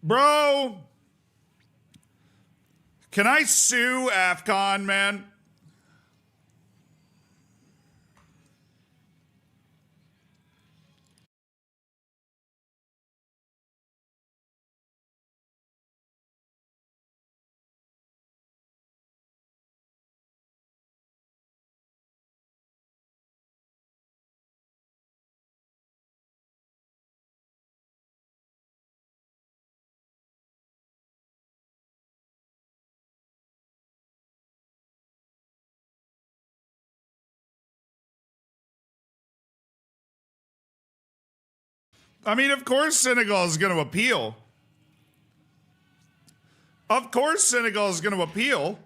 Bro, can I sue AFCON, man? I mean, of course Senegal is going to appeal. Of course Senegal is going to appeal.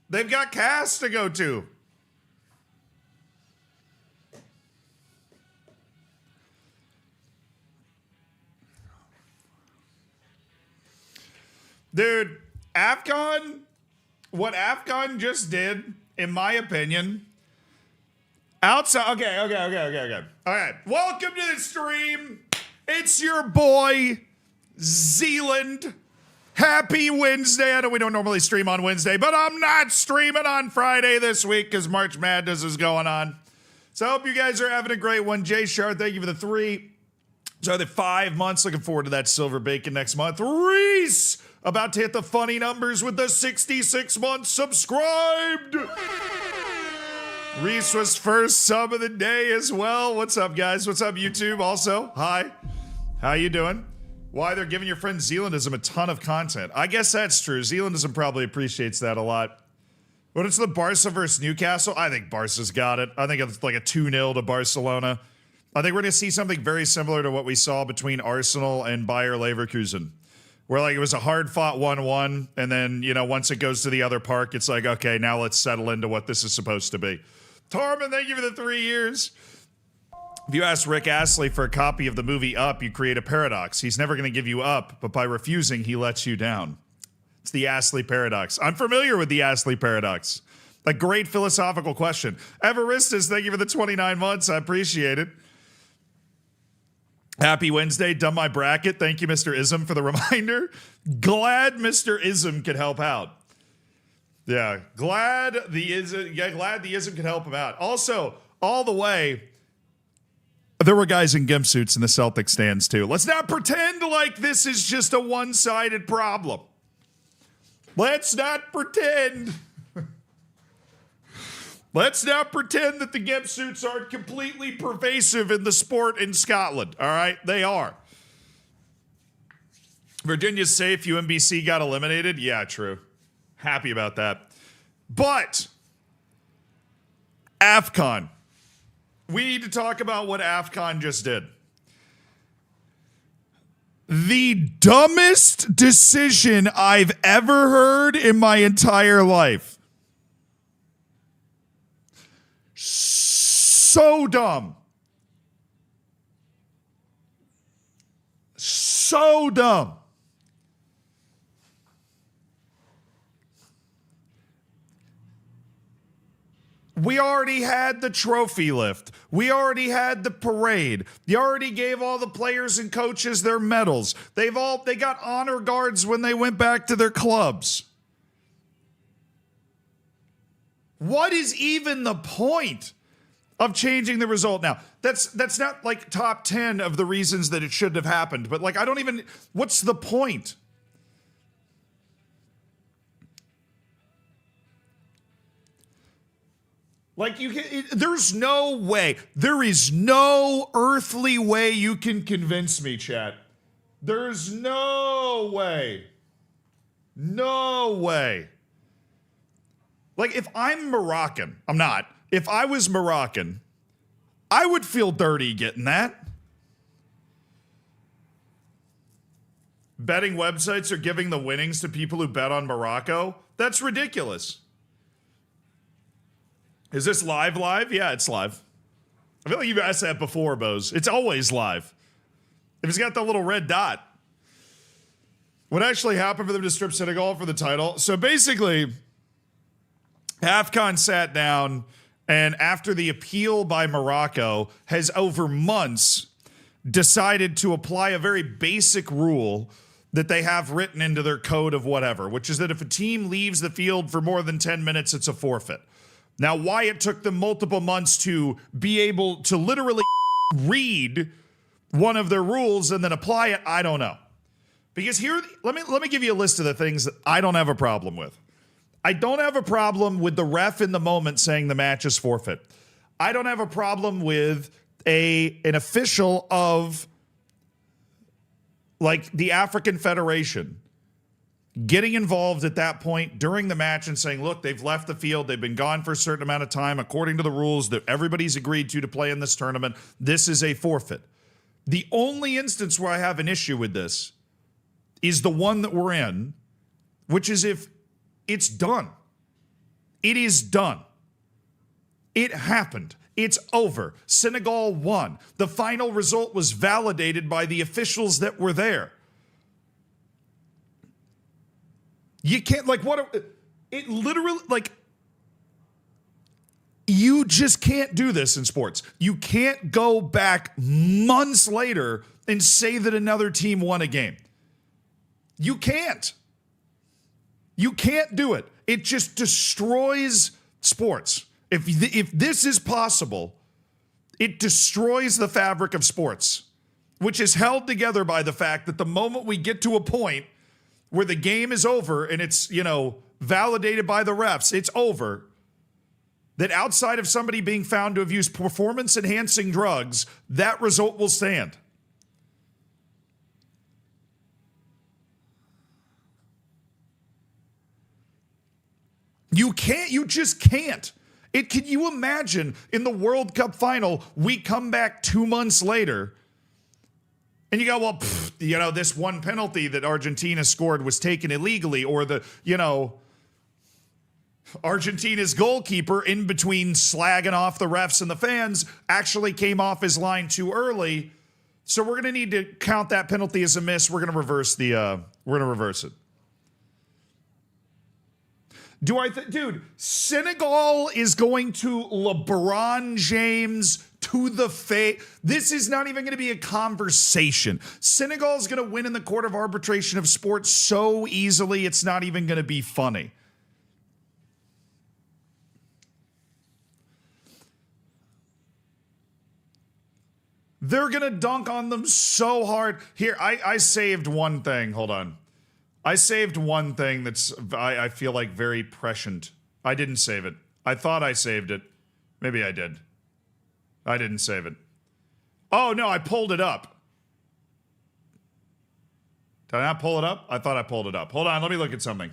They've got CAS to go to. Dude, AFCON, what AFCON just did, in my opinion, outside. Okay. All right. Welcome to the stream. It's your boy, Zealand. Happy Wednesday. I know we don't normally stream on Wednesday, but I'm not streaming on Friday this week because March Madness is going on. So I hope you guys are having a great one. Jay Shard, thank you for the 3. So the 5 months. Looking forward to that silver bacon next month. Reese, about to hit the funny numbers with the 66 months subscribed. Reese was first sub of the day as well. What's up, guys? What's up, YouTube? Also, hi. How you doing? Why they're giving your friend Zealandism a ton of content. I guess that's true. Zealandism probably appreciates that a lot. When it's the Barca versus Newcastle, I think Barca's got it. I think it's like a 2-0 to Barcelona. I think we're going to see something very similar to what we saw between Arsenal and Bayer Leverkusen, where like it was a hard-fought 1-1, and then, you know, once it goes to the other park, it's like, okay, now let's settle into what this is supposed to be. Tarman, thank you for the 3 years. If you ask Rick Astley for a copy of the movie Up, you create a paradox. He's never going to give you up, but by refusing, he lets you down. It's the Astley paradox. I'm familiar with the Astley paradox. A great philosophical question. Everistus, thank you for the 29 months. I appreciate it. Happy Wednesday. Done my bracket. Thank you, Mr. Ism, for the reminder. Glad Mr. Ism could help out. Yeah, glad the Ism could help him out. Also, all the way, there were guys in gimp suits in the Celtic stands too. Let's not pretend like this is just a one-sided problem. Let's not pretend. Let's not pretend that the gimp suits aren't completely pervasive in the sport in Scotland. All right, they are. Virginia's safe. UMBC got eliminated. Yeah, true. Happy about that. But AFCON. We need to talk about what AFCON just did. The dumbest decision I've ever heard in my entire life. So dumb. So dumb. We already had the trophy lift. We already had the parade. You already gave all the players and coaches their medals. They got honor guards when they went back to their clubs. What is even the point of changing the result now? That's not like top 10 of the reasons that it should have happened, but like what's the point? Like there's no way. There is no earthly way you can convince me, chat. There's no way. No way. Like if I'm Moroccan, I'm not. If I was Moroccan, I would feel dirty getting that. Betting websites are giving the winnings to people who bet on Morocco. That's ridiculous. Is this live? Yeah, it's live. I feel like you've asked that before, Bose. It's always live. If it's got that little red dot. What actually happened for them to strip Senegal for the title? So basically, AFCON sat down, and after the appeal by Morocco, has over months decided to apply a very basic rule that they have written into their code of whatever, which is that if a team leaves the field for more than 10 minutes, it's a forfeit. Now, why it took them multiple months to be able to literally read one of their rules and then apply it, I don't know. Because here, let me give you a list of the things that I don't have a problem with. I don't have a problem with the ref in the moment saying the match is forfeit. I don't have a problem with an official of like the African Federation getting involved at that point during the match and saying, look, they've left the field. They've been gone for a certain amount of time according to the rules that everybody's agreed to play in this tournament. This is a forfeit. The only instance where I have an issue with this is the one that we're in, which is if it's done. It is done. It happened. It's over. Senegal won. The final result was validated by the officials that were there. You can't, like, it literally, like, you just can't do this in sports. You can't go back months later and say that another team won a game. You can't. You can't do it. It just destroys sports. If this is possible, it destroys the fabric of sports, which is held together by the fact that the moment we get to a point where the game is over and it's, validated by the refs, it's over, that outside of somebody being found to have used performance-enhancing drugs, that result will stand. You just can't. Can you imagine in the World Cup final, we come back 2 months later and you go, well, this one penalty that Argentina scored was taken illegally, or Argentina's goalkeeper, in between slagging off the refs and the fans, actually came off his line too early. So we're going to need to count that penalty as a miss. We're going to reverse it. Dude, Senegal is going to LeBron James to the face. This is not even going to be a conversation. Senegal is going to win in the court of arbitration of sports so easily, it's not even going to be funny. They're going to dunk on them so hard. Here, I saved one thing. Hold on. I saved one thing that's, I feel like, very prescient. I didn't save it. I thought I saved it. Maybe I did. I didn't save it. Oh, no, I pulled it up. Did I not pull it up? I thought I pulled it up. Hold on, let me look at something.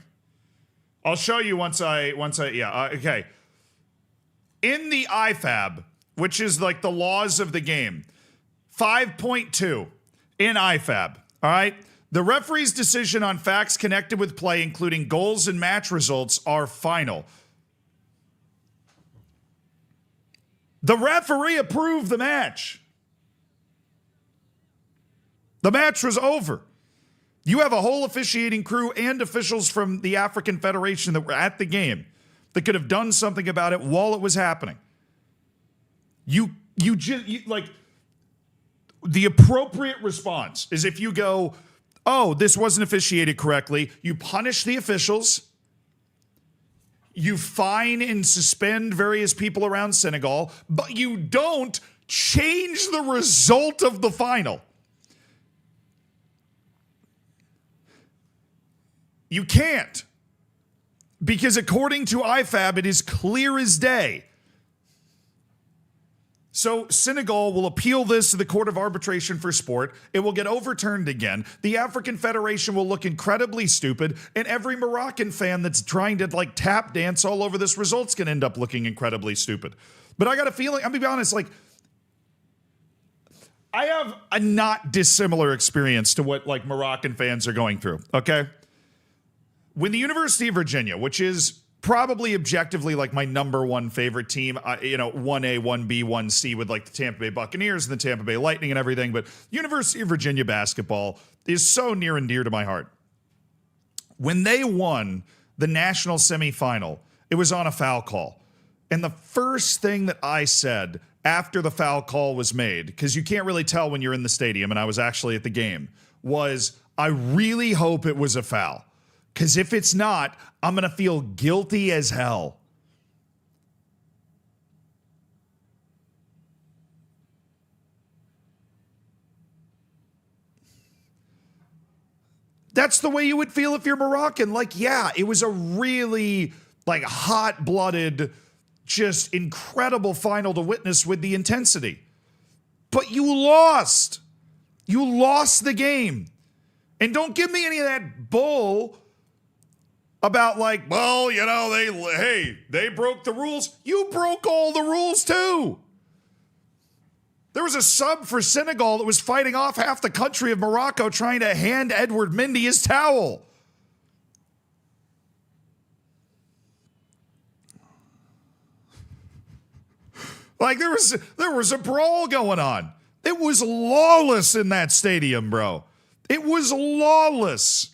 I'll show you once I okay. In the IFAB, which is like the laws of the game, 5.2 in IFAB, all right? The referee's decision on facts connected with play, including goals and match results, are final. The referee approved the match. The match was over. You have a whole officiating crew and officials from the African Federation that were at the game that could have done something about it while it was happening. You like, the appropriate response is if you go, oh, this wasn't officiated correctly, you punish the officials, you fine and suspend various people around Senegal, but you don't change the result of the final. You can't. Because according to IFAB, it is clear as day. So Senegal will appeal this to the Court of Arbitration for Sport. It will get overturned again. The African Federation will look incredibly stupid, and every Moroccan fan that's trying to like tap dance all over this result's going to end up looking incredibly stupid. But I got a feeling, I'm going to be honest, like, I have a not dissimilar experience to what like Moroccan fans are going through, okay? When the University of Virginia, which is probably objectively like my number one favorite team, 1A, 1B, 1C with like the Tampa Bay Buccaneers and the Tampa Bay Lightning and everything, but University of Virginia basketball is so near and dear to my heart. When they won the national semifinal, it was on a foul call. And the first thing that I said after the foul call was made, because you can't really tell when you're in the stadium, and I was actually at the game, was I really hope it was a foul. Because if it's not, I'm going to feel guilty as hell. That's the way you would feel if you're Moroccan. Like, yeah, it was a really, like, hot-blooded, just incredible final to witness with the intensity. But you lost. You lost the game. And don't give me any of that bull about like, well, you know, they broke the rules. You broke all the rules too. There was a sub for Senegal that was fighting off half the country of Morocco trying to hand Edward Mendy his towel. Like there was a brawl going on. It was lawless in that stadium, bro. It was lawless.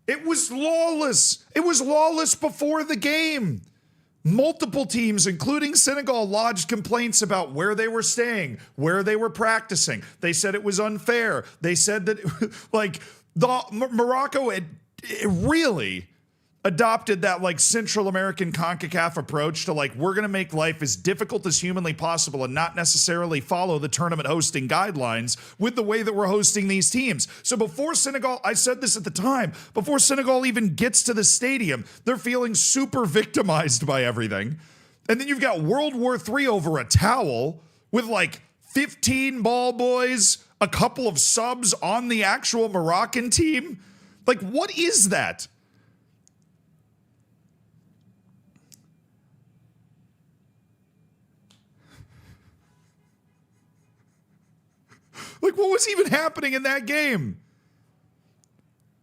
It was lawless. It was lawless before the game. Multiple teams, including Senegal, lodged complaints about where they were staying, where they were practicing. They said it was unfair. They said that, like, Morocco had really adopted that, like, Central American CONCACAF approach to, like, we're going to make life as difficult as humanly possible and not necessarily follow the tournament hosting guidelines with the way that we're hosting these teams. So before Senegal, I said this at the time, before Senegal even gets to the stadium, they're feeling super victimized by everything. And then you've got World War III over a towel with, like, 15 ball boys, a couple of subs on the actual Moroccan team. Like, what is that? Like, what was even happening in that game?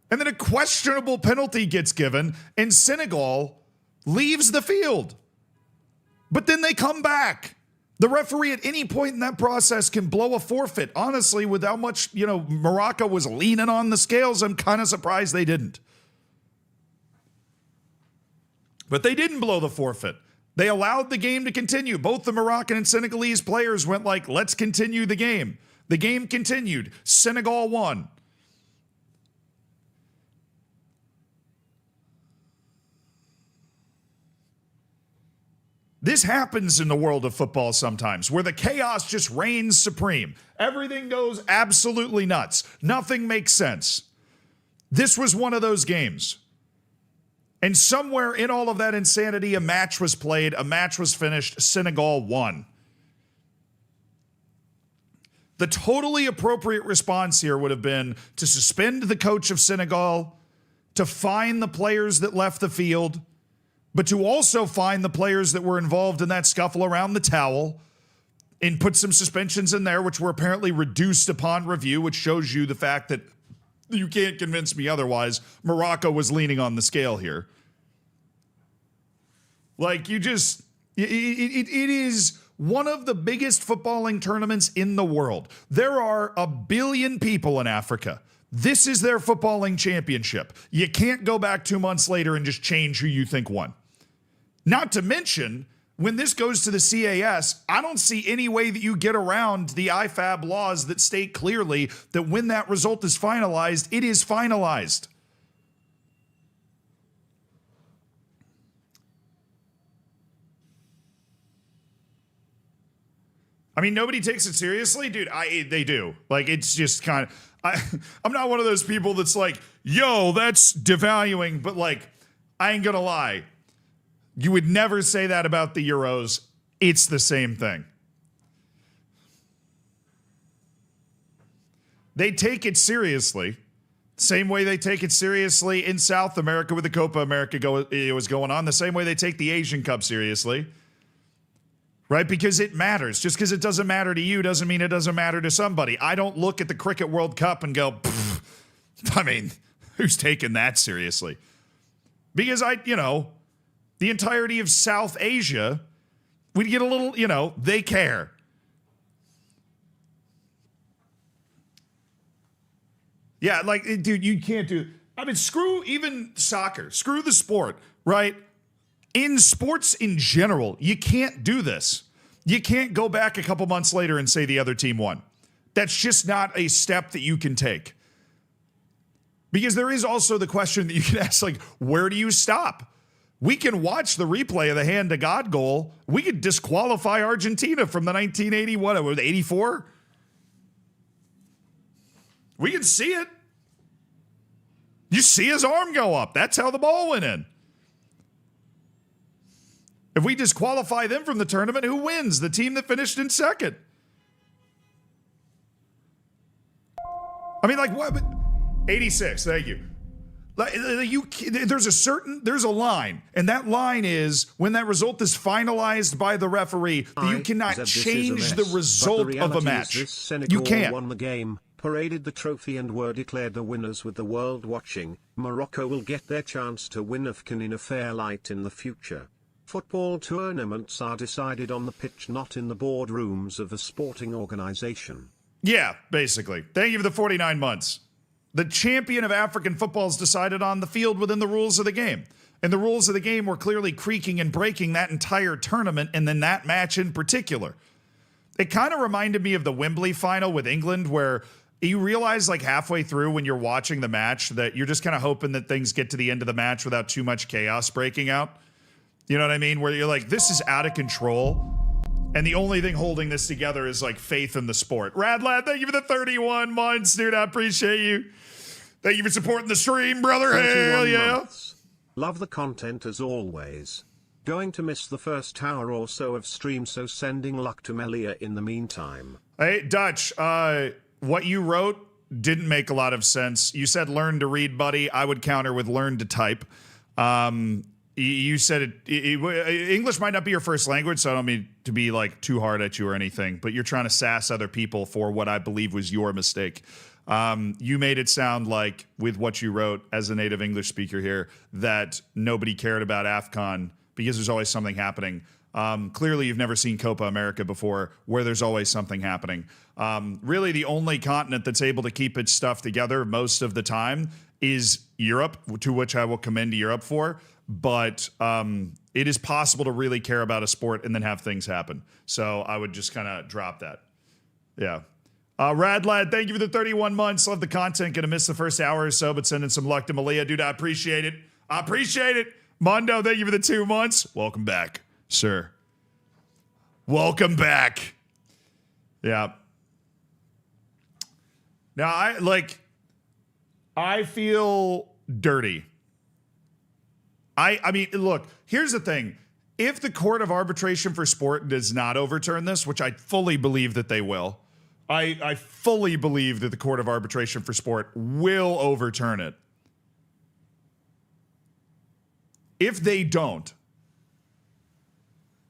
And then a questionable penalty gets given, and Senegal leaves the field. But then they come back. The referee at any point in that process can blow a forfeit. Honestly, with how much, Morocco was leaning on the scales, I'm kind of surprised they didn't. But they didn't blow the forfeit. They allowed the game to continue. Both the Moroccan and Senegalese players went like, let's continue the game. The game continued. Senegal won. This happens in the world of football sometimes, where the chaos just reigns supreme. Everything goes absolutely nuts. Nothing makes sense. This was one of those games. And somewhere in all of that insanity, a match was played, a match was finished, Senegal won. The totally appropriate response here would have been to suspend the coach of Senegal, to fine the players that left the field, but to also fine the players that were involved in that scuffle around the towel and put some suspensions in there, which were apparently reduced upon review, which shows you the fact that you can't convince me otherwise. Morocco was leaning on the scale here. Like, it is one of the biggest footballing tournaments in the world. There are 1 billion people in Africa. This is their footballing championship. You can't go back 2 months later and just change who you think won. Not to mention, when this goes to the CAS, I don't see any way that you get around the IFAB laws that state clearly that when that result is finalized, it is finalized. I mean, nobody takes it seriously? Dude, they do. Like, it's just kind of... I'm not one of those people that's like, yo, that's devaluing, but, like, I ain't gonna lie. You would never say that about the Euros. It's the same thing. They take it seriously. Same way they take it seriously in South America with the Copa America was going on. The same way they take the Asian Cup seriously. Right? Because it matters. Just because it doesn't matter to you doesn't mean it doesn't matter to somebody. I don't look at the Cricket World Cup and go, I mean, who's taking that seriously? Because the entirety of South Asia, we get a little, they care. Yeah, like, dude, you can't do, I mean, screw even soccer. Screw the sport. right? In sports in general, you can't do this. You can't go back a couple months later and say the other team won. That's just not a step that you can take. Because there is also the question that you can ask, like, where do you stop? We can watch the replay of the hand-to-God goal. We could disqualify Argentina from the 1981, 84? We can see it. You see his arm go up. That's how the ball went in. If we disqualify them from the tournament, who wins? The team that finished in second. I mean, like, what? 86, thank you. There's a line, and that line is when that result is finalized by the referee, you cannot change the result of a match. You can't. Won the game, paraded the trophy, and were declared the winners with the world watching. Morocco will get their chance to win AFCON in a fair light in the future. Football tournaments are decided on the pitch, not in the boardrooms of a sporting organization. Yeah, basically. Thank you for the 49 months. The champion of African football is decided on the field within the rules of the game. And the rules of the game were clearly creaking and breaking that entire tournament, and then that match in particular. It kind of reminded me of the Wembley final with England, where you realize like halfway through when you're watching the match that you're just kind of hoping that things get to the end of the match without too much chaos breaking out. You know what I mean? Where you're like, this is out of control. And the only thing holding this together is like faith in the sport. Radlad, thank you for the 31 months, dude. I appreciate you. Thank you for supporting the stream, brother. Hell yeah. Months. Love the content as always. Going to miss the first hour or so of stream, so sending luck to Melilla in the meantime. Hey, Dutch, what you wrote didn't make a lot of sense. You said learn to read, buddy. I would counter with learn to type. You said English might not be your first language, so I don't mean to be like too hard at you or anything, but you're trying to sass other people for what I believe was your mistake. You made it sound like, with what you wrote as a native English speaker here, that nobody cared about AFCON because there's always something happening. Clearly, you've never seen Copa America before, where there's always something happening. Really, the only continent that's able to keep its stuff together most of the time is Europe, to which I will commend Europe for. But it is possible to really care about a sport and then have things happen. So I would just kind of drop that. Yeah. Radlad, thank you for the 31 months. Love the content. Gonna miss the first hour or so, but sending some luck to Melilla. Dude, I appreciate it. I appreciate it. Mondo, thank you for the 2 months. Welcome back, sir. Welcome back. Yeah. Now, I feel dirty. I mean, look, here's the thing. If the Court of Arbitration for Sport does not overturn this, which I fully believe that they will, I fully believe that the Court of Arbitration for Sport will overturn it. If they don't,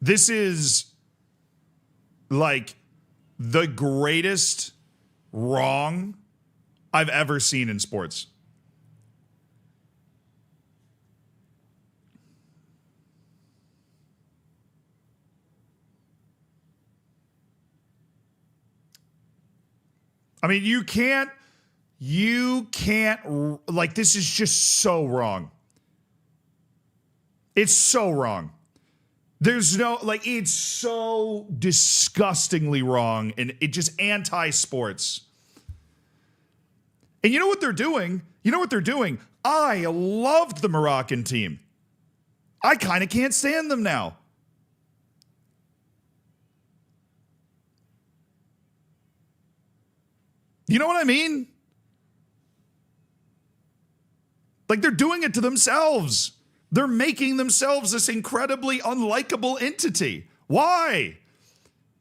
this is like the greatest wrong I've ever seen in sports. I mean, you can't, like, this is just so wrong. It's so wrong. There's no, like, it's so disgustingly wrong, and it just anti-sports. And you know what they're doing? I loved the Moroccan team. I kind of can't stand them now. You know what I mean? Like, they're doing it to themselves. They're making themselves this incredibly unlikable entity. Why?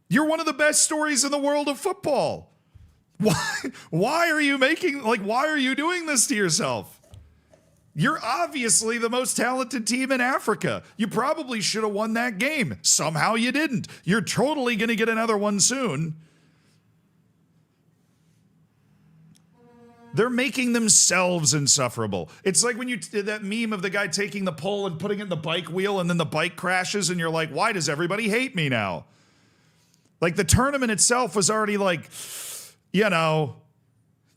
You're one of the best stories in the world of football. Why are you why are you doing this to yourself? You're obviously the most talented team in Africa. You probably should have won that game. Somehow you didn't. You're totally going to get another one soon. They're making themselves insufferable. It's like when you did that meme of the guy taking the pole and putting it in the bike wheel and then the bike crashes and you're like, why does everybody hate me now? Like, the tournament itself was already like, you know,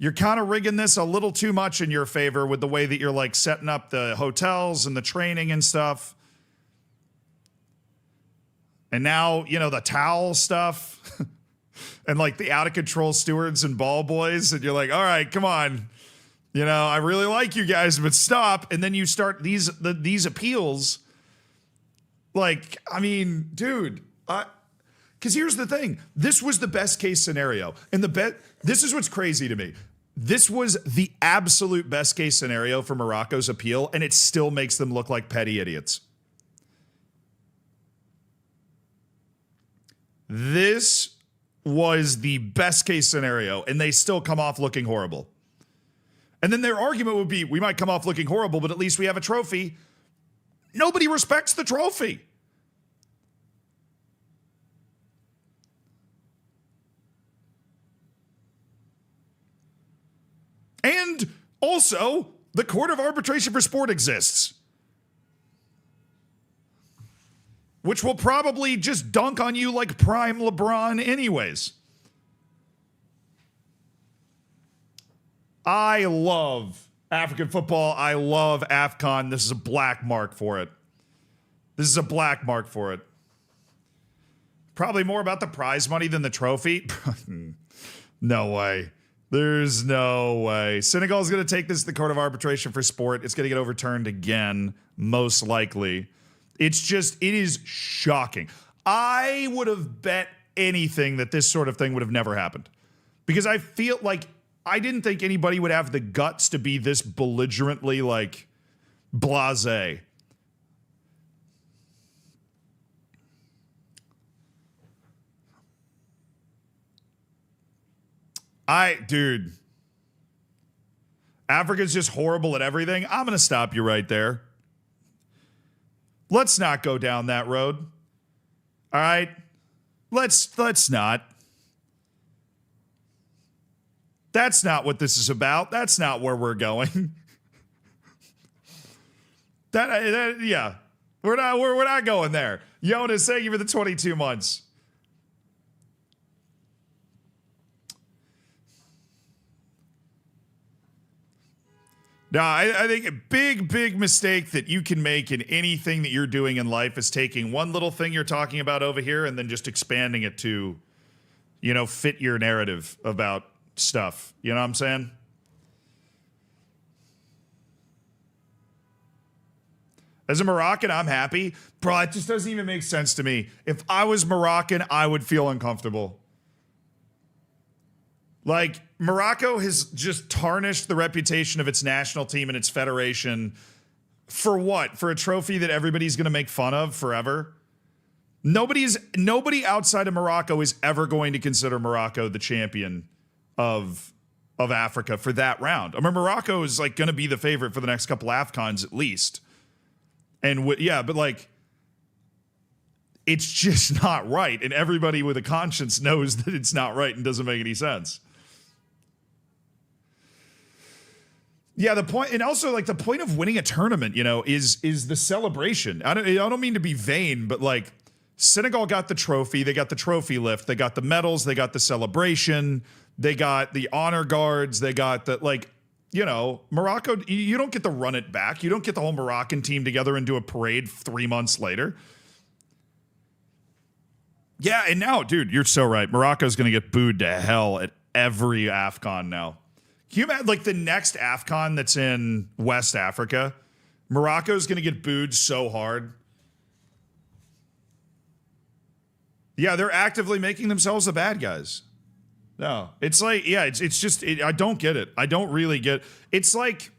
you're kind of rigging this a little too much in your favor with the way that you're like setting up the hotels and the training and stuff. And now, you know, the towel stuff and like the out of control stewards and ball boys. And you're like, all right, come on. You know, I really like you guys, but stop. And then you start these appeals. Like, I mean, dude, because here's the thing. This was the best case scenario. And this is what's crazy to me. This was the absolute best case scenario for Morocco's appeal, and it still makes them look like petty idiots. This was the best case scenario, and they still come off looking horrible. And then their argument would be, we might come off looking horrible, but at least we have a trophy. Nobody respects the trophy. And also, the Court of Arbitration for Sport exists, which will probably just dunk on you like prime LeBron anyways. I love African football. I love AFCON. This is a black mark for it. This is a black mark for it. Probably more about the prize money than the trophy. No way. There's no way. Senegal is going to take this to the Court of Arbitration for Sport. It's going to get overturned again, most likely. It is shocking. I would have bet anything that this sort of thing would have never happened. Because I feel like I didn't think anybody would have the guts to be this belligerently, like, blasé. Dude, Africa's just horrible at everything. I'm going to stop you right there. Let's not go down that road. All right? Let's not. That's not what this is about. That's not where we're going. Yeah. We're not going there. Jonas, thank you for the 22 months. No, I think a big mistake that you can make in anything that you're doing in life is taking one little thing you're talking about over here and then just expanding it to, you know, fit your narrative about stuff. You know what I'm saying? As a Moroccan, I'm happy. Bro, it just doesn't even make sense to me. If I was Moroccan, I would feel uncomfortable. Like, Morocco has just tarnished the reputation of its national team and its federation for what? For a trophy that everybody's going to make fun of forever? Nobody outside of Morocco is ever going to consider Morocco the champion of Africa for that round. I mean, Morocco is like going to be the favorite for the next couple AFCONs at least. And but like, it's just not right. And everybody with a conscience knows that it's not right and doesn't make any sense. Yeah, the point, and also like the point of winning a tournament, you know, is the celebration. I don't mean to be vain, but like Senegal got the trophy, they got the trophy lift, they got the medals, they got the celebration, they got the honor guards, they got the, like, you know, Morocco, you don't get to run it back. You don't get the whole Moroccan team together and do a parade 3 months later. Yeah, and now, dude, you're so right. Morocco's going to get booed to hell at every AFCON now. Can you imagine, like, the next AFCON that's in West Africa? Morocco's going to get booed so hard. Yeah, they're actively making themselves the bad guys. No, it's like, yeah, it's just, I don't get it. I don't really get it. It's like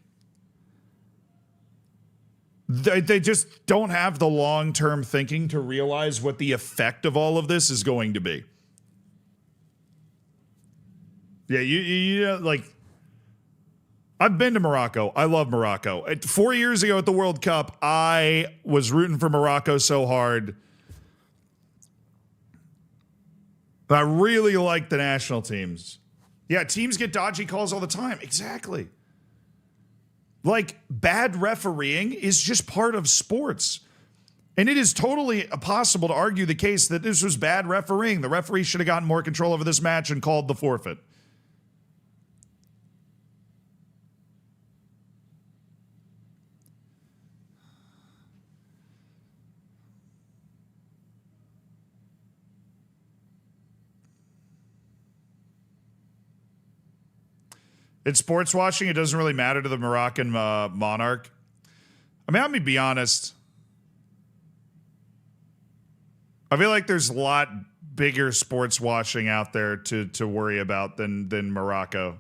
they just don't have the long-term thinking to realize what the effect of all of this is going to be. Yeah, you know, like, I've been to Morocco. I love Morocco. 4 years ago at the World Cup, I was rooting for Morocco so hard. But I really like the national teams. Yeah, teams get dodgy calls all the time. Exactly. Like, bad refereeing is just part of sports. And it is totally possible to argue the case that this was bad refereeing. The referee should have gotten more control over this match and called the forfeit. It's sports washing. It doesn't really matter to the Moroccan monarch. I mean, let me be honest. I feel like there's a lot bigger sports washing out there to worry about than Morocco.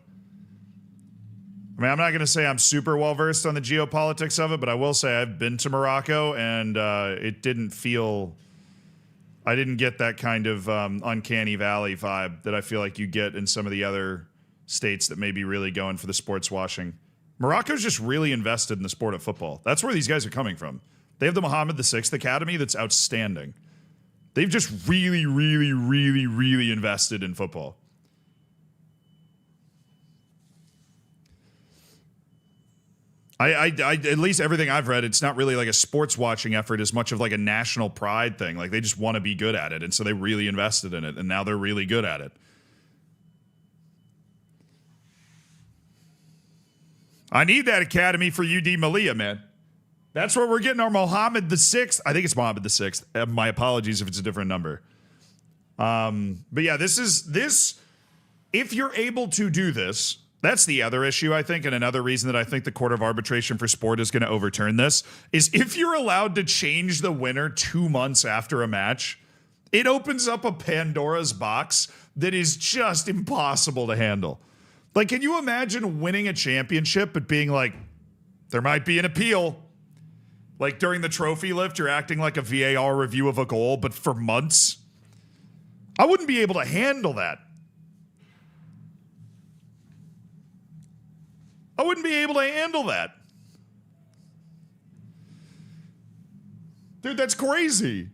I mean, I'm not going to say I'm super well versed on the geopolitics of it, but I will say I've been to Morocco, and it didn't feel. I didn't get that kind of uncanny valley vibe that I feel like you get in some of the other states that may be really going for the sports washing. Morocco's just really invested in the sport of football. That's where these guys are coming from. They have the Mohammed VI Academy that's outstanding. They've just really, really, really, really invested in football. I at least everything I've read, it's not really like a sports watching effort as much of like a national pride thing. Like they just want to be good at it, and so they really invested in it, and now they're really good at it. I need that academy for UD Melilla, man. That's where we're getting our Mohammed VI. I think it's Mohammed VI. My apologies if it's a different number. But yeah, this. If you're able to do this, that's the other issue, I think, and another reason that I think the Court of Arbitration for Sport is going to overturn this is if you're allowed to change the winner 2 months after a match, it opens up a Pandora's box that is just impossible to handle. Like, can you imagine winning a championship but being like, there might be an appeal? Like during the trophy lift, you're acting like a VAR review of a goal, but for months? I wouldn't be able to handle that. I wouldn't be able to handle that. Dude, that's crazy.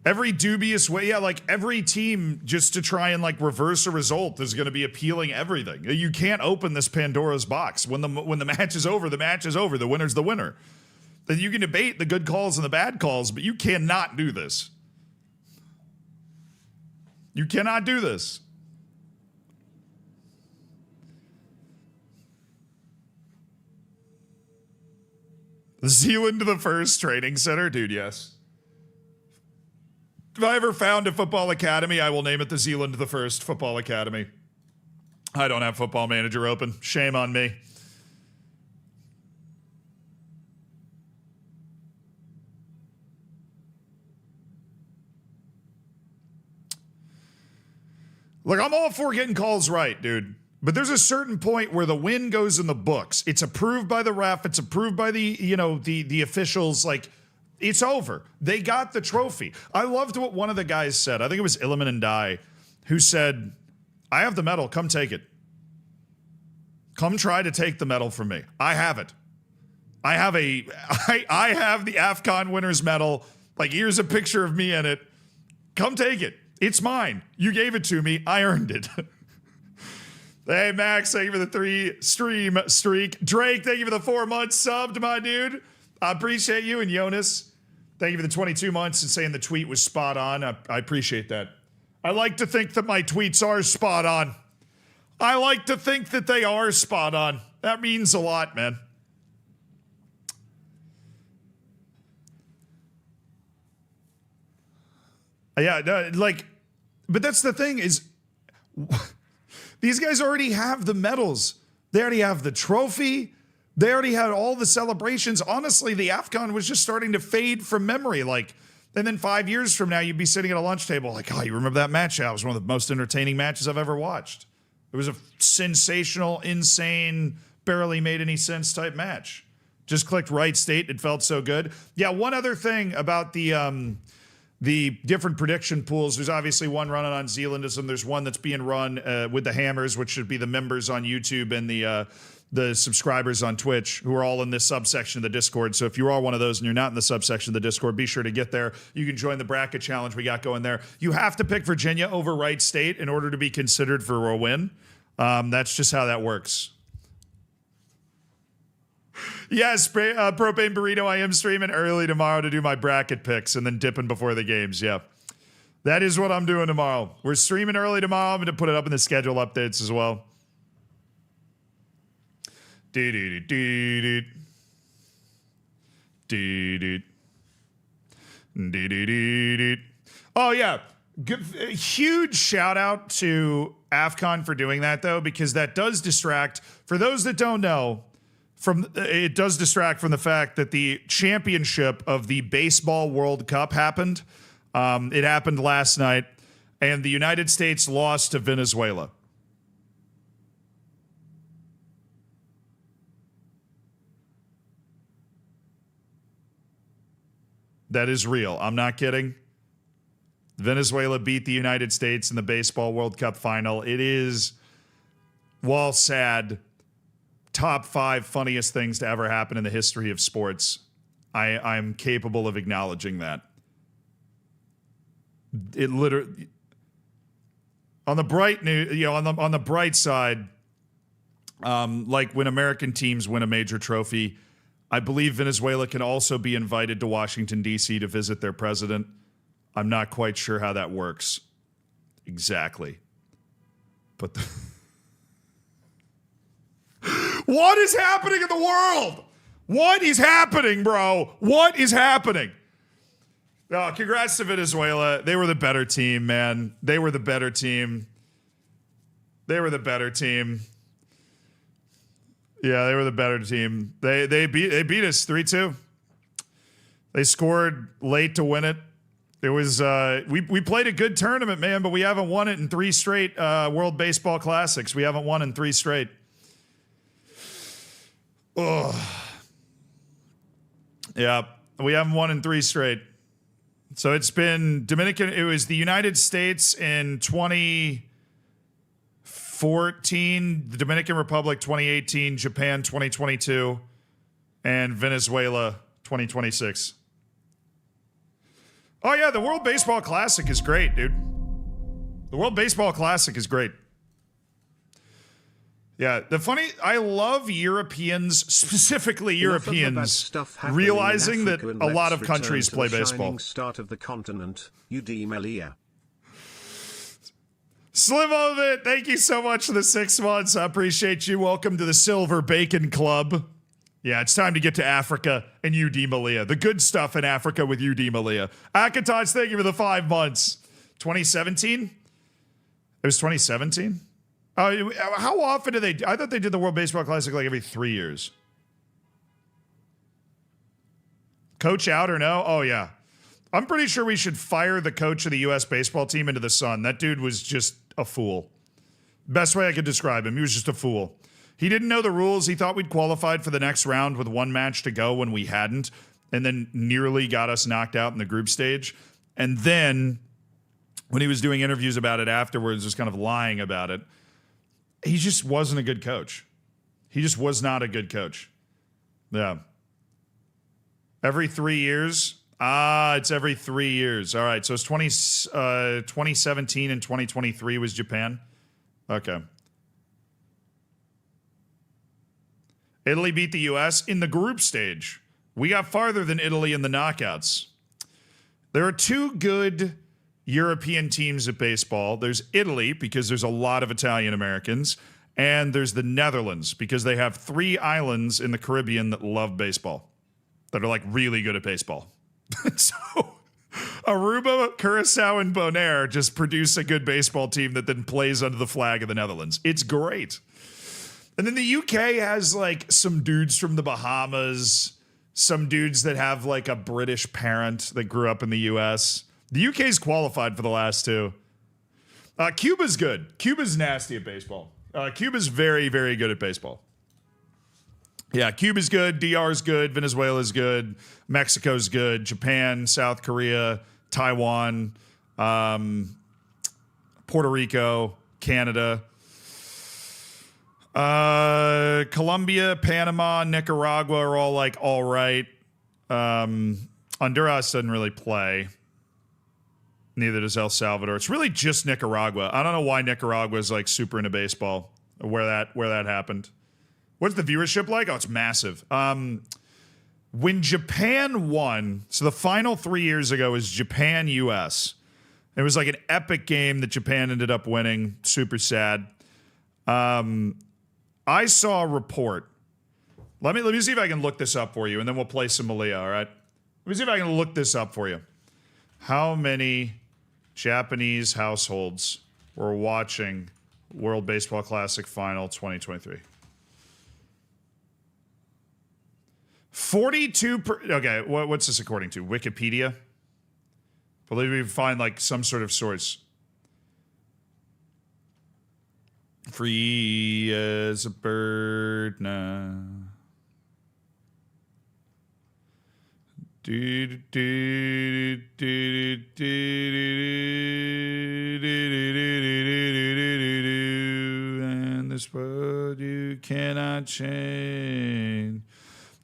Every dubious way, yeah, like every team just to try and like reverse a result is going to be appealing everything. You can't open this Pandora's box. When the match is over, the match is over. The winner's the winner. Then you can debate the good calls and the bad calls, but you cannot do this. You cannot do this. Zealand to the first training center? Dude, yes. If I ever found a football academy, I will name it the Zealand to the First Football Academy. I don't have Football Manager open. Shame on me. Look, I'm all for getting calls right, dude. But there's a certain point where the win goes in the books. It's approved by the ref. It's approved by the officials. Like, it's over. They got the trophy. I loved what one of the guys said. I think it was Illiman and Dye, who said, I have the medal. Come take it. Come try to take the medal from me. I have it. I have the AFCON winner's medal. Like, here's a picture of me in it. Come take it. It's mine. You gave it to me. I earned it. Hey, Max, thank you for the 3 stream streak. Drake, thank you for the 4 months subbed, my dude. I appreciate you. And Jonas, thank you for the 22 months and saying the tweet was spot on. I appreciate that. I like to think that my tweets are spot on. I like to think that they are spot on. That means a lot, man. Yeah, no, like, but that's the thing is, these guys already have the medals. They already have the trophy. They already had all the celebrations. Honestly, the AFCON was just starting to fade from memory. Like, and then 5 years from now, you'd be sitting at a lunch table like, oh, you remember that match? Yeah, it was one of the most entertaining matches I've ever watched. It was a sensational, insane, barely made any sense type match. Just clicked right state. It felt so good. Yeah, one other thing about the different prediction pools. There's obviously one running on Zealandism. There's one that's being run with the Hammers, which should be the members on YouTube and the subscribers on Twitch, who are all in this subsection of the Discord. So if you are one of those and you're not in the subsection of the Discord, be sure to get there. You can join the bracket challenge we got going there. You have to pick Virginia over Wright State in order to be considered for a win. That's just how that works. Yes, Propane Burrito, I am streaming early tomorrow to do my bracket picks and then dipping before the games. Yeah, that is what I'm doing tomorrow. We're streaming early tomorrow. I'm going to put it up in the schedule updates as well. Dee-dee-dee-dee. Oh, yeah. Huge shout out to AFCON for doing that, though, because that does distract, for those that don't know, it does distract from the fact that the championship of the Baseball World Cup happened. It happened last night, and the United States lost to Venezuela. That is real. I'm not kidding. Venezuela beat the United States in the Baseball World Cup final. It is, while sad, top 5 funniest things to ever happen in the history of sports. I'm capable of acknowledging that. It literally, on the bright news, on the bright side, like when American teams win a major trophy, I believe Venezuela can also be invited to Washington, D.C. to visit their president. I'm not quite sure how that works exactly. But what is happening in the world? What is happening, bro? What is happening? Oh, congrats to Venezuela. They were the better team, man. They were the better team. They were the better team. Yeah, they were the better team. They beat us 3-2. They scored late to win it. It was we played a good tournament, man, but we haven't won it in 3 straight World Baseball Classics. We haven't won in 3 straight. Ugh. Yeah, we haven't won in 3 straight. So it's been Dominican. It was the United States in 2014, the Dominican Republic 2018, Japan 2022, and Venezuela 2026. Oh, yeah, the World Baseball Classic is great, dude. The World Baseball Classic is great. Yeah, I love Europeans, specifically Europeans, realizing that a lot of countries play baseball. Start of the continent, UD Melilla. Slim of it, thank you so much for the 6 months. I appreciate you. Welcome to the Silver Bacon Club. Yeah, it's time to get to Africa and UD Melilla. The good stuff in Africa with UD Melilla. Akataj, thank you for the 5 months. 2017? It was 2017? How often do they? I thought they did the World Baseball Classic like every 3 years. Coach out or no? Oh, yeah. I'm pretty sure we should fire the coach of the U.S. baseball team into the sun. That dude was just a fool. Best way I could describe him. He was just a fool. He didn't know the rules. He thought we'd qualified for the next round with 1 match to go when we hadn't, and then nearly got us knocked out in the group stage. And then when he was doing interviews about it afterwards, just kind of lying about it, he just wasn't a good coach. He just was not a good coach. Yeah. Every 3 years? It's every 3 years. All right, so it's 2017 and 2023 was Japan? Okay. Italy beat the U.S. in the group stage. We got farther than Italy in the knockouts. There are 2 good European teams at baseball. There's Italy, because there's a lot of Italian Americans, and there's the Netherlands, because they have 3 islands in the Caribbean that love baseball, that are like really good at baseball. So Aruba, Curacao, and Bonaire just produce a good baseball team that then plays under the flag of the Netherlands. It's great. And then the UK has like some dudes from the Bahamas, some dudes that have like a British parent that grew up in the US. The UK's qualified for the last 2. Cuba's good. Cuba's nasty at baseball. Cuba's very, very good at baseball. Yeah, Cuba's good. DR's good. Venezuela's good. Mexico's good. Japan, South Korea, Taiwan, Puerto Rico, Canada, Colombia, Panama, Nicaragua are all like all right. Honduras doesn't really play. Neither does El Salvador. It's really just Nicaragua. I don't know why Nicaragua is like super into baseball. Where that happened. What's the viewership like? Oh, it's massive. When Japan won, so the final 3 years ago was Japan-US. It was like an epic game that Japan ended up winning. Super sad. I saw a report. Let me see if I can look this up for you, and then we'll play some Melilla, all right? Let me see if I can look this up for you. How many Japanese households were watching World Baseball Classic Final 2023? 42 okay, what's this according to? Wikipedia? Believe we find like some sort of source. Free as a bird now. And this world you cannot change.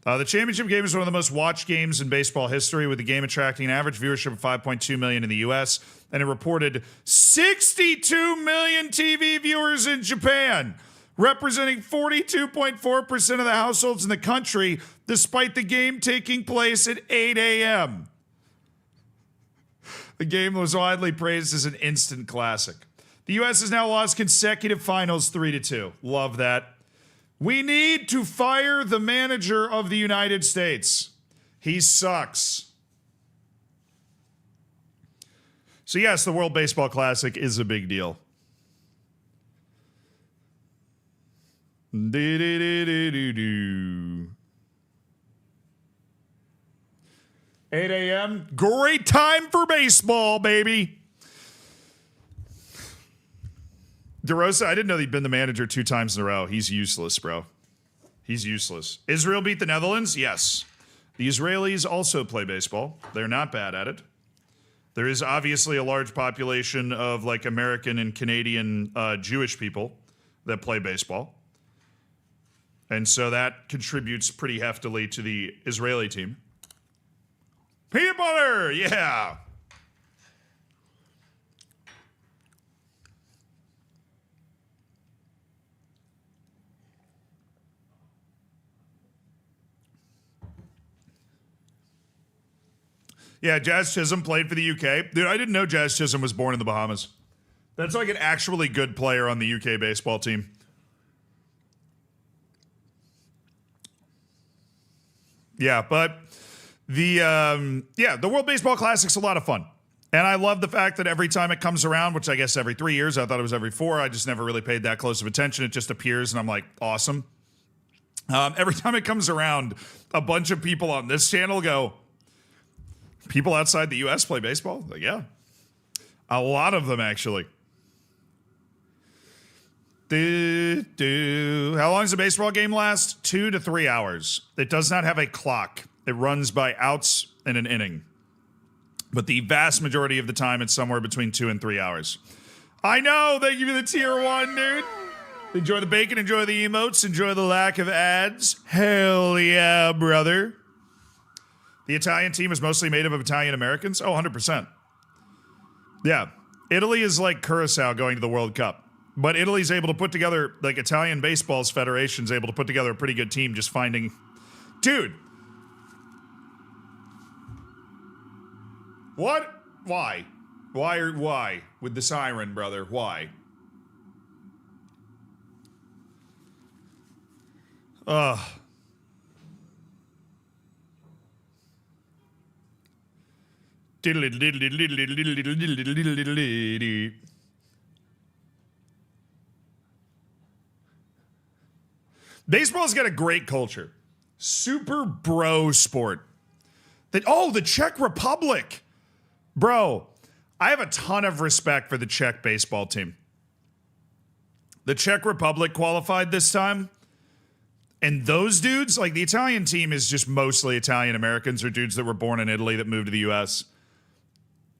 The championship game is one of the most watched games in baseball history, with the game attracting an average viewership of 5.2 million in the U.S. and a reported 62 million TV viewers in Japan, representing 42.4% of the households in the country, despite the game taking place at 8 a.m. The game was widely praised as an instant classic. The U.S. has now lost consecutive finals 3-2. Love that. We need to fire the manager of the United States. He sucks. So yes, the World Baseball Classic is a big deal. 8 a.m. Great time for baseball, baby. DeRosa, I didn't know he'd been the manager 2 times in a row. He's useless, bro. He's useless. Israel beat the Netherlands? Yes. The Israelis also play baseball. They're not bad at it. There is obviously a large population of like American and Canadian Jewish people that play baseball. And so that contributes pretty heftily to the Israeli team. Peanut butter! Yeah! Yeah, Jazz Chisholm played for the UK. Dude, I didn't know Jazz Chisholm was born in the Bahamas. That's like an actually good player on the UK baseball team. Yeah, but the World Baseball Classic's a lot of fun. And I love the fact that every time it comes around, which I guess every 3 years, I thought it was every 4, I just never really paid that close of attention. It just appears and I'm like, awesome. Every time it comes around, a bunch of people on this channel go, people outside the U.S. play baseball? Like, yeah. A lot of them, actually. How long does a baseball game last? 2 to 3 hours. It does not have a clock. It runs by outs in an inning. But the vast majority of the time, it's somewhere between 2 and 3 hours. I know! Thank you for the tier 1, dude. Enjoy the bacon, enjoy the emotes, enjoy the lack of ads. Hell yeah, brother. The Italian team is mostly made up of Italian Americans? Oh, 100%. Yeah. Italy is like Curacao going to the World Cup. But Italy's able to put together, like Italian baseball's federation's able to put together a pretty good team just finding... Dude! What? Why? Why? With the siren, brother. Why? Ugh. Baseball's got a great culture. Super bro sport. The Czech Republic. Bro, I have a ton of respect for the Czech baseball team. The Czech Republic qualified this time. And those dudes, like the Italian team is just mostly Italian Americans or dudes that were born in Italy that moved to the U.S.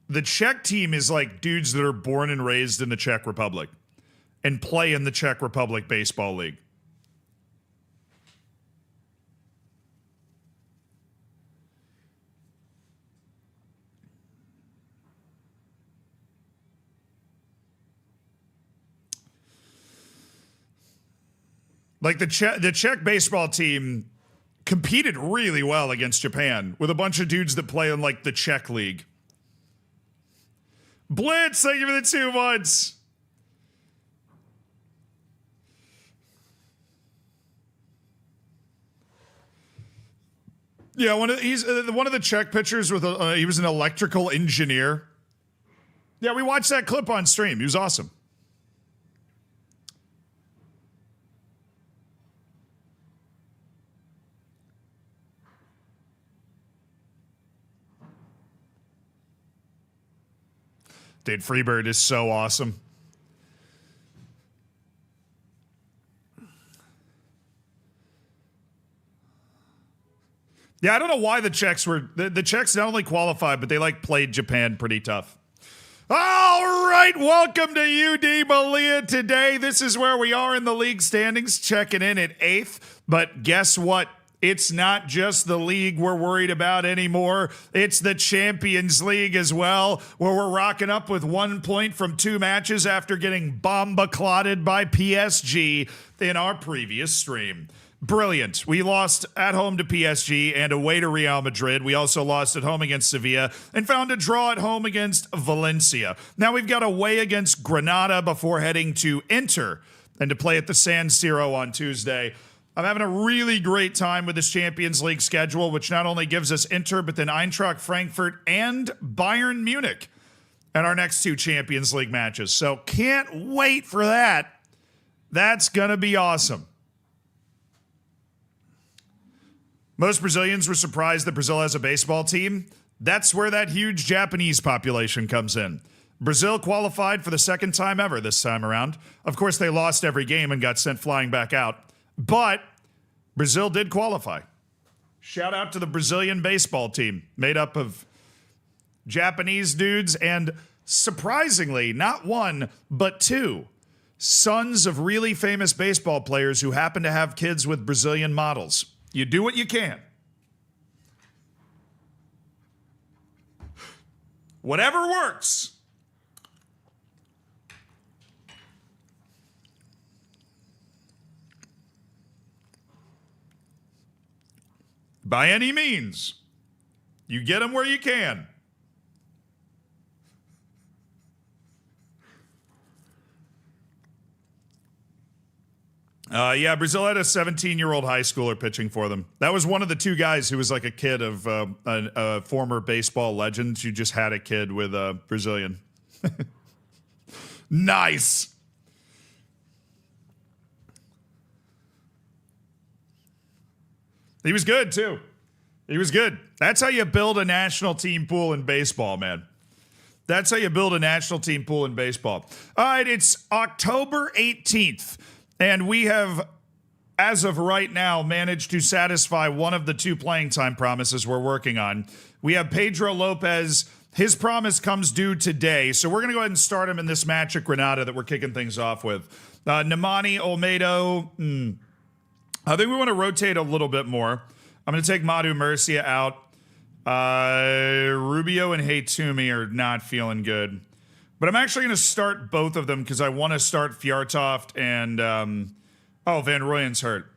The Czech team is like dudes that are born and raised in the Czech Republic and play in the Czech Republic Baseball League. Like the Czech baseball team competed really well against Japan with a bunch of dudes that play in like the Czech league. Blitz, thank you for the 2 months. Yeah, he's one of the Czech pitchers with he was an electrical engineer. Yeah, we watched that clip on stream. He was awesome. Dude, Freebird is so awesome. Yeah, I don't know why the Czechs were... The Czechs not only qualified, but they, like, played Japan pretty tough. All right, welcome to UD Melilla today. This is where we are in the league standings, checking in at 8th. But guess what? It's not just the league we're worried about anymore. It's the Champions League as well, where we're rocking up with 1 point from 2 matches after getting bomba-clotted by PSG in our previous stream. Brilliant. We lost at home to PSG and away to Real Madrid. We also lost at home against Sevilla and found a draw at home against Valencia. Now we've got away against Granada before heading to Inter and to play at the San Siro on Tuesday. I'm having a really great time with this Champions League schedule, which not only gives us Inter, but then Eintracht Frankfurt and Bayern Munich at our next 2 Champions League matches. So can't wait for that. That's going to be awesome. Most Brazilians were surprised that Brazil has a baseball team. That's where that huge Japanese population comes in. Brazil qualified for the 2nd time ever this time around. Of course, they lost every game and got sent flying back out. But Brazil did qualify. Shout out to the Brazilian baseball team, made up of Japanese dudes and, surprisingly, not 1, but 2 sons of really famous baseball players who happen to have kids with Brazilian models. You do what you can. Whatever works. By any means. You get them where you can. Yeah, Brazil had a 17-year-old high schooler pitching for them. That was one of the 2 guys who was like a kid of a former baseball legend who just had a kid with a Brazilian. Nice. He was good, too. He was good. That's how you build a national team pool in baseball, man. That's how you build a national team pool in baseball. All right, it's October 18th. And we have, as of right now, managed to satisfy one of the 2 playing time promises we're working on. We have Pedro Lopez. His promise comes due today. So we're going to go ahead and start him in this match at Granada that we're kicking things off with. Nemanja Olmedo. I think we want to rotate a little bit more. I'm going to take Madu Murcia out. Rubio and Haytumi are not feeling good. But I'm actually going to start both of them because I want to start Fjärtoft and, Van Rooyen's hurt.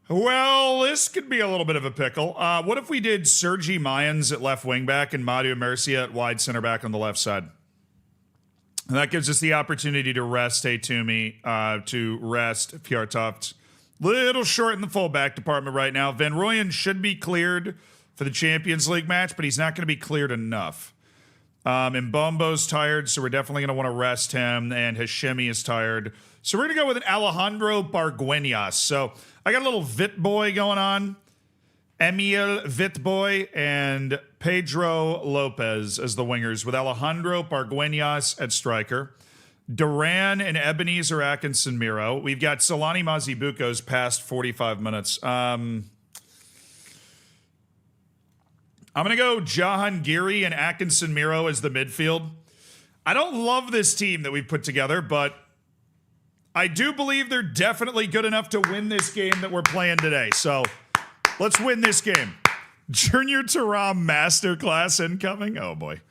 Well, this could be a little bit of a pickle. What if we did Sergi Mayans at left wing back and Madu Murcia at wide center back on the left side? And that gives us the opportunity to rest Haytumi, to rest Fjärtoft. Little short in the fullback department right now. Van Rooyen should be cleared for the Champions League match, but he's not going to be cleared enough. And Bombo's tired, so we're definitely going to want to rest him. And Hashemi is tired. So we're going to go with an Alejandro Bargueñas. So I got a little Vitboy going on. Emil Vitboy and Pedro Lopez as the wingers, with Alejandro Bargueñas at striker. Duran and Ebenezer Atkinson Miro. We've got Solani Mazibuko's past 45 minutes. I'm going to go Jahangiri and Atkinson Miro as the midfield. I don't love this team that we've put together, but I do believe they're definitely good enough to win this game that we're playing today. So let's win this game. Junior Taram Masterclass incoming. Oh, boy.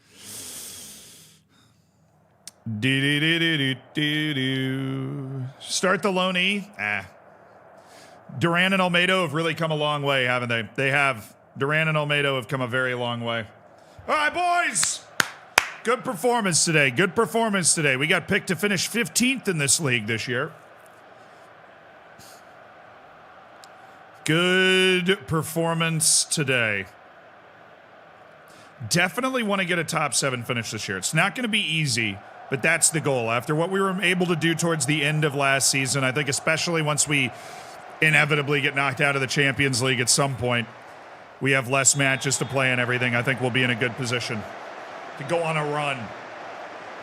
Start the Loney. Duran and Olmedo have really come a long way, haven't they? They have. Duran and Olmedo have come a very long way. All right, boys. Good performance today. Good performance today. We got picked to finish 15th in this league this year. Good performance today. Definitely want to get a top 7 finish this year. It's not going to be easy, but that's the goal. After what we were able to do towards the end of last season, I think especially once we inevitably get knocked out of the Champions League at some point, we have less matches to play and everything. I think we'll be in a good position to go on a run.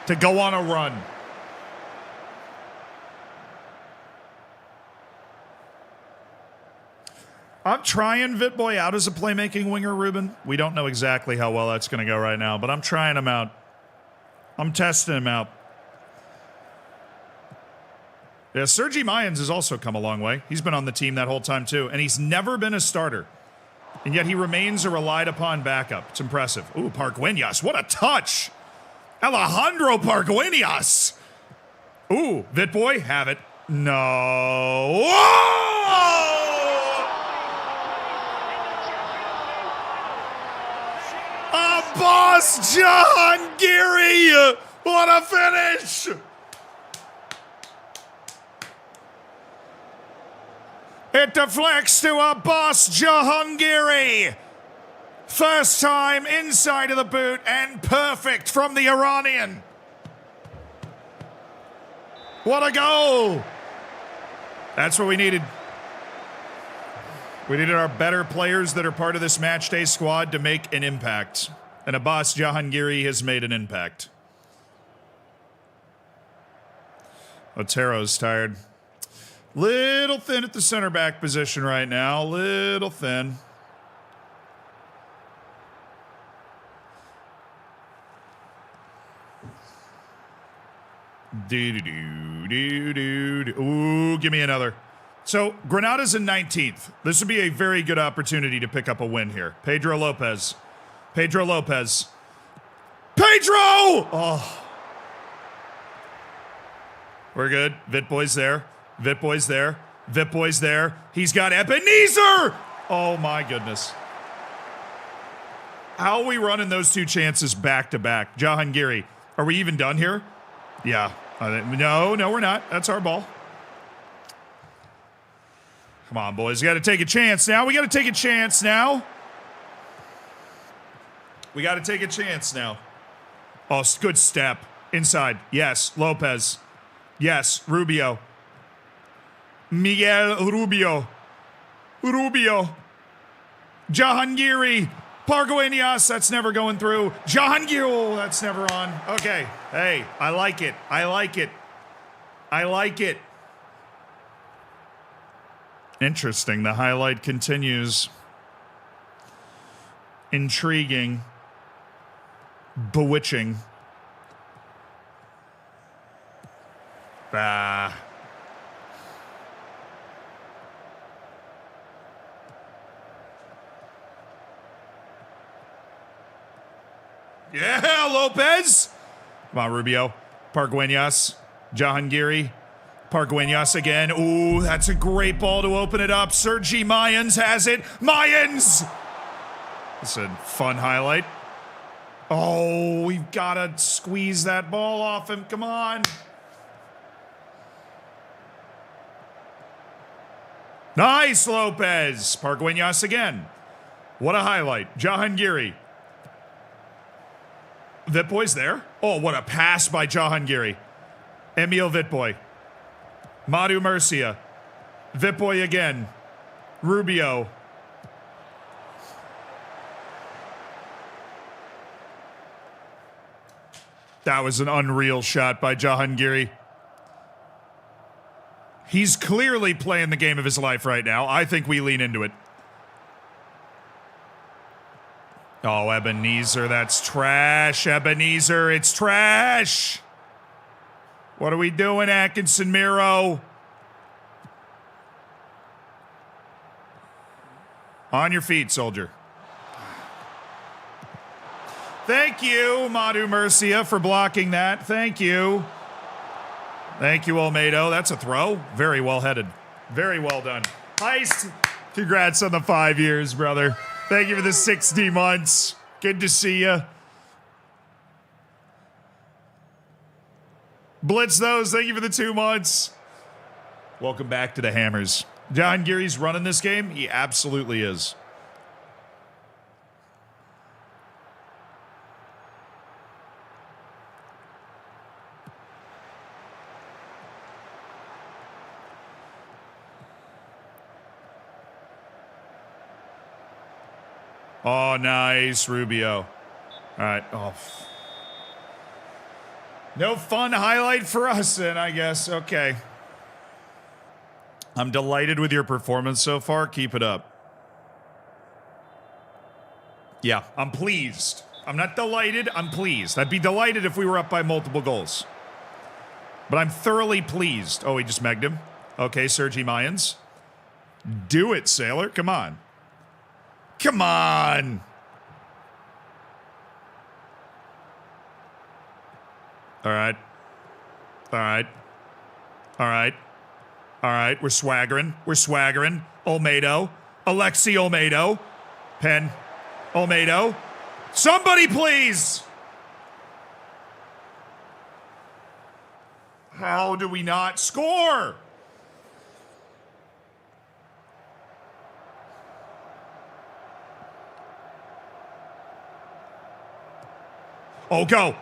To go on a run. I'm trying Vitboy out as a playmaking winger, Ruben. We don't know exactly how well that's going to go right now, but I'm trying him out. I'm testing him out. Yeah, Sergi Mayans has also come a long way. He's been on the team that whole time too, and he's never been a starter. And yet he remains a relied upon backup. It's impressive. Ooh, Pargueñas, what a touch. Alejandro Pargueñas. Ooh, Vitboy, have it. No. Whoa! Boss Jahangiri! What a finish! It deflects to a boss Jahangiri. First time inside of the boot and perfect from the Iranian. What a goal! That's what we needed. We needed our better players that are part of this match day squad to make an impact. And Abbas Jahangiri has made an impact. Otero's tired. Little thin at the center back position right now. Little thin. Ooh, give me another. So, Granada's in 19th. This would be a very good opportunity to pick up a win here. Pedro Lopez. Pedro Lopez. Pedro! Oh. We're good. Vitboy's there. Vitboy's there. Vitboy's there. He's got Ebenezer! Oh, my goodness. How are we running those two chances back to back? Jahangiri. Are we even done here? Yeah. No, we're not. That's our ball. Come on, boys. We got to take a chance now. We got to take a chance now. We got to take a chance now. Oh, good step. Inside. Yes. Lopez. Yes. Rubio. Miguel Rubio. Rubio. Jahangiri. Pargueñas. That's never going through. Jahangiri. Oh, that's never on. Okay. Hey, I like it. I like it. I like it. Interesting. The highlight continues. Intriguing. Bewitching. Ah. Yeah, Lopez. Come on, Rubio. Pargueñas. Jahangiri. Pargueñas again. Ooh, that's a great ball to open it up. Sergi Mayans has it. Mayans! That's a fun highlight. Oh, we've got to squeeze that ball off him. Come on. Nice, Lopez. Pargueñas again. What a highlight. Jahangiri. Vitboy's there. Oh, what a pass by Jahangiri. Emil Vitboy. Madu Murcia. Vitboy again. Rubio. That was an unreal shot by Jahangiri. He's clearly playing the game of his life right now. I think we lean into it. Oh, Ebenezer, that's trash. Ebenezer, it's trash. What are we doing, Atkinson Miro? On your feet, soldier. Thank you, Madu Murcia, for blocking that. Thank you. Thank you, Olmedo. That's a throw. Very well headed. Very well done. Heist. Congrats on the 5 years, brother. Thank you for the 60 months. Good to see you. Blitz those. Thank you for the 2 months. Welcome back to the Hammers. John Geary's running this game? He absolutely is. Oh, nice, Rubio. All right. Oh. No fun highlight for us then, I guess. Okay. I'm delighted with your performance so far. Keep it up. Yeah, I'm pleased. I'm not delighted. I'm pleased. I'd be delighted if we were up by multiple goals. But I'm thoroughly pleased. Oh, he just megged him. Okay, Sergi Mayans. Do it, Sailor. Come on. Come on. All right. All right. All right. All right. We're swaggering. We're swaggering. Olmedo. Alexi Olmedo. Pen. Olmedo. Somebody, please. How do we not score? Oh, go.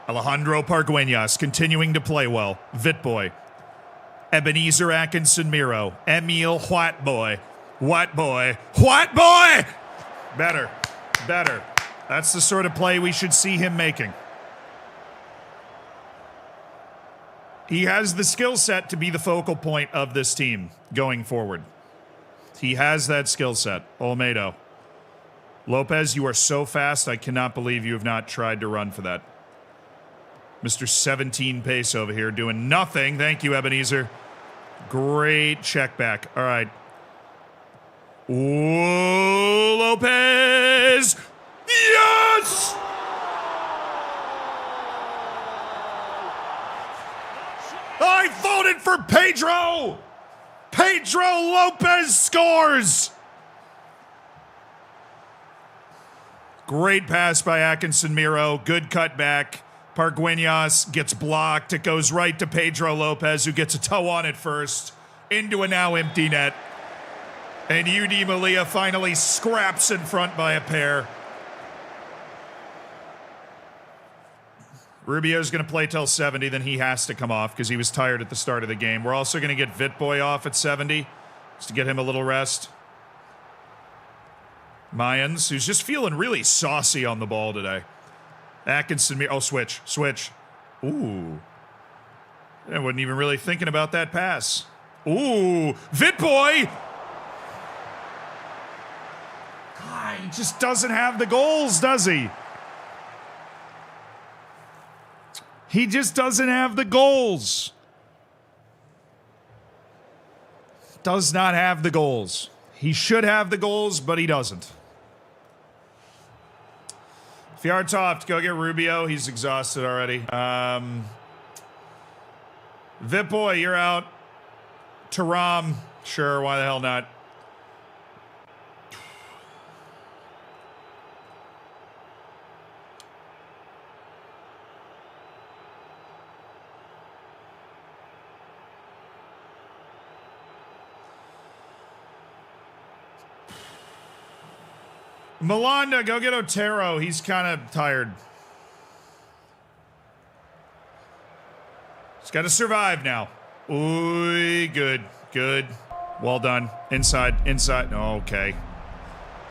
Alejandro Pargueñas continuing to play well. Vitboy. Ebenezer Atkinson Miro. Emil Whiteboy. Whiteboy. Whiteboy! Better. Better. That's the sort of play we should see him making. He has the skill set to be the focal point of this team going forward. He has that skill set. Olmedo. Lopez, you are so fast, I cannot believe you have not tried to run for that. Mr. 17 pace over here doing nothing. Thank you, Ebenezer. Great check back. All right. Ooh, Lopez! Yes! I voted for Pedro! Pedro Lopez scores! Great pass by Atkinson Miro. Good cutback. Pargueñas gets blocked. It goes right to Pedro Lopez, who gets a toe on it first. Into a now empty net. And UD Melilla finally scraps in front by a pair. Rubio's going to play till 70, then he has to come off because he was tired at the start of the game. We're also going to get Vitboy off at 70 just to get him a little rest. Mayans, who's just feeling really saucy on the ball today. Atkinson, oh, switch. Ooh. I wasn't even really thinking about that pass. Ooh, Vitboy! God, he just doesn't have the goals, does he? He just doesn't have the goals. Does not have the goals. He should have the goals, but he doesn't. Fjärtoft, go get Rubio. He's exhausted already. Vitboy, you're out. Taram, sure, why the hell not? Melilla, go get Otero. He's kind of tired. He's got to survive now. Ooh, good. Well done. Inside. Okay.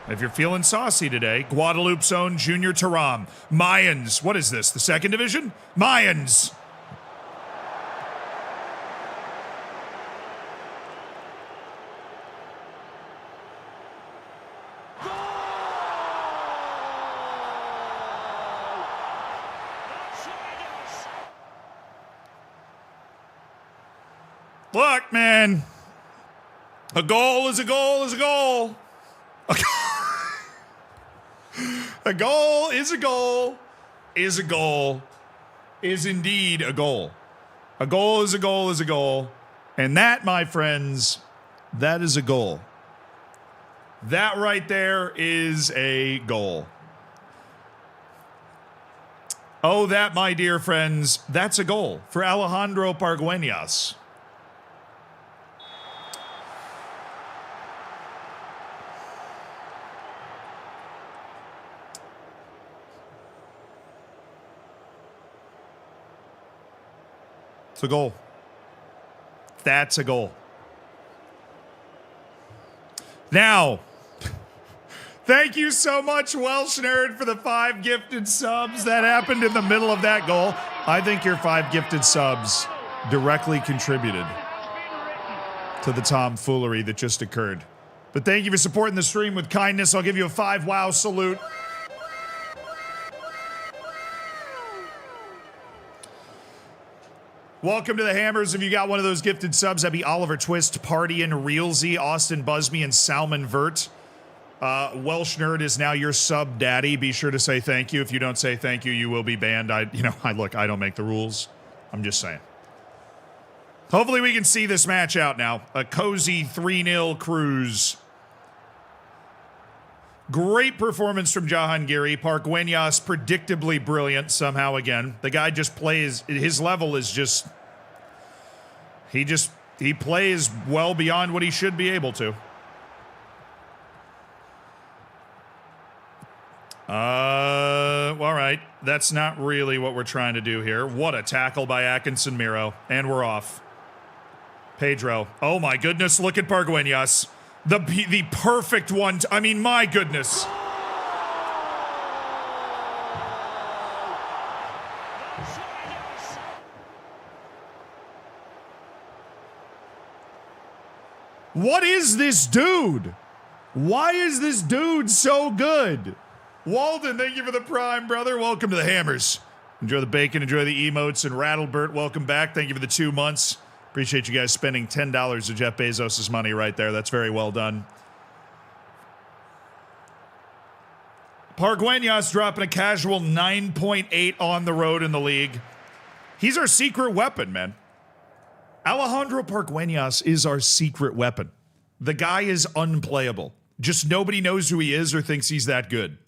If you're feeling saucy today, Guadalupe's own Junior Taram. Mayans. What is this? The second division? Mayans. Look, man. A goal is a goal is a goal. A goal is a goal is a goal is indeed a goal. A goal is a goal is a goal. And that, my friends, that is a goal. That right there is a goal. Oh, that, my dear friends, that's a goal for Alejandro Pargueñas. It's a goal. That's a goal. Now, thank you so much, Welsh Nerd, for the 5 gifted subs. That happened in the middle of that goal. I think your 5 gifted subs directly contributed to the tomfoolery that just occurred. But thank you for supporting the stream with kindness. I'll give you a 5 wow salute. Welcome to the Hammers. If you got one of those gifted subs, that'd be Oliver Twist, Party and Reelsy, Austin Busby, and Salmon Vert. Welsh Nerd is now your sub daddy. Be sure to say thank you. If you don't say thank you, you will be banned. I don't make the rules. I'm just saying. Hopefully we can see this match out now. A cozy 3-0 cruise. Great performance from Jahangiri. Park-Wenyas predictably brilliant somehow again. The guy just plays, his level is just, he plays well beyond what he should be able to. All right. That's not really what we're trying to do here. What a tackle by Atkinson Miro. And we're off. Pedro. Oh my goodness, look at Park-Wenyas. The perfect one. I mean, my goodness. What is this dude? Why is this dude so good? Walden, thank you for the prime, brother. Welcome to the Hammers. Enjoy the bacon, enjoy the emotes, and Rattlebert, welcome back. Thank you for the 2 months. Appreciate you guys spending $10 of Jeff Bezos' money right there. That's very well done. Park-Wenyas dropping a casual 9.8 on the road in the league. He's our secret weapon, man. Alejandro Park-Wenyas is our secret weapon. The guy is unplayable. Just nobody knows who he is or thinks he's that good.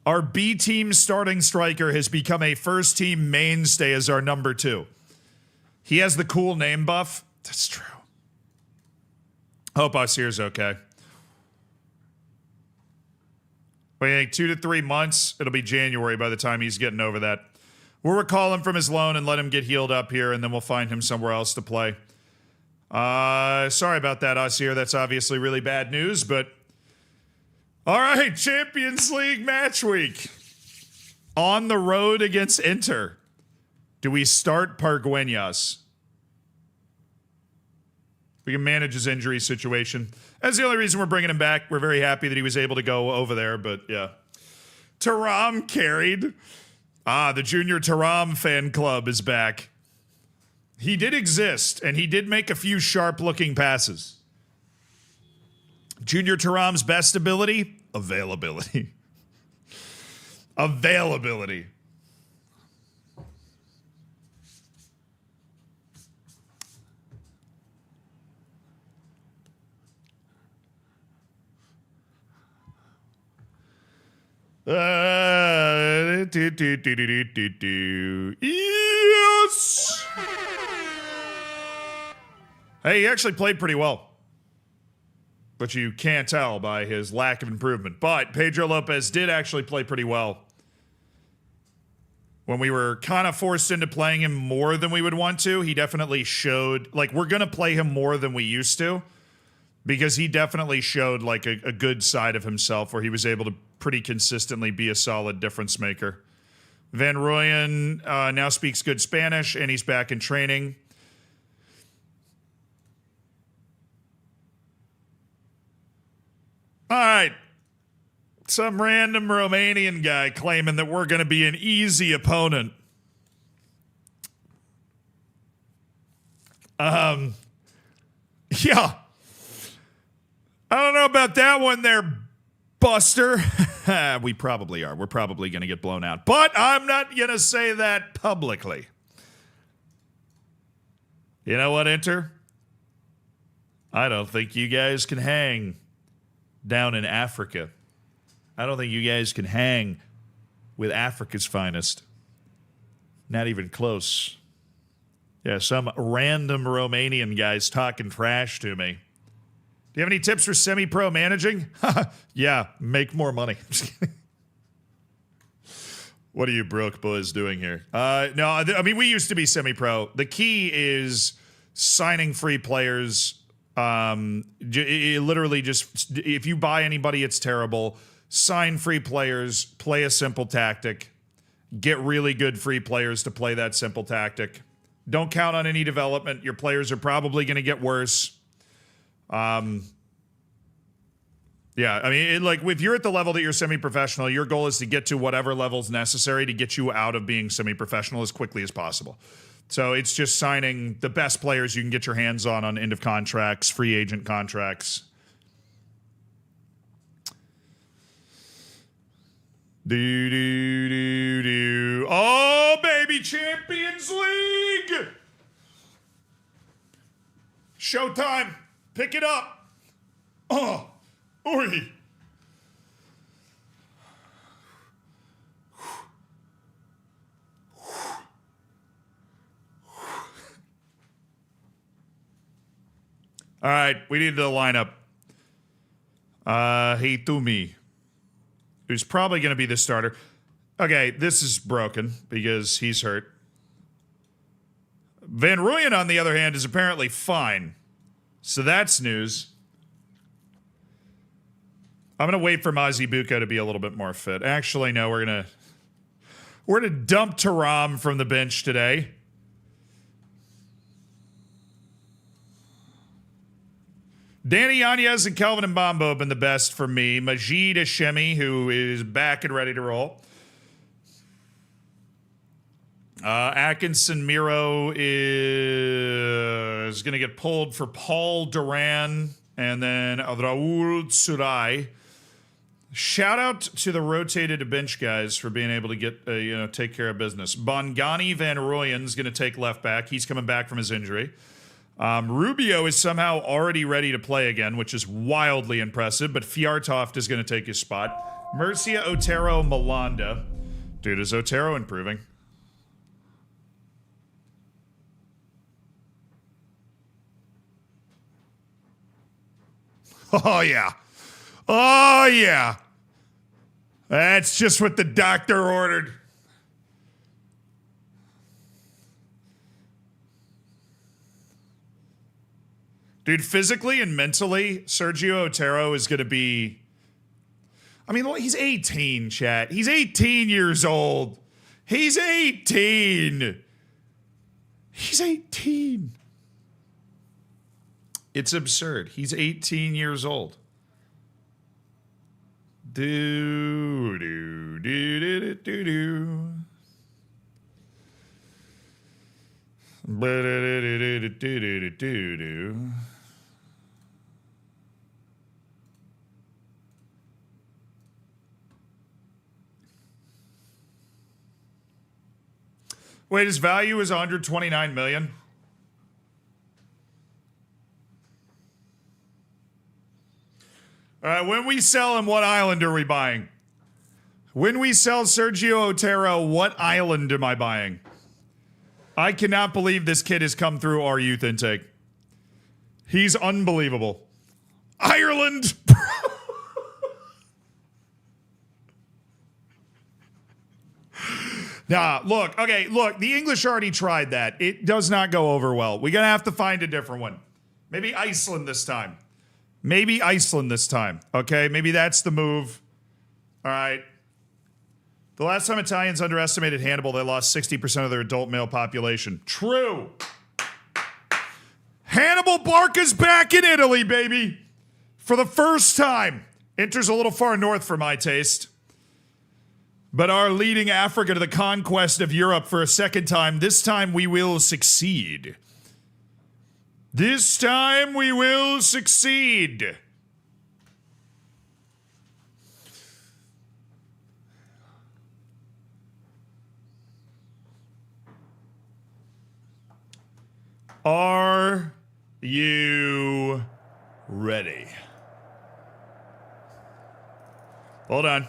Our B-team starting striker has become a first-team mainstay as our number 2. He has the cool name buff. That's true. Hope Asir's okay. I think 2 to 3 months. It'll be January by the time he's getting over that. We'll recall him from his loan and let him get healed up here, and then we'll find him somewhere else to play. Sorry about that, Asir. That's obviously really bad news, but... All right, Champions League match week. On the road against Inter. Do we start Park-Wenyas? We can manage his injury situation. That's the only reason we're bringing him back. We're very happy that he was able to go over there, but yeah. Taram carried. The Junior Taram fan club is back. He did exist, and he did make a few sharp-looking passes. Junior Taram's best ability? Availability. Availability. Yes! Hey, he actually played pretty well. But you can't tell by his lack of improvement. But Pedro Lopez did actually play pretty well. When we were kind of forced into playing him more than we would want to, he definitely showed, like, we're going to play him more than we used to. Because he definitely showed, like, a good side of himself where he was able to pretty consistently be a solid difference maker. Van Rooyen now speaks good Spanish, and he's back in training. All right. Some random Romanian guy claiming that we're going to be an easy opponent. Yeah. I don't know about that one there, Buster. We probably are. We're probably going to get blown out. But I'm not going to say that publicly. You know what, Inter? I don't think you guys can hang down in Africa. I don't think you guys can hang with Africa's finest. Not even close. Yeah, some random Romanian guy's talking trash to me. Do you have any tips for semi-pro managing? Yeah, make more money. What are you broke boys doing here? No, I mean, we used to be semi-pro. The key is signing free players. Literally just, if you buy anybody, it's terrible. Sign free players, play a simple tactic, get really good free players to play that simple tactic. Don't count on any development. Your players are probably going to get worse. Yeah, I mean, like, if you're at the level that you're semi-professional, your goal is to get to whatever level's necessary to get you out of being semi-professional as quickly as possible. So it's just signing the best players you can get your hands on end of contracts, free agent contracts. Oh, baby, Champions League! Showtime! Pick it up! Oh! Oi! All right, we need the lineup. Hitumi, who's probably going to be the starter. Okay, this is broken because he's hurt. Van Rooyen, on the other hand, is apparently fine. So that's news. I'm going to wait for Mazibuko to be a little bit more fit. Actually, no, we're going to dump Taram from the bench today. Danny Yanez and Kelvin Mbambo have been the best for me. Majid Hashemi, who is back and ready to roll. Atkinson Miro is going to get pulled for Paul Duran and then Raul Tsurai. Shout out to the rotated bench guys for being able to get, take care of business. Bongani Van Rooyen's going to take left back. He's coming back from his injury. Rubio is somehow already ready to play again, which is wildly impressive, but Fjartoft is going to take his spot. Murcia, Otero, Malanda. Dude, is Otero improving? Oh, yeah. Oh, yeah. That's just what the doctor ordered. Dude, physically and mentally, Sergio Otero is going to be... I mean, he's 18, chat. He's 18 years old. He's 18. He's 18. It's absurd. He's 18 years old. Do do do do do do. Do. Wait, his value is 129 million. All right, when we sell him, what island are we buying? When we sell Sergio Otero, what island am I buying? I cannot believe this kid has come through our youth intake. He's unbelievable. Ireland! Nah, look, okay, look, the English already tried that. It does not go over well. We're going to have to find a different one. Maybe Iceland this time. Maybe Iceland this time, okay? Maybe that's the move. All right. The last time Italians underestimated Hannibal, they lost 60% of their adult male population. True. Hannibal Barca's back in Italy, baby. For the first time. Inter's a little far north for my taste. But are leading Africa to the conquest of Europe for a second time. This time we will succeed. This time we will succeed. Are you ready? Hold on.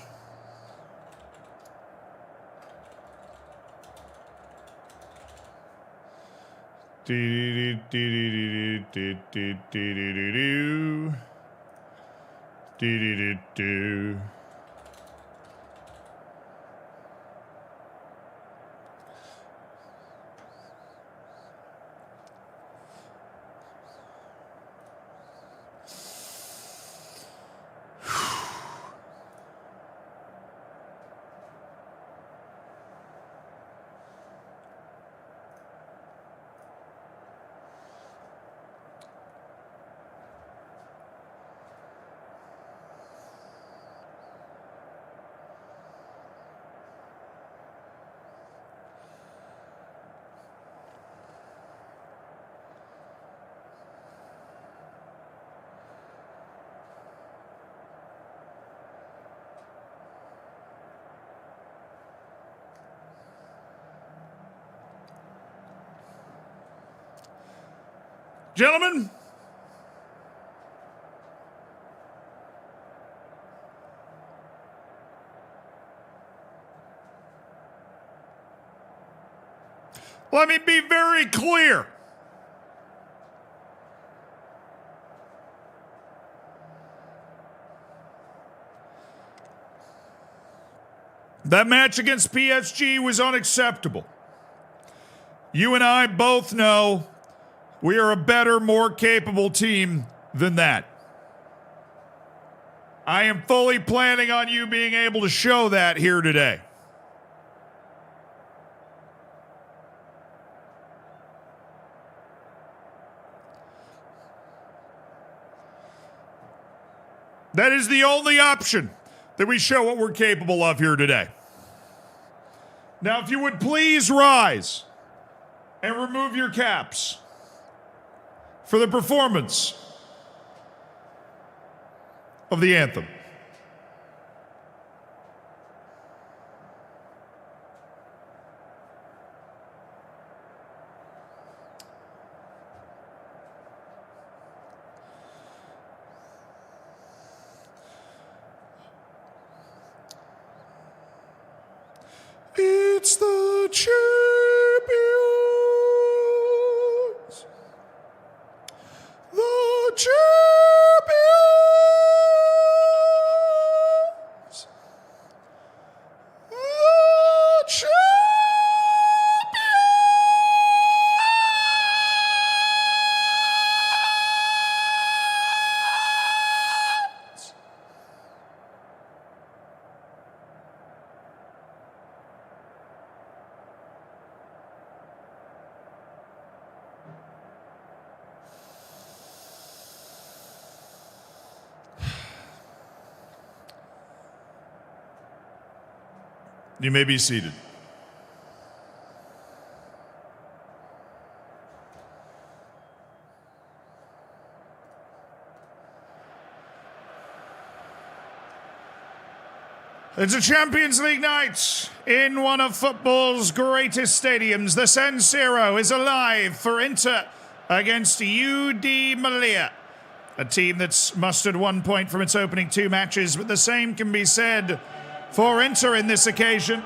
Gentlemen, let me be very clear. That match against PSG was unacceptable. You and I both know we are a better, more capable team than that. I am fully planning on you being able to show that here today. That is the only option that we show what we're capable of here today. Now, if you would please rise and remove your caps for the performance of the anthem. It's the champions. The champions. The champions. You may be seated. It's a Champions League night in one of football's greatest stadiums. The San Siro is alive for Inter against UD Melilla, a team that's mustered 1 point from its opening 2 matches, but the same can be said for Inter in this occasion.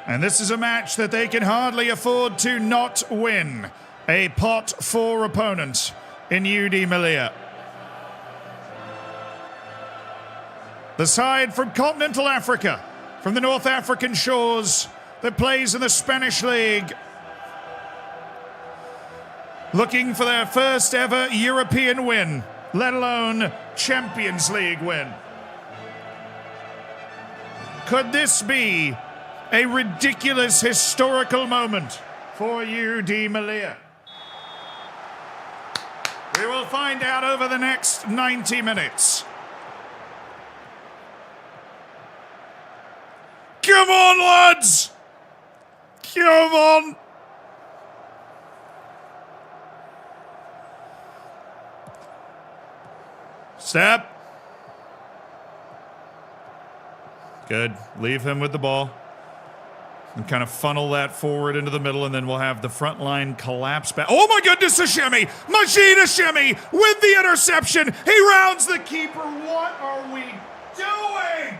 And this is a match that they can hardly afford to not win. A pot 4 opponent in UD Melilla. The side from continental Africa, from the North African shores, that plays in the Spanish League. Looking for their first ever European win, let alone Champions League win. Could this be a ridiculous historical moment for UD Melilla? We will find out over the next 90 minutes. Come on, lads! Come on! Step. Good. Leave him with the ball. And kind of funnel that forward into the middle, and then we'll have the front line collapse back. Oh my goodness, a shimmy! Majid a shimmy with the interception. He rounds the keeper. What are we doing?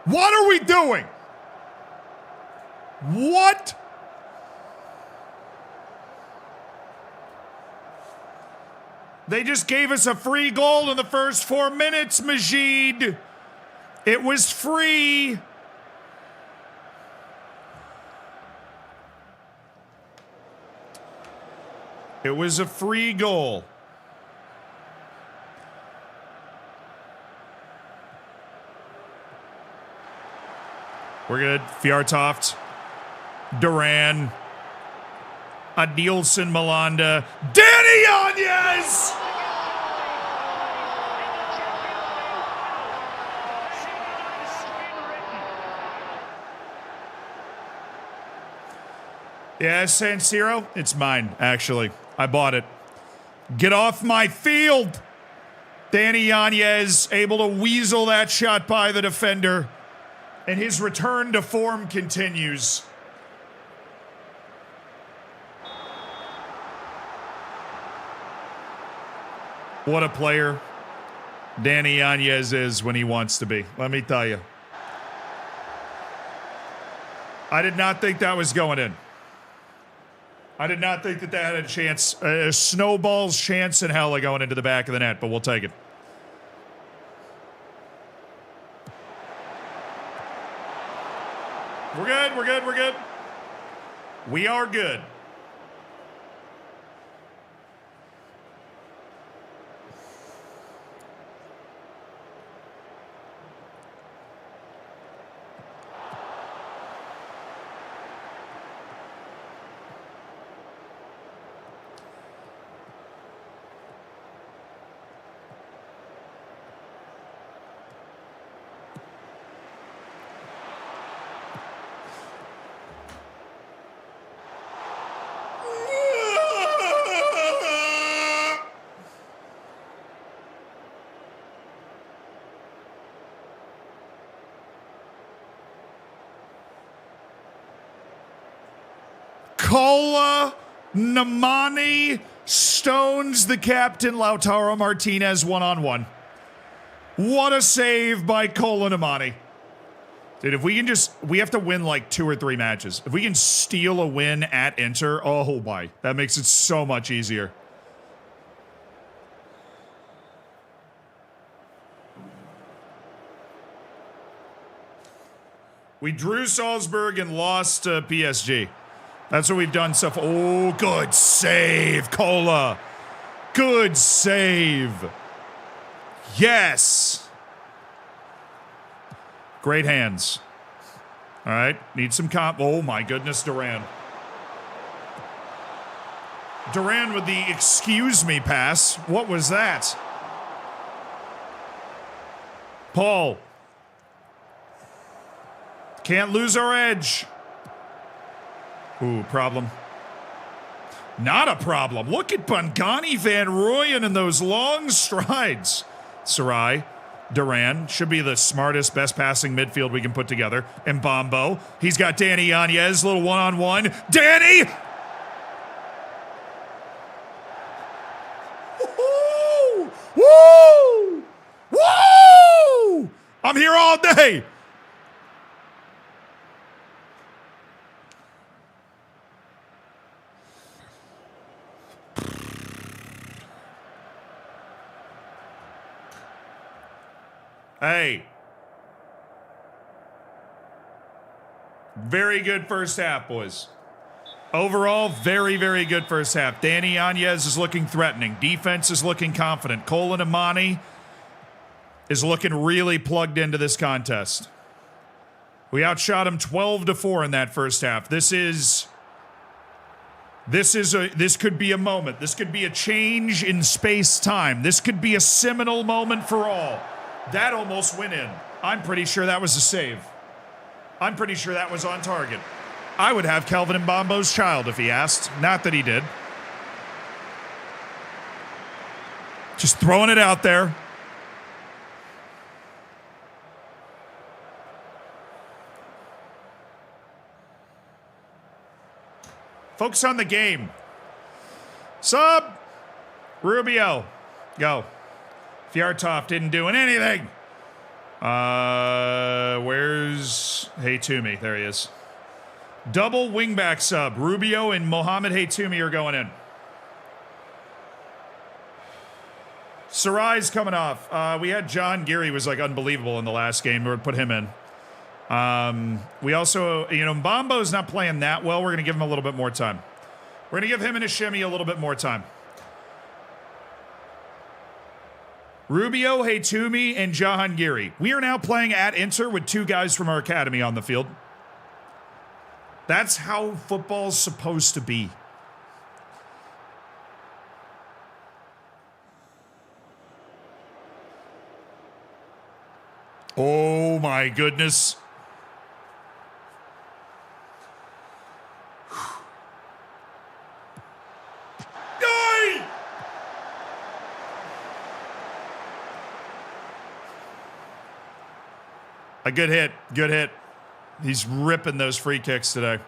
What are we doing? What? They just gave us a free goal in the first 4 minutes, Majid. It was free. It was a free goal. We're good. Fjartoft, Duran, Adilson Malanda. Danny Yanez! Yeah, San Siro, it's mine, actually. I bought it. Get off my field! Danny Yanez able to weasel that shot by the defender. And his return to form continues. What a player Danny Yanez is when he wants to be, let me tell you. I did not think that was going in. I did not think that had a chance, a snowball's chance in hell of going into the back of the net, but we'll take it. We're good, we're good, we're good. We are good. Kola Namani stones the captain Lautaro Martinez one-on-one. What a save by Kola Namani. Dude, if we can just, we have to win like 2 or 3 matches. If we can steal a win at Inter, oh my, that makes it so much easier. We drew Salzburg and lost to PSG. That's what we've done so far. Oh, good save, Kola. Good save. Yes. Great hands. All right, need some comp. Oh my goodness, Duran. Duran with the excuse me pass. What was that? Paul. Can't lose our edge. Ooh, problem. Not a problem. Look at Bongani, Van Rooyen and those long strides. Sarai, Duran, should be the smartest, best passing midfield we can put together. And Bombo, he's got Danny Yanez, little one-on-one. Danny! Woo! Woo! Woo! I'm here all day. Hey. Very good first half, boys. Overall, very, very good first half. Danny Yanez is looking threatening. Defense is looking confident. Kola Namani is looking really plugged into this contest. We outshot him 12-4 in that first half. This could be a moment. This could be a change in space-time. This could be a seminal moment for all. That almost went in. I'm pretty sure that was a save. I'm pretty sure that was on target. I would have Kelvin Mbambo's child if he asked. Not that he did. Just throwing it out there. Focus on the game. Sub. Rubio. Go. Fjartov didn't do anything. Where's Haytumi? There he is. Double wingback sub. Rubio and Mohamed Haytumi are going in. Sarai's coming off. We had John Geary was like unbelievable in the last game. We would put him in. We also, Mbambo's not playing that well. We're going to give him a little bit more time. We're going to give him and Ishimi a little bit more time. Rubio, Haytumi, and Jahangiri. We are now playing at Inter with 2 guys from our academy on the field. That's how football's supposed to be. Oh my goodness. Yay! A good hit. Good hit. He's ripping those free kicks today.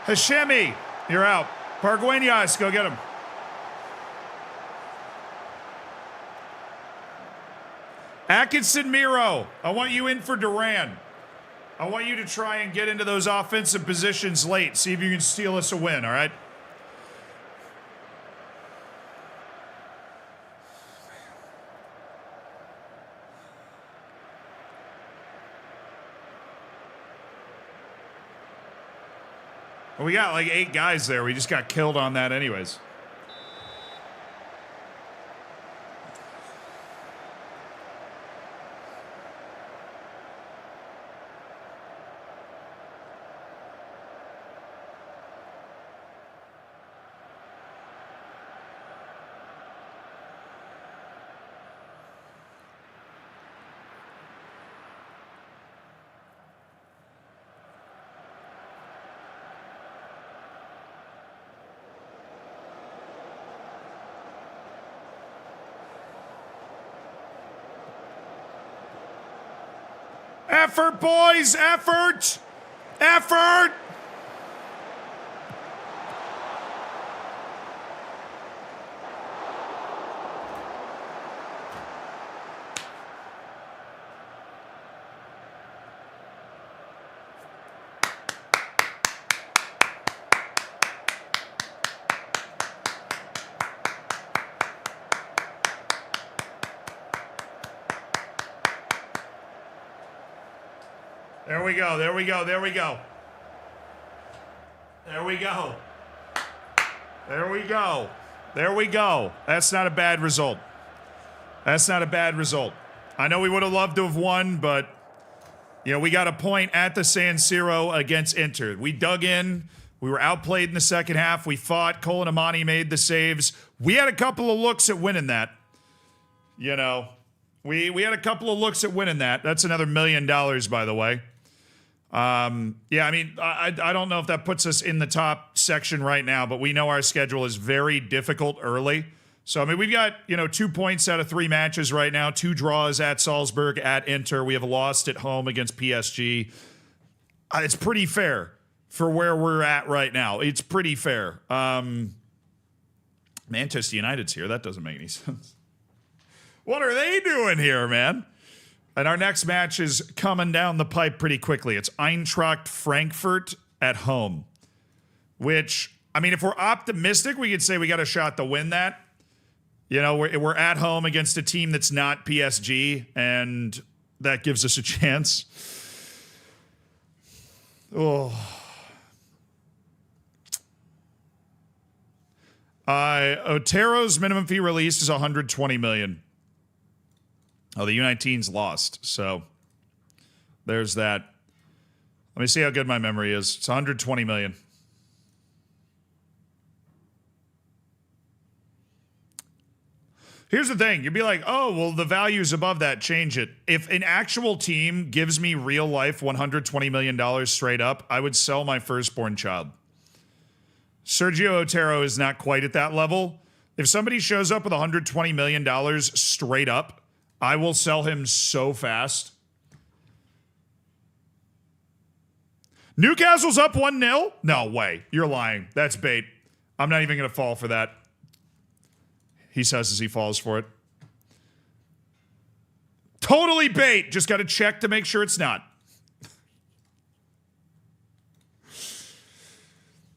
Hashemi, you're out. Pargueñas, go get him. Atkinson Miro, I want you in for Duran. I want you to try and get into those offensive positions late. See if you can steal us a win, all right? Well, we got like 8 guys there. We just got killed on that anyways. Effort, boys! Effort! Effort! There we go, there we go, there we go. There we go. There we go. There we go. That's not a bad result. That's not a bad result. I know we would have loved to have won, but, you know, we got a point at the San Siro against Inter. We dug in. We were outplayed in the second half. We fought. Cole and Amani made the saves. We had a couple of looks at winning that. You know, we had a couple of looks at winning that. That's another $1 million, by the way. Yeah, I mean, I don't know if that puts us in the top section right now, but we know our schedule is very difficult early. So, I mean, we've got, you know, 2 points out of 3 matches right now, 2 draws at Salzburg, at Inter. We have lost at home against PSG. It's pretty fair for where we're at right now. It's pretty fair. Manchester United's here. That doesn't make any sense. What are they doing here, man? And our next match is coming down the pipe pretty quickly. It's Eintracht Frankfurt at home, which, I mean, if we're optimistic, we could say we got a shot to win that. You know, we're at home against a team that's not PSG, and that gives us a chance. Oh. Otero's minimum fee release is $120 million. Oh, the U19's lost, so there's that. Let me see how good my memory is. It's $120 million. Here's the thing. You'd be like, oh, well, the value's above that. Change it. If an actual team gives me real life $120 million straight up, I would sell my firstborn child. Sergio Otero is not quite at that level. If somebody shows up with $120 million straight up, I will sell him so fast. Newcastle's up 1-0? No way. You're lying. That's bait. I'm not even going to fall for that. He says as he falls for it. Totally bait. Just got to check to make sure it's not.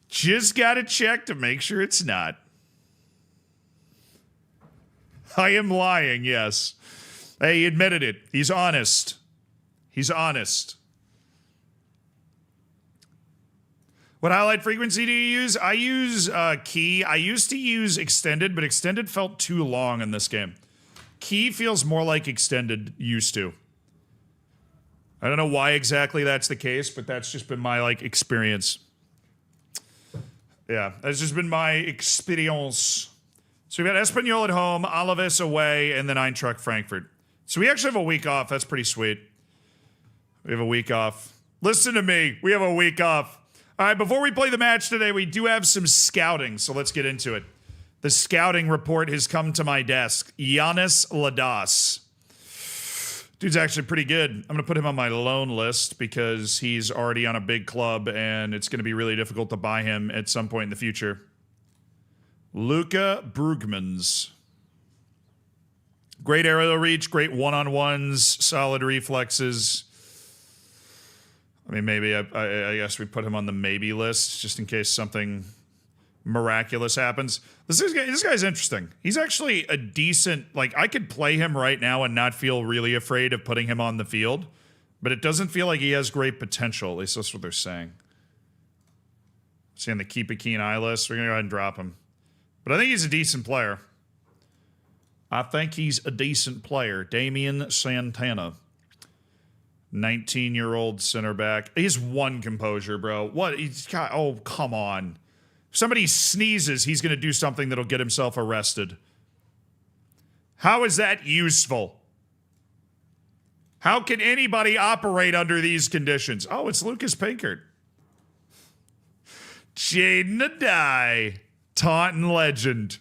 Just got to check to make sure it's not. I am lying, yes. Hey, he admitted it. He's honest. He's honest. What highlight frequency do you use? I use key. I used to use extended, but extended felt too long in this game. Key feels more like extended used to. I don't know why exactly that's the case, but that's just been my like experience. Yeah, that's just been my experience. So we've got Espanyol at home, Alaves away, and then Eintracht Frankfurt. So we actually have a week off. That's pretty sweet. We have a week off. Listen to me. We have a week off. All right, before we play the match today, we do have some scouting, so let's get into it. The scouting report has come to my desk. Giannis Ladas. Dude's actually pretty good. I'm going to put him on my loan list because he's already on a big club and it's going to be really difficult to buy him at some point in the future. Luca Brugmans. Great aerial reach, great one-on-ones, solid reflexes. I mean, maybe I guess we put him on the maybe list just in case something miraculous happens. This guy's interesting. He's actually a decent, like, I could play him right now and not feel really afraid of putting him on the field, but it doesn't feel like he has great potential. At least that's what they're saying. See on the keep a keen eye list, we're going to go ahead and drop him. But I think he's a decent player. I think he's a decent player. Damian Santana. 19-year-old center back. He's one composure, bro. What? He's got, oh, come on. If somebody sneezes, he's going to do something that'll get himself arrested. How is that useful? How can anybody operate under these conditions? Oh, it's Lucas Pinkert. Jaden Adai. Taunton legend.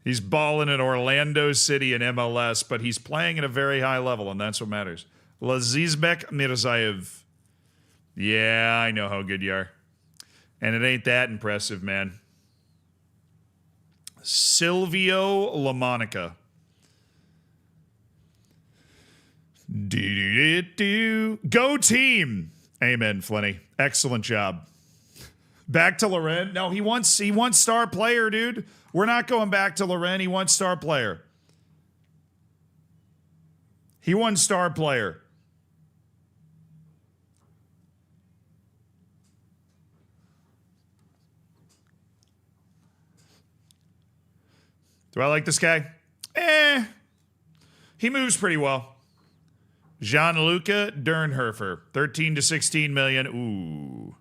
He's balling in Orlando City in MLS, but he's playing at a very high level, and that's what matters. Lazizbek Mirzaev. Yeah, I know how good you are. And it ain't that impressive, man. Silvio LaMonica. Go team. Amen, Flinny. Excellent job. Back to Loren. No, he wants star player, dude. We're not going back to Loren. He wants star player. He won star player. Do I like this guy? He moves pretty well. Gianluca Dernherfer, 13 to 16 million. Ooh.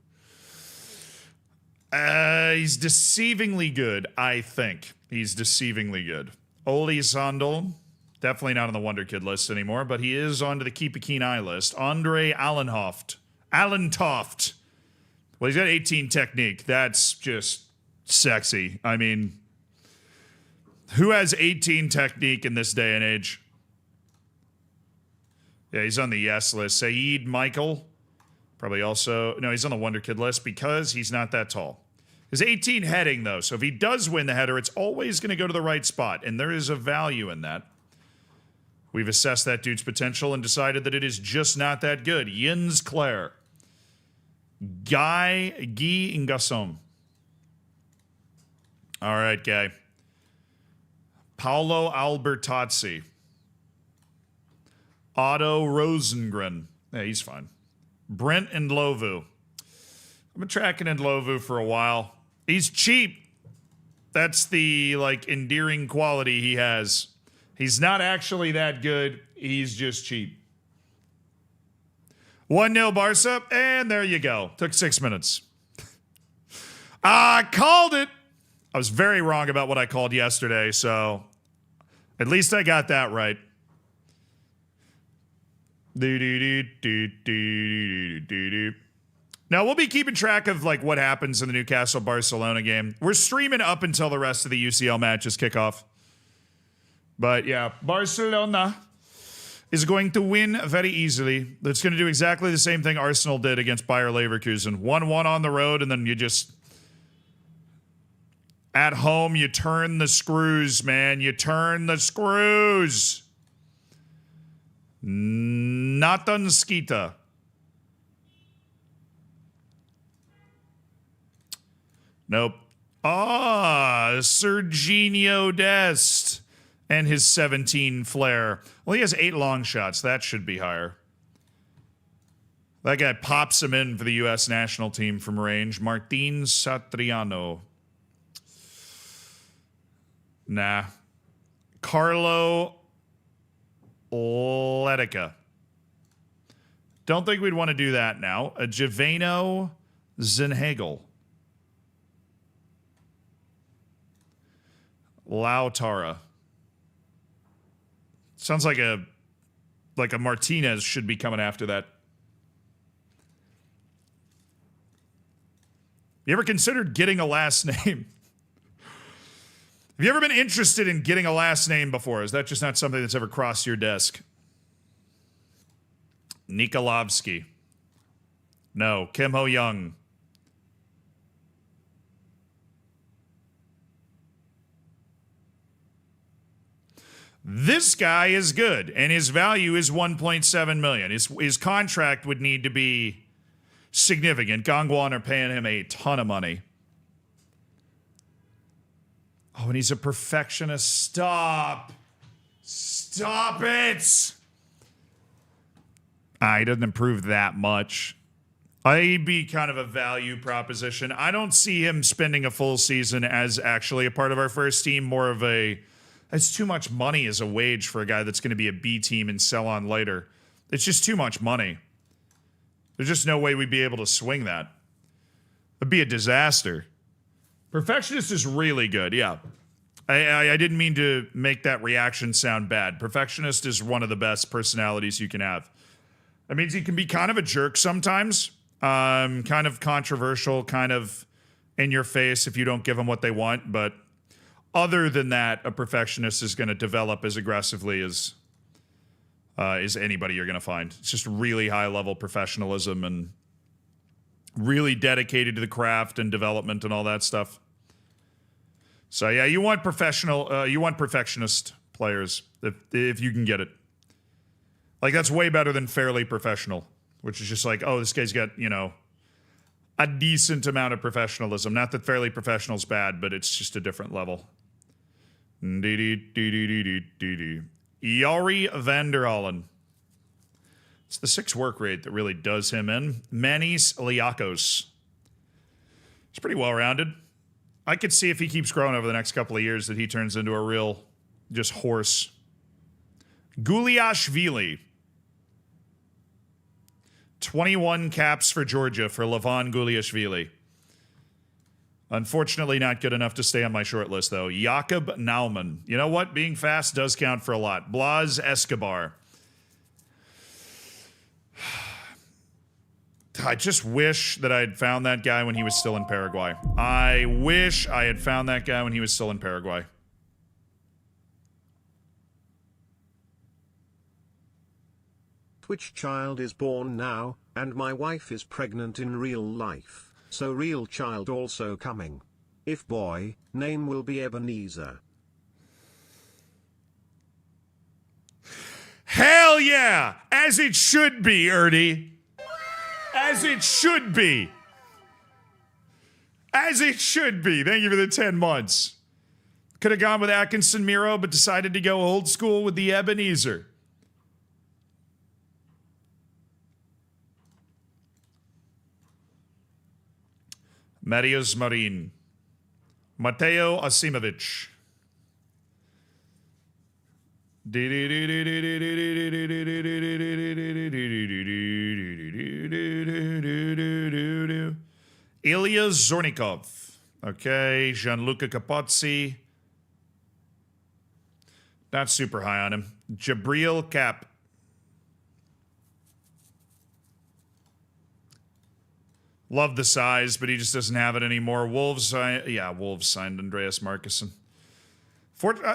He's deceivingly good, I think. He's deceivingly good. Oli Sondel, definitely not on the Wonder Kid list anymore, but he is onto the Keep a Keen Eye list. Andre Allentoft. Well, he's got 18 technique. That's just sexy. I mean, who has 18 technique in this day and age? Yeah, he's on the yes list. Saeed Michael, probably also. No, he's on the Wonder Kid list because he's not that tall. He's 18 heading, though, so if he does win the header, it's always going to go to the right spot, and there is a value in that. We've assessed that dude's potential and decided that it is just not that good. Jens Clare. Guy Ngasson. All right, Guy. Paolo Albertazzi. Otto Rosengren. Yeah, he's fine. Brent Ndlovu. I've been tracking Ndlovu for a while. He's cheap. That's the, like, endearing quality he has. He's not actually that good. He's just cheap. 1-0 Barca, and there you go. Took 6 minutes. I called it. I was very wrong about what I called yesterday, so at least I got that right. Now, we'll be keeping track of like what happens in the Newcastle-Barcelona game. We're streaming up until the rest of the UCL matches kick off. But yeah, Barcelona is going to win very easily. It's going to do exactly the same thing Arsenal did against Bayer Leverkusen. 1-1 on the road, and then you just... At home, you turn the screws, man. You turn the screws. Nathan Skeeta. Nope. Serginho Dest. And his 17 flare. Well, he has 8 long shots. That should be higher. That guy pops him in for the U.S. national team from range. Martin Satriano. Nah. Carlo Letica. Don't think we'd want to do that now. A Javano Zinhagel. Lautara. Sounds like a Martinez should be coming after that. You ever considered getting a last name? Have you ever been interested in getting a last name before? Is that just not something that's ever crossed your desk? Nikolavsky. No. Kim Ho-young. This guy is good, and his value is 1.7 million. His contract would need to be significant. Gangwon are paying him a ton of money. Oh, and he's a perfectionist. Stop. Stop it. He doesn't improve that much. I'd be kind of a value proposition. I don't see him spending a full season as actually a part of our first team. More of a, it's too much money as a wage for a guy that's going to be a B team and sell on later. It's just too much money. There's just no way we'd be able to swing that. It'd be a disaster. Perfectionist is really good, yeah. I didn't mean to make that reaction sound bad. Perfectionist is one of the best personalities you can have. That means he can be kind of a jerk sometimes, kind of controversial, kind of in your face if you don't give them what they want. But other than that, a perfectionist is going to develop as aggressively as anybody you're going to find. It's just really high-level professionalism and really dedicated to the craft and development and all that stuff. So yeah, you want perfectionist players if you can get it. Like, that's way better than fairly professional, which is just like, oh, this guy's got, a decent amount of professionalism. Not that fairly professional's bad, but it's just a different level. Jari van der Allen. It's the 6 work rate that really does him in. Manis Liakos. He's pretty well-rounded. I could see if he keeps growing over the next couple of years that he turns into a real just horse. Guliashvili. 21 caps for Georgia for Levan Guliashvili. Unfortunately, not good enough to stay on my short list, though. Jakob Naumann. You know what? Being fast does count for a lot. Blas Escobar. I just wish that I had found that guy when he was still in Paraguay. I wish I had found that guy when he was still in Paraguay. Which child is born now, and my wife is pregnant in real life, so real child also coming. If boy, name will be Ebenezer. Hell yeah! As it should be, Ernie. As it should be. As it should be. Thank you for the 10 months. Could have gone with Atkinson Miro, but decided to go old school with the Ebenezer. Marius Marin. Mateo Asimovic. Ilya Zornikov. Okay, Gianluca Capozzi. Not super high on him. Jabril Cap. Love the size, but he just doesn't have it anymore. Wolves signed Andreas Markusson.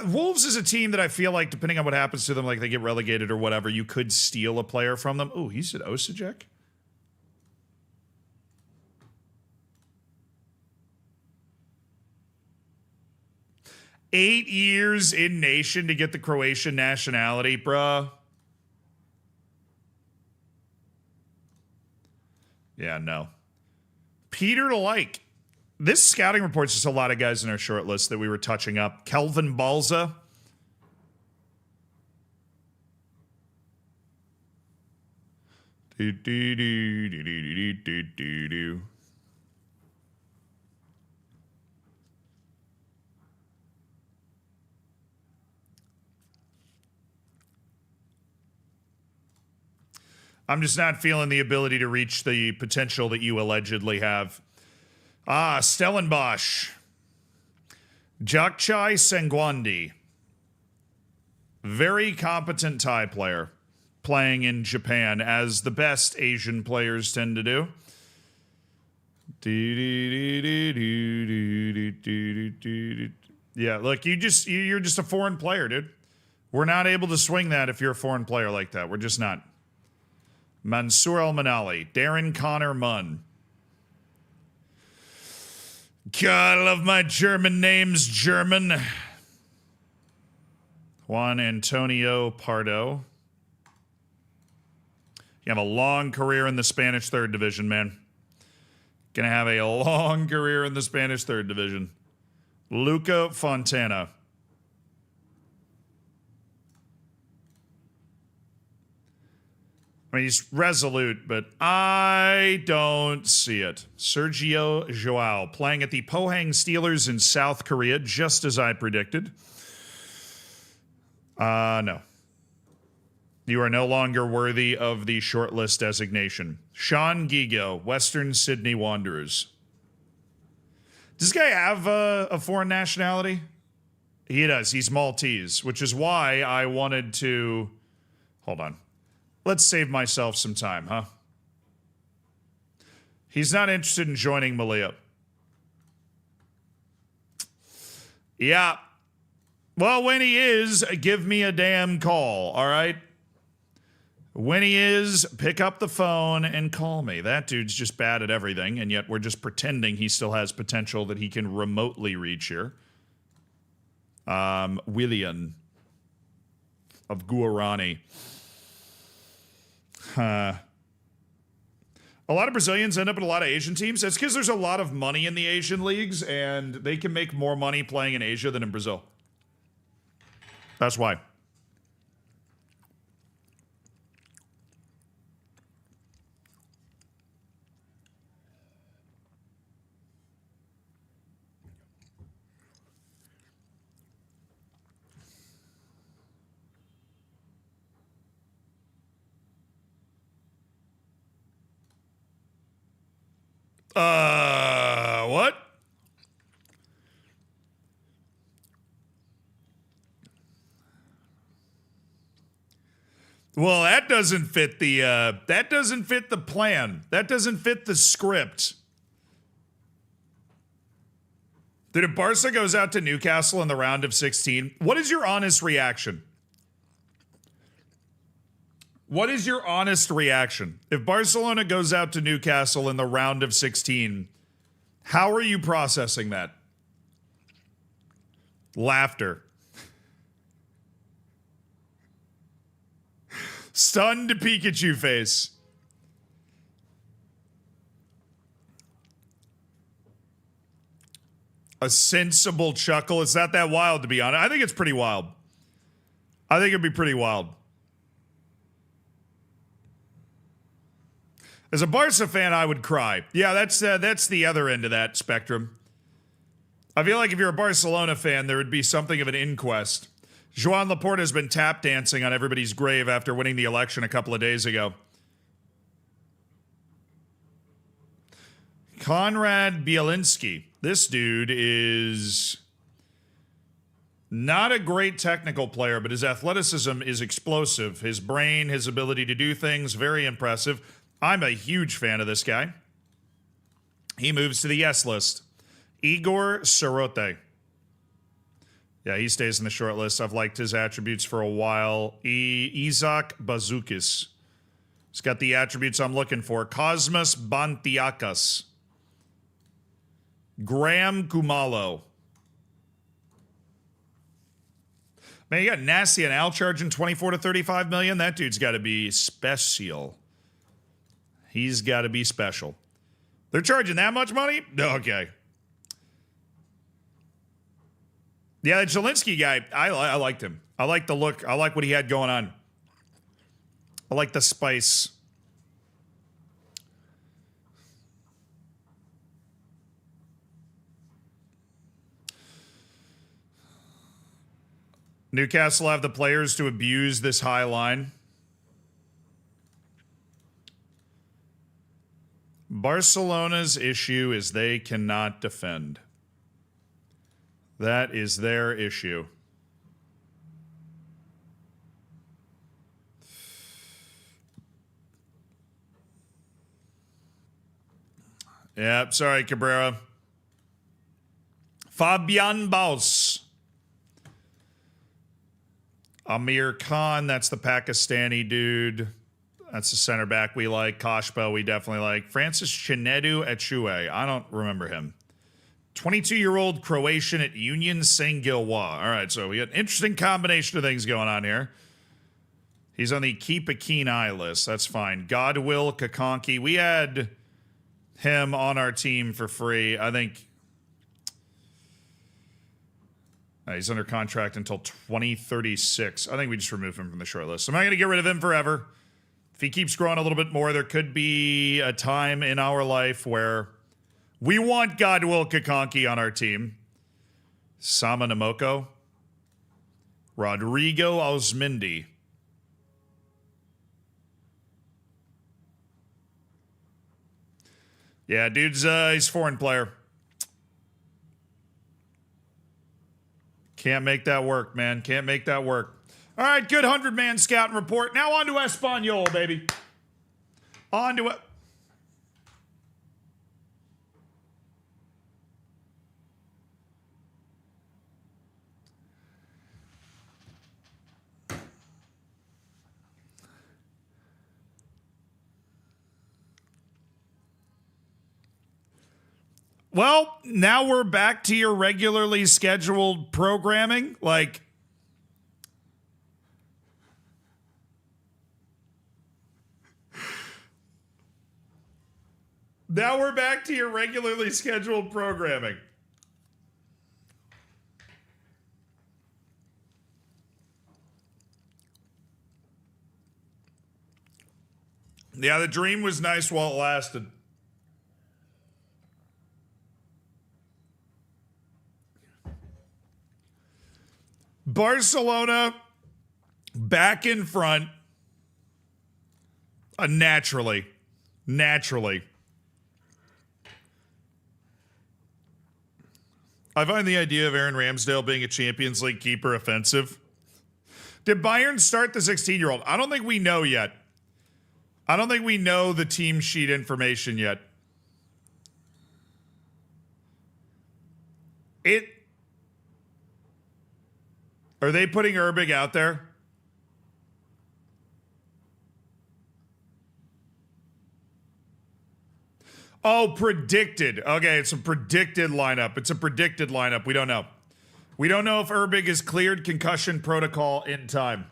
Wolves is a team that I feel like, depending on what happens to them, like they get relegated or whatever, you could steal a player from them. Oh, he's at Osijek? Eight years in nation to get the Croatian nationality, bruh. Yeah, no. Peter Like. This scouting report's just a lot of guys in our short list that we were touching up. Kelvin Balza. I'm just not feeling the ability to reach the potential that you allegedly have. Stellenbosch. Jakchai Sengwandi. Very competent Thai player. Playing in Japan, as the best Asian players tend to do. Yeah, look, you're just a foreign player, dude. We're not able to swing that if you're a foreign player like that. We're just not. Mansour Al-Manali, Darren Connor Munn. God, I love my German names, German. Juan Antonio Pardo. You have a long career in the Spanish third division, man. Gonna have a long career in the Spanish third division. Luca Fontana. I mean, he's resolute, but I don't see it. Sergio Joao playing at the Pohang Steelers in South Korea, just as I predicted. No. You are no longer worthy of the shortlist designation. Sean Gigo, Western Sydney Wanderers. Does this guy have a foreign nationality? He does. He's Maltese, which is why I wanted to... Hold on. Let's save myself some time, huh? He's not interested in joining Melilla. Yeah. Well, when he is, give me a damn call, all right? When he is, pick up the phone and call me. That dude's just bad at everything, and yet we're just pretending he still has potential that he can remotely reach here. Willian of Guarani. A lot of Brazilians end up in a lot of Asian teams. That's because there's a lot of money in the Asian leagues, and they can make more money playing in Asia than in Brazil. That's why. What? Well, that doesn't fit the plan. That doesn't fit the script. Dude, if Barca goes out to Newcastle in the round of 16, what is your honest reaction? What is your honest reaction? If Barcelona goes out to Newcastle in the round of 16, how are you processing that? Laughter. Stunned Pikachu face. A sensible chuckle. It's not that wild, to be honest. I think it's pretty wild. I think it'd be pretty wild. As a Barca fan, I would cry. Yeah, that's the other end of that spectrum. I feel like if you're a Barcelona fan, there would be something of an inquest. Joan Laporta has been tap dancing on everybody's grave after winning the election a couple of days ago. Konrad Bielinski. This dude is not a great technical player, but his athleticism is explosive. His brain, his ability to do things, very impressive. I'm a huge fan of this guy. He moves to the yes list. Igor Sorote. Yeah, he stays in the short list. I've liked his attributes for a while. Isaac Bazukis. He's got the attributes I'm looking for. Cosmas Bantiakas. Graham Kumalo. Man, you got Nasty and Al charging 24 to 35 million. That dude's got to be special. He's got to be special. They're charging that much money? Okay. Yeah, the Jelinski guy, I liked him. I like the look. I like what he had going on. I like the spice. Newcastle have the players to abuse this high line. Barcelona's issue is they cannot defend. That is their issue. Yeah, sorry, Cabrera. Fabian Baus. Amir Khan, that's the Pakistani dude. That's the center back we like. Kashpa, we definitely like. Francis Chinedu Echue. I don't remember him. 22-year-old Croatian at Union Saint-Gilloise. All right, so we got an interesting combination of things going on here. He's on the Keep a Keen Eye list. That's fine. Godwill Kakonki. We had him on our team for free. I think he's under contract until 2036. I think we just remove him from the short list. I'm not going to get rid of him forever. If he keeps growing a little bit more, there could be a time in our life where we want Godwill Kakonki on our team. Sama Namoko. Rodrigo Osmendi. Yeah, dude's he's a foreign player. Can't make that work, man. Can't make that work. All right, good 100-man scouting report. Now on to Espanyol, baby. On to it. Well, now we're back to your regularly scheduled programming. Like, now we're back to your regularly scheduled programming. Yeah, the dream was nice while it lasted. Barcelona back in front naturally. I find the idea of Aaron Ramsdale being a Champions League keeper offensive. Did Bayern start the 16-year-old? I don't think we know yet. I don't think we know the team sheet information yet. Are they putting Erbig out there? Oh, predicted. Okay, it's a predicted lineup. We don't know. We don't know if Erbig is cleared concussion protocol in time.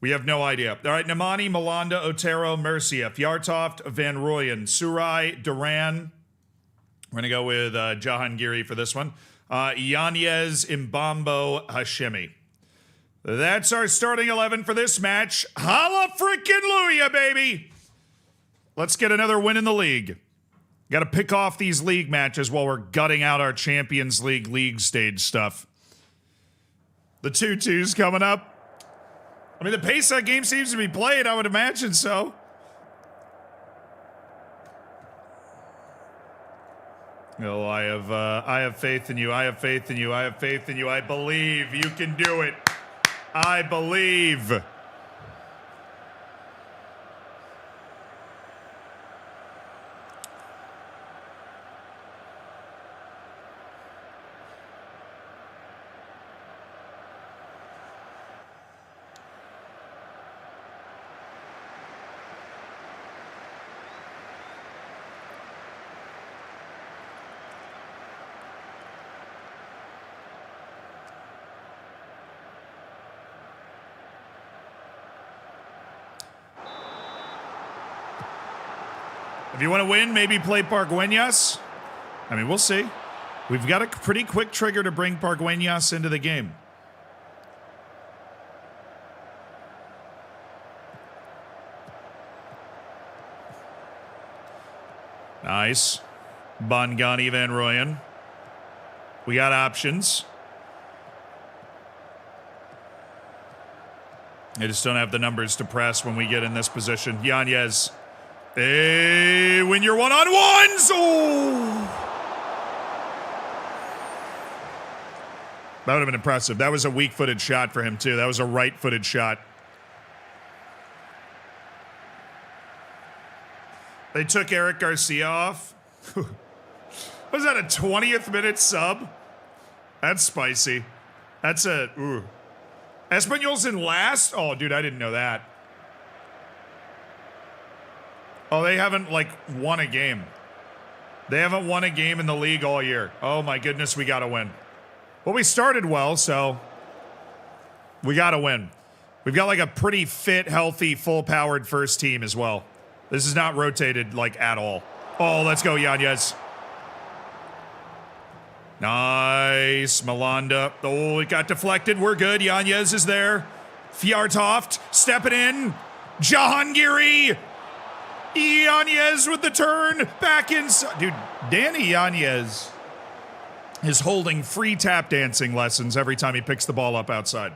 We have no idea. All right, Nemani, Malanda, Otero, Murcia, Fjartoft, Van Rooyen, Surai, Duran. We're going to go with Jahangiri for this one. Yanez, Mbambo, Hashemi. That's our starting 11 for this match. Holla frickin' Luya, baby! Let's get another win in the league. Got to pick off these league matches while we're gutting out our Champions League stage stuff. The 2-2's coming up. I mean, the pace that game seems to be played, I would imagine so. No, I have faith in you. I believe you can do it. I believe. If you want to win, maybe play Pargueñas. I mean, we'll see. We've got a pretty quick trigger to bring Pargueñas into the game. Nice. Bongani, Van Rooyen. We got options. I just don't have the numbers to press when we get in this position. Yanez. Hey, win your one-on-ones! Oh! That would have been impressive. That was a weak-footed shot for him, too. That was a right-footed shot. They took Eric Garcia off. Was that a 20th minute sub? That's spicy. That's a... Ooh. Espanyol's in last? Oh, dude, I didn't know that. Oh, they haven't, like, won a game. They haven't won a game in the league all year. Oh, my goodness, we gotta win. Well, we started well, so we gotta win. We've got, like, a pretty fit, healthy, full-powered first team as well. This is not rotated, like, at all. Oh, let's go, Yanez. Nice. Melilla. Oh, it got deflected. We're good. Yanez is there. Fjartoft stepping in. Jahangiri. Yanez with the turn. Back inside. Dude, Danny Yanez is holding free tap dancing lessons every time he picks the ball up outside.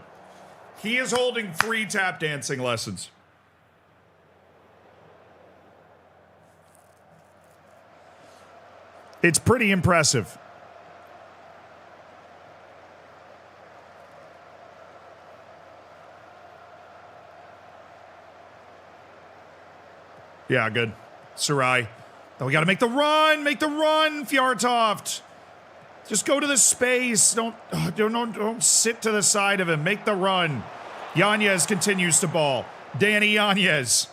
He is holding free tap dancing lessons. It's pretty impressive. Yeah, good. Sarai. Oh, we got to make the run. Make the run, Fjartoft. Just go to the space. Don't sit to the side of him. Make the run. Yanez continues to ball. Danny Yanez.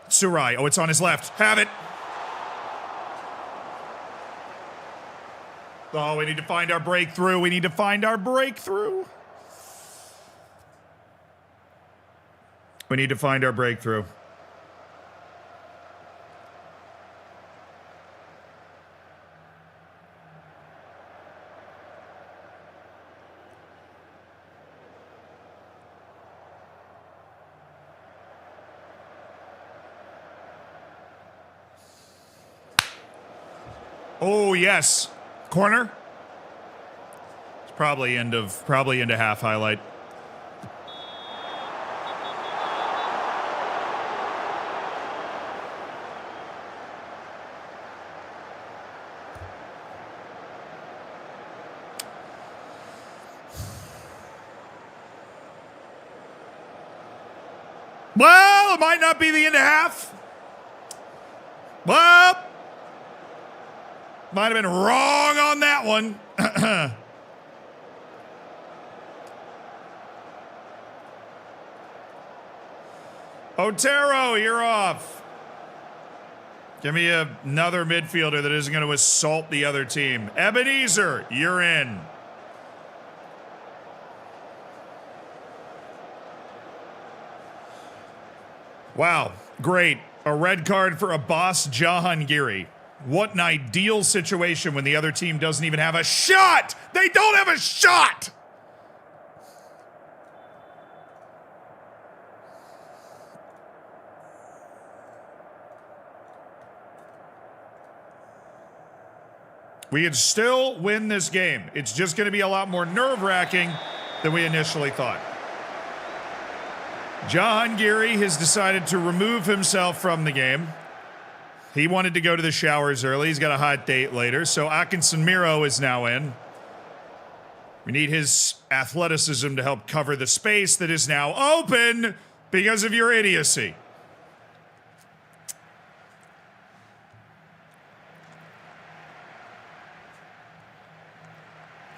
Sarai. Oh, it's on his left. Have it. Oh, we need to find our breakthrough. We need to find our breakthrough. We need to find our breakthrough. Oh, yes. Corner. It's probably into half highlight. Well, it might not be the end of half. Well, might have been wrong on that one. Otero, you're off. Give me another midfielder that isn't going to assault the other team. Ebenezer, you're in. Wow, great. A red card for Abbas Jahangiri. What an ideal situation when the other team doesn't even have a shot! They don't have a shot! We could still win this game. It's just going to be a lot more nerve-wracking than we initially thought. Jahangiri has decided to remove himself from the game. He wanted to go to the showers early. He's got a hot date later. So Akinson Miro is now in. We need his athleticism to help cover the space that is now open because of your idiocy.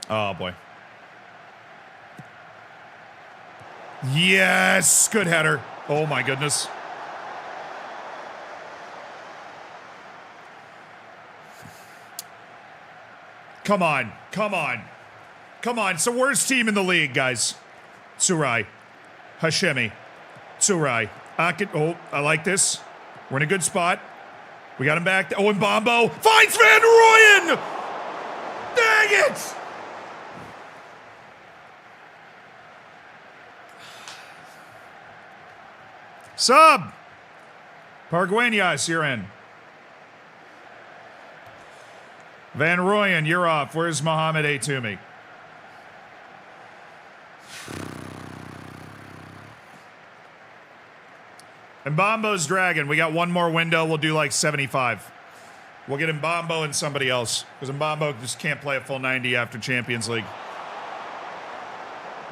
Oh, boy. Yes! Good header. Oh, my goodness. Come on. Come on. Come on. It's the worst team in the league, guys. Tsurai. Hashemi. Tsurai. Oh, I like this. We're in a good spot. We got him back. Oh, and Bombo finds Van Rooyen! Dang it! Sub! Pargueñas, you're in. Van Rooyen, you're off. Where's Mohamed A. Toomey? Mbambo's dragging. We got one more window. We'll do like 75. We'll get Mbambo and somebody else because Mbambo just can't play a full 90 after Champions League.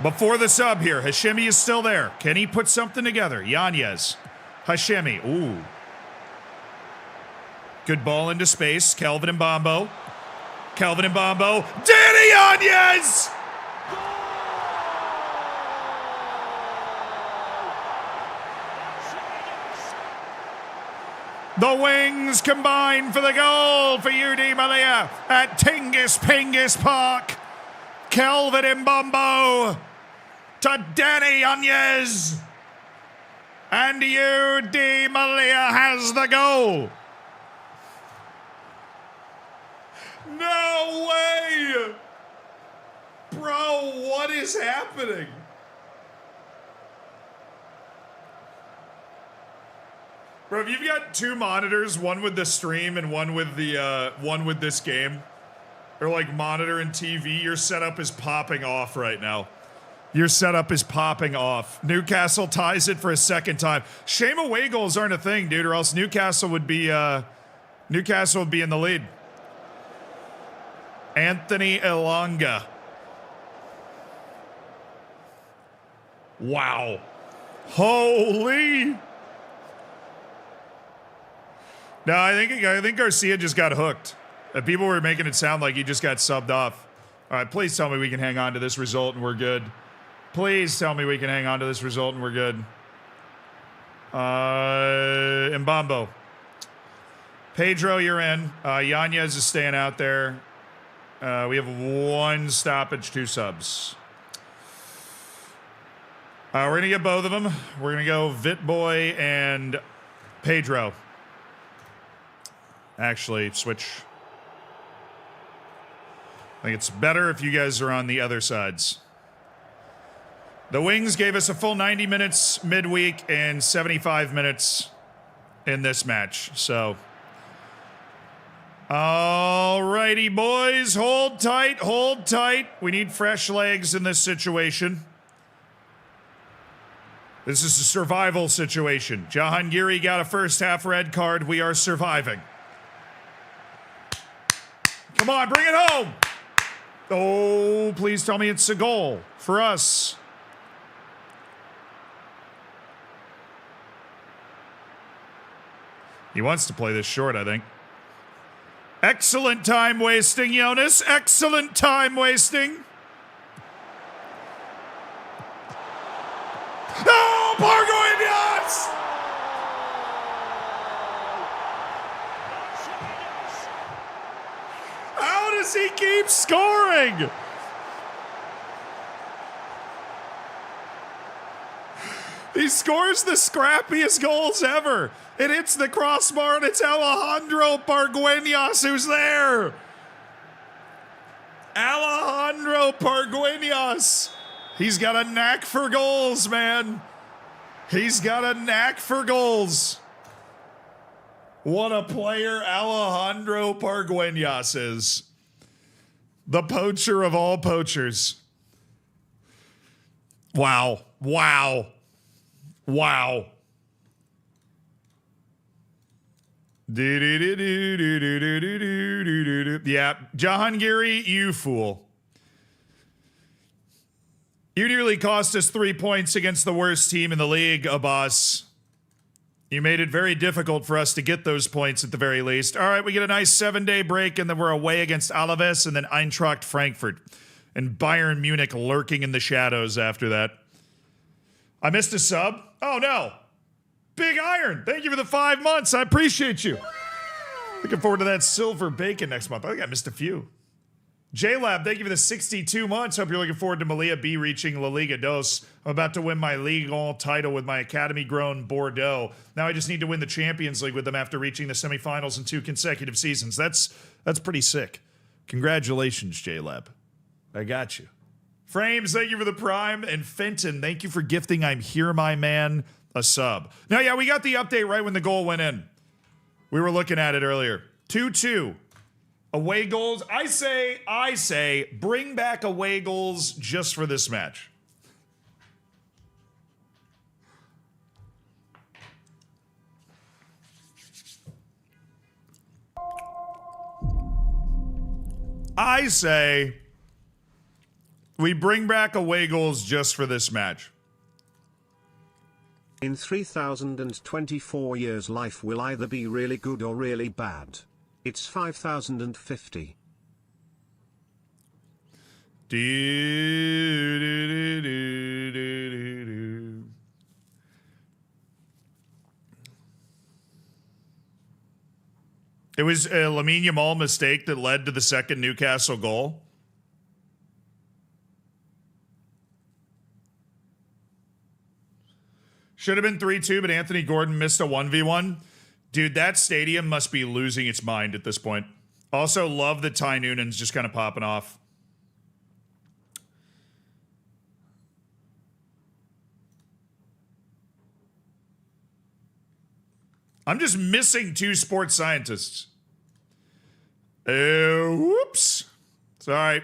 Before the sub here, Hashemi is still there. Can he put something together? Yanez. Hashemi. Ooh. Good ball into space. Kelvin Mbambo. Kelvin Mbambo. Danny Yanez! The wings combine for the goal for UD Melilla at Tingis Pingis Park. Kelvin Mbambo to Danny Yanez. And UD Melilla has the goal. No way! Bro, what is happening? Bro, if you've got two monitors, one with the stream and one with the one with this game, or like monitor and TV, your setup is popping off right now. Your setup is popping off. Newcastle ties it for a second time. Shame away goals aren't a thing, dude, or else Newcastle would be in the lead. Anthony Elanga. Wow. Holy. No, I think Garcia just got hooked. People were making it sound like he just got subbed off. All right, please tell me we can hang on to this result and we're good. Please tell me we can hang on to this result and we're good. Mbambo. Pedro, you're in. Yanez is staying out there. We have one stoppage, 2 subs. We're going to get both of them. We're going to go Vitboy and Pedro. Actually, switch. I think it's better if you guys are on the other sides. The Wings gave us a full 90 minutes midweek and 75 minutes in this match. So, alrighty, boys. Hold tight, hold tight. We need fresh legs in this situation. This is a survival situation. Jahangiri got a first half red card. We are surviving. Come on, bring it home. Oh, please tell me it's a goal for us. He wants to play this short, I think. Excellent time wasting, Jonas. Excellent time wasting. Oh, Pargoynias! How does he keep scoring? He scores the scrappiest goals ever. It hits the crossbar and it's Alejandro Pargueñas who's there. Alejandro Pargueñas. He's got a knack for goals, man. He's got a knack for goals. What a player Alejandro Pargueñas is. The poacher of all poachers. Wow. Wow. Wow. Yeah, Jahangiri, you fool. You nearly cost us 3 points against the worst team in the league, Abbas. You made it very difficult for us to get those points at the very least. All right, we get a nice 7-day break, and then we're away against Alaves and then Eintracht Frankfurt. And Bayern Munich lurking in the shadows after that. I missed a sub? Oh, no. Big Iron, thank you for the 5 months. I appreciate you. Looking forward to that silver bacon next month. I think I missed a few. J-Lab, thank you for the 62 months. Hope you're looking forward to Melilla B reaching La Liga Dos. I'm about to win my Ligue 1 title with my academy-grown Bordeaux. Now I just need to win the Champions League with them after reaching the semifinals in 2 consecutive seasons. That's pretty sick. Congratulations, J-Lab. I got you. Frames, thank you for the prime. And Fenton, thank you for gifting I'm Here, My Man a sub. Now, yeah, we got the update right when the goal went in. We were looking at it earlier. 2-2. Away goals. I say, bring back away goals just for this match. I say we bring back away goals just for this match. In 3024 years, life will either be really good or really bad. It's 5050. It was a Lamine Yamal mistake that led to the second Newcastle goal. Should have been 3-2, but Anthony Gordon missed a 1v1. Dude, that stadium must be losing its mind at this point. Also, love that Ty Noonan's just kind of popping off. I'm just missing 2 sports scientists. Whoops. Sorry.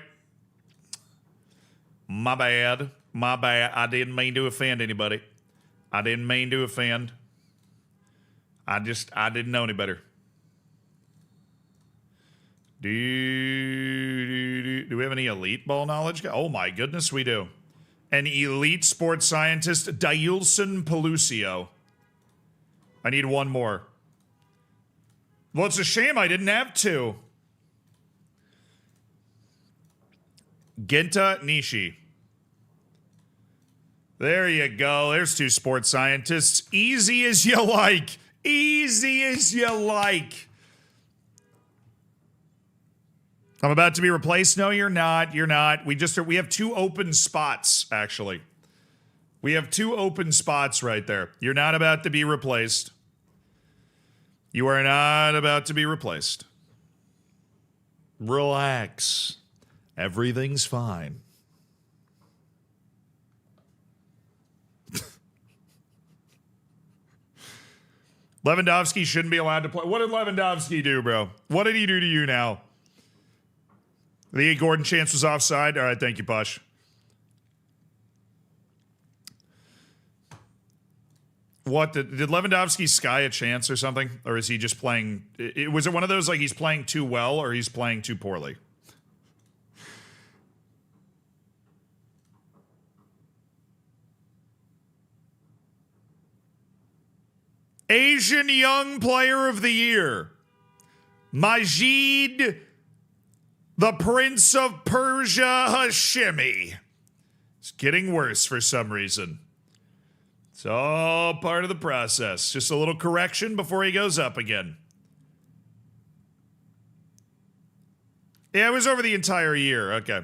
My bad. My bad. I didn't mean to offend anybody. I didn't mean to offend. I didn't know any better. Do we have any elite ball knowledge? Oh my goodness, we do. An elite sports scientist, Diulson Pelucio. I need one more. Well, it's a shame I didn't have 2. Genta Nishi. There you go. There's 2 sports scientists. Easy as you like. Easy as you like. I'm about to be replaced. No, you're not. You're not. We have 2 open spots, actually. We have 2 open spots right there. You're not about to be replaced. You are not about to be replaced. Relax. Everything's fine. Lewandowski shouldn't be allowed to play. What did Lewandowski do, bro? What did he do to you now? The Gordon chance was offside. All right, thank you, Push. What did Lewandowski sky a chance or something? Or is he just playing? Was it one of those like he's playing too well or he's playing too poorly? Asian Young Player of the Year, Majid, the Prince of Persia Hashimi. It's getting worse for some reason. It's all part of the process. Just a little correction before he goes up again. Yeah, it was over the entire year. Okay.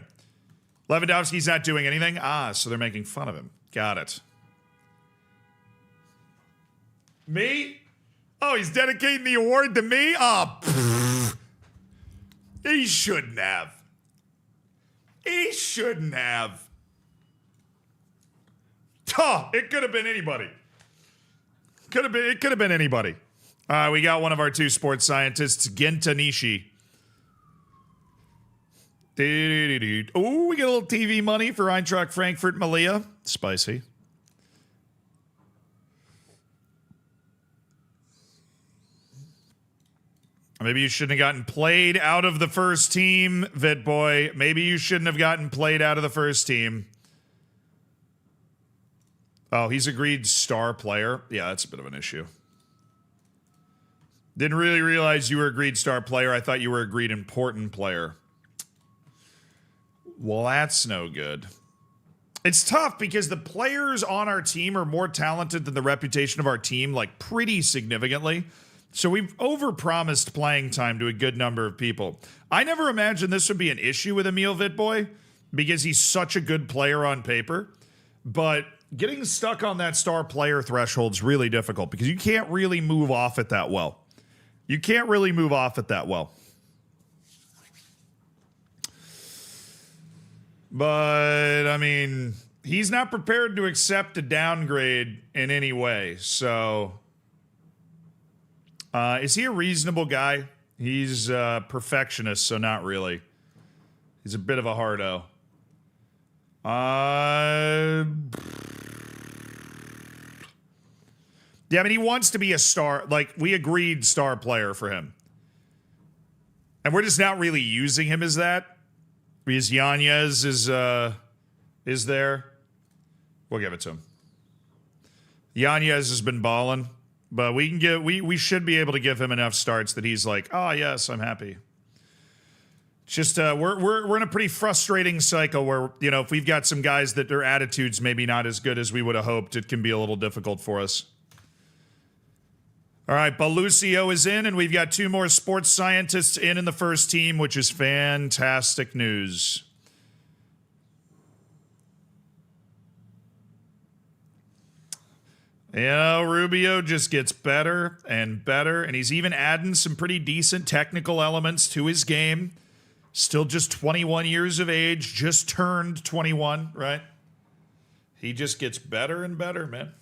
Lewandowski's not doing anything? Ah, so they're making fun of him. Got it. Me? Oh, he's dedicating the award to me? Oh, he shouldn't have. He shouldn't have. Oh, it could have been anybody. It could have been anybody. We got one of our 2 sports scientists, Genta Nishi. Oh, we get a little TV money for Eintracht Frankfurt Melilla. Spicy. Maybe you shouldn't have gotten played out of the first team, Vitboy. Maybe you shouldn't have gotten played out of the first team. Oh, he's agreed star player. Yeah, that's a bit of an issue. Didn't really realize you were agreed star player. I thought you were agreed important player. Well, that's no good. It's tough because the players on our team are more talented than the reputation of our team, like pretty significantly. So we've overpromised playing time to a good number of people. I never imagined this would be an issue with Emil Vitboy because he's such a good player on paper. But getting stuck on that star player threshold is really difficult because you can't really move off it that well. You can't really move off it that well. But, I mean, he's not prepared to accept a downgrade in any way. So, is he a reasonable guy? He's a perfectionist, so not really. He's a bit of a hardo. Yeah, I mean, he wants to be a star. Like, we agreed star player for him. And we're just not really using him as that. Because Yanez is there. We'll give it to him. Yanez has been balling, but we should be able to give him enough starts that he's like, oh yes, I'm happy. Just we're in a pretty frustrating cycle where, you know, if we've got some guys that their attitudes maybe not as good as we would have hoped, it can be a little difficult for us. All right, Belucio is in, and we've got 2 more sports scientists in the first team, which is fantastic news. You know, Rubio just gets better and better, and he's even adding some pretty decent technical elements to his game. Still just 21 years of age, just turned 21, right? He just gets better and better, man.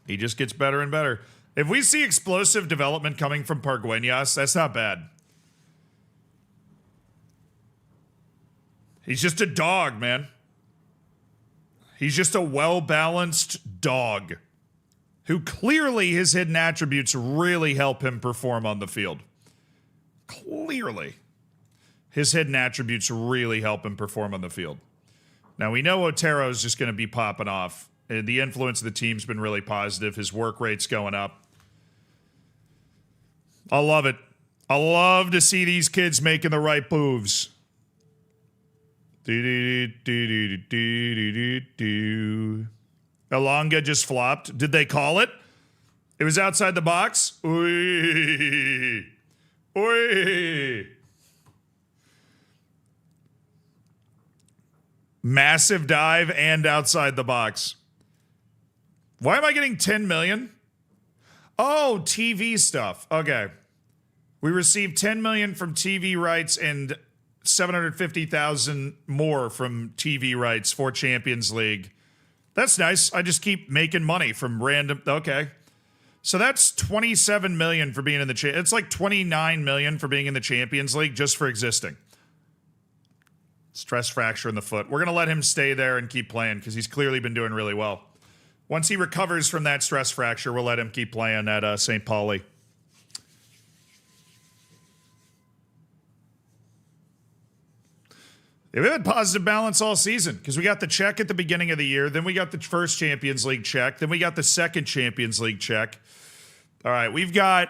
He just gets better and better. If we see explosive development coming from Pargueñas, that's not bad. He's just a dog, man. He's just a well-balanced dog who clearly his hidden attributes really help him perform on the field. Clearly. His hidden attributes really help him perform on the field. Now, we know Otero's just going to be popping off. The influence of the team's been really positive. His work rate's going up. I love it. I love to see these kids making the right moves. Elonga just flopped. Did they call it? It was outside the box. Oy. Oy. Massive dive and outside the box. Why am I getting 10 million? Oh, TV stuff. Okay. We received 10 million from TV rights and 750,000 more from TV rights for Champions League. That's nice. I just keep making money from random. Okay. So that's 27 million for being in the it's like 29 million for being in the Champions League just for existing. Stress fracture in the foot. We're going to let him stay there and keep playing because he's clearly been doing really well. Once he recovers from that stress fracture, we'll let him keep playing at St. Pauli. Yeah, we had positive balance all season because we got the check at the beginning of the year. Then we got the first Champions League check. Then we got the second Champions League check. All right, we've got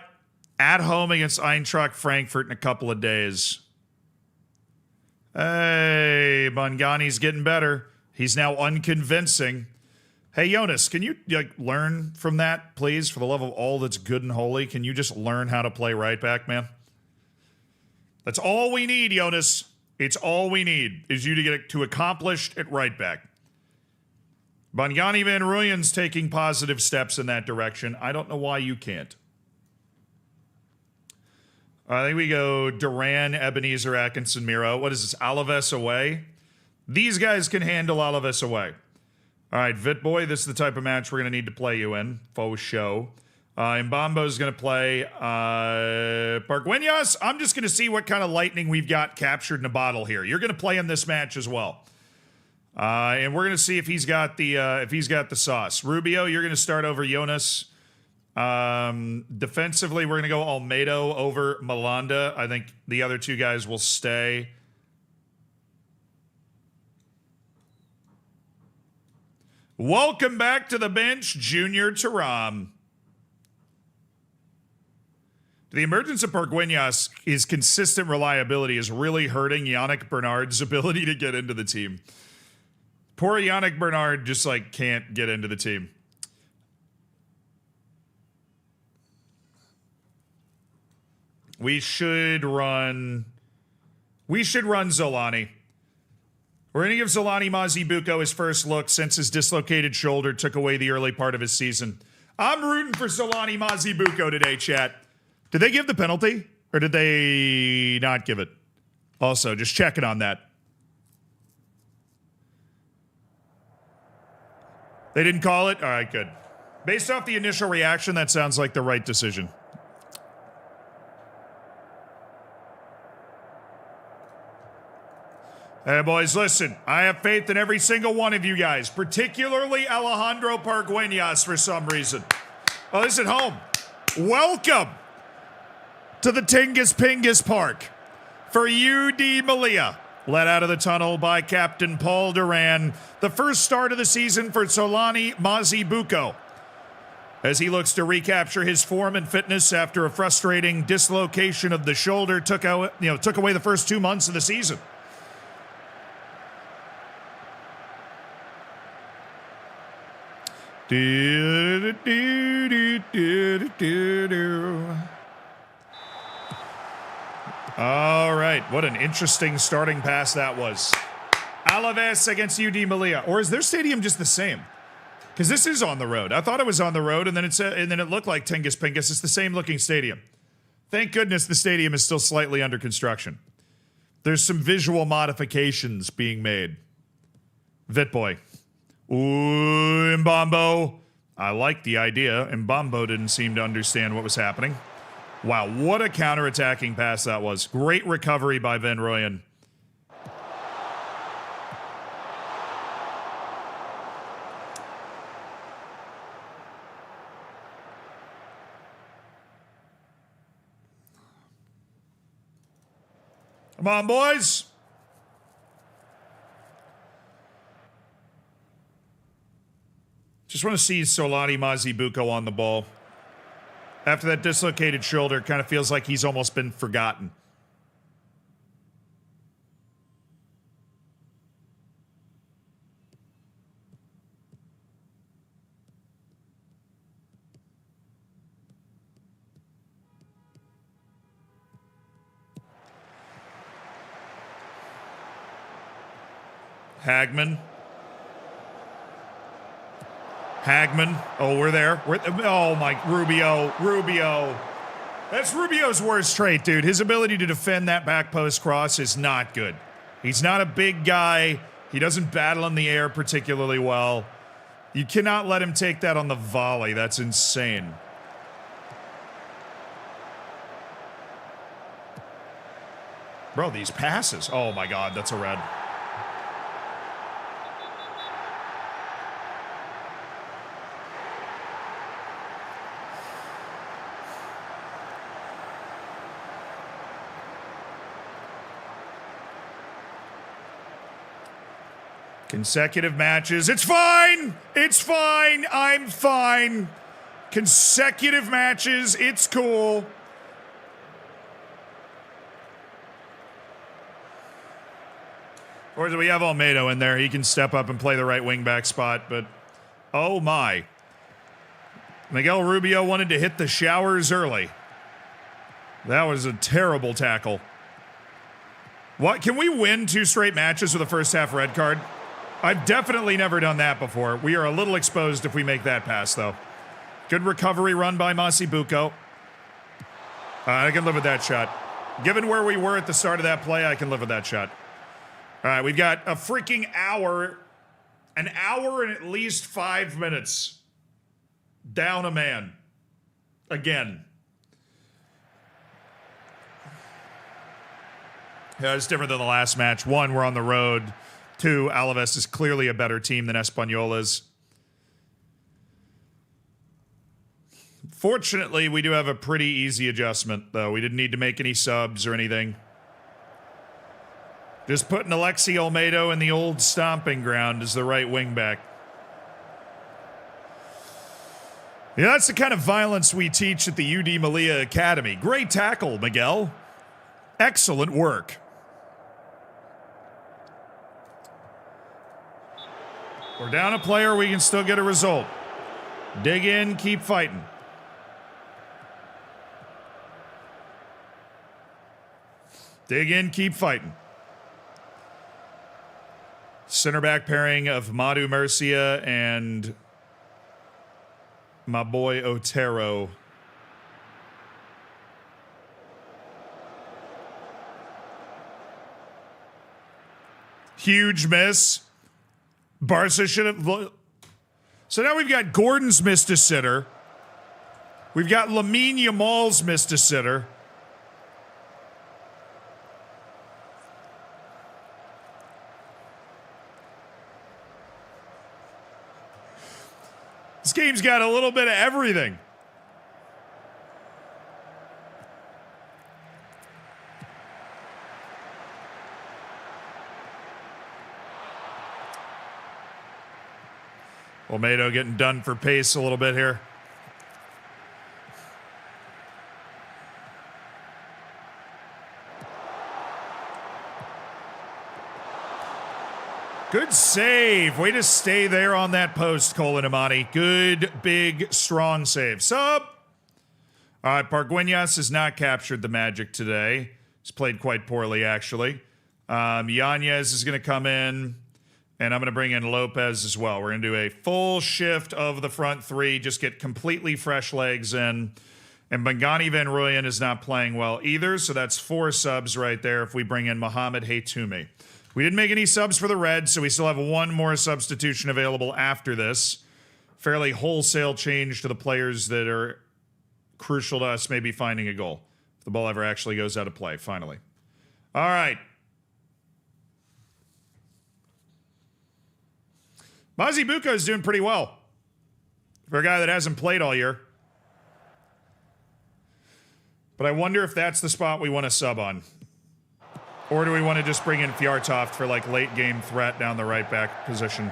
at home against Eintracht Frankfurt in a couple of days. Hey, Bangani's getting better. He's now unconvincing. Hey, Jonas, can you learn from that, please? For the love of all that's good and holy, can you just learn how to play right back, man? That's all we need, Jonas. It's all we need is you to get to accomplished at right back. Bongani Van Rooyen's taking positive steps in that direction. I don't know why you can't. I think we go Duran, Ebenezer, Atkinson, Miro. What is this, Alaves away? These guys can handle Alaves away. All right, Vitboy, this is the type of match we're going to need to play you in. Faux show. Mbambo's going to play Pargueñas. I'm just going to see what kind of lightning we've got captured in a bottle here. You're going to play in this match as well. And we're going to see if he's got the sauce. Rubio, you're going to start over Jonas. Defensively, we're going to go Almedo over Melilla. I think the other two guys will stay. Welcome back to the bench, Junior Taram. The emergence of Pargueñas, his consistent reliability is really hurting Yannick Bernard's ability to get into the team. Poor Yannick Bernard just can't get into the team. We should run Zolani. We're going to give Zolani Mazibuko his first look since his dislocated shoulder took away the early part of his season. I'm rooting for Zolani Mazibuko today, chat. Did they give the penalty or did they not give it? Also, just checking on that. They didn't call it? All right, good. Based off the initial reaction, that sounds like the right decision. Hey, boys, listen. I have faith in every single one of you guys, particularly Alejandro Pargueñas for some reason. Oh, this is at home. Welcome to the Tingus Pingus Park. for UD Melilla. Led out of the tunnel by Captain Paul Duran. The first start of the season for Solani Mazibuko, as he looks to recapture his form and fitness after a frustrating dislocation of the shoulder took away the first 2 months of the season. All right, what an interesting starting pass that was. Alaves against UD Melilla. Or is their stadium just the same? Because this is on the road. I thought it was on the road, and then it looked like Tingus Pingus. It's the same looking stadium. Thank goodness the stadium is still slightly under construction. There's some visual modifications being made. Vitboy. Ooh, Mbambo. I like the idea. Mbambo didn't seem to understand what was happening. Wow, what a counter-attacking pass that was. Great recovery by Van Rooyen. Come on, boys. Just want to see Solani Mazibuko on the ball. After that dislocated shoulder, kind of feels like he's almost been forgotten. Hagman. Oh, we're there. Oh, my, Rubio. That's Rubio's worst trait, dude. His ability to defend that back post cross is not good. He's not a big guy. He doesn't battle in the air particularly well. You cannot let him take that on the volley. That's insane. Bro, these passes. Oh, my God, that's a red. Consecutive matches. It's fine. I'm fine. Consecutive matches. It's cool. Or do we have Almeida in there? He can step up and play the right wing back spot, but oh my. Miguel Rubio wanted to hit the showers early. That was a terrible tackle. What? Can we win 2 straight matches with a first half red card? I've definitely never done that before. We are a little exposed if we make that pass, though. Good recovery run by Mazibuko. I can live with that shot. Given where we were at the start of that play, I can live with that shot. All right, we've got a freaking hour. An hour and at least 5 minutes. Down a man. Again. Yeah, it's different than the last match. 1, we're on the road. 2, Alaves is clearly a better team than Espanyol is. Fortunately, we do have a pretty easy adjustment, though. We didn't need to make any subs or anything. Just putting Alexi Olmedo in the old stomping ground as the right wing back. Yeah, that's the kind of violence we teach at the UD Melilla Academy. Great tackle, Miguel. Excellent work. We're down a player, we can still get a result. Dig in, keep fighting. Dig in, keep fighting. Center back pairing of Madu Murcia and my boy Otero. Huge miss. Barca should have. So now we've got Gordon's missed a sitter. We've got Lamine Yamal's missed a sitter. This game's got a little bit of everything. Olmedo getting done for pace a little bit here. Good save. Way to stay there on that post, Colin Amani. Good, big, strong save. Sub. All right, Pargueñas has not captured the magic today. He's played quite poorly, actually. Yanez is going to come in, and I'm going to bring in Lopez as well. We're going to do a full shift of the front three, just get completely fresh legs in. And Bangani Van Rooyen is not playing well either, so that's 4 subs right there if we bring in Mohamed Haytoumi. We didn't make any subs for the Reds, so we still have one more substitution available after this. Fairly wholesale change to the players that are crucial to us maybe finding a goal. If the ball ever actually goes out of play, finally. All right. Mazibuko is doing pretty well for a guy that hasn't played all year. But I wonder if that's the spot we want to sub on. Or do we want to just bring in Fjartoft for like late game threat down the right back position?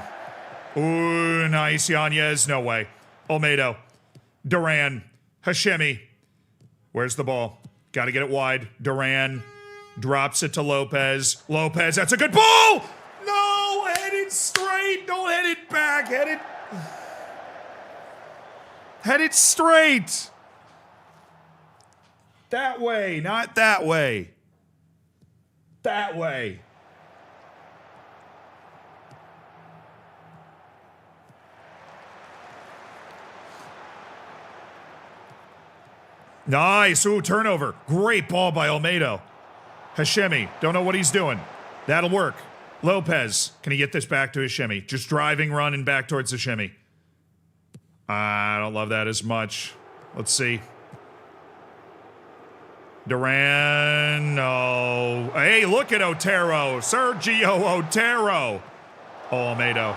Ooh, nice. Yanez. No way. Olmedo. Duran. Hashemi. Where's the ball? Got to get it wide. Duran drops it to Lopez. Lopez, that's a good ball! No! Head it straight. Don't head it back. Head it straight. That way, not that way. That way. Nice. Ooh, turnover. Great ball by Olmedo. Hashemi. Don't know what he's doing. That'll work. Lopez. Can he get this back to Hashemi? Just driving, running back towards Hashemi. I don't love that as much. Let's see. Duran, no. Hey, look at Otero. Sergio Otero. Oh, Olmedo.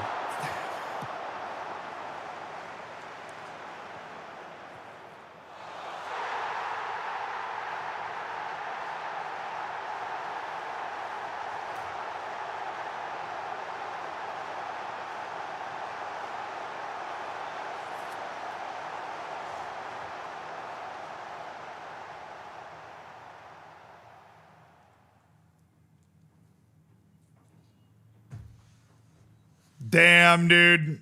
Damn, dude.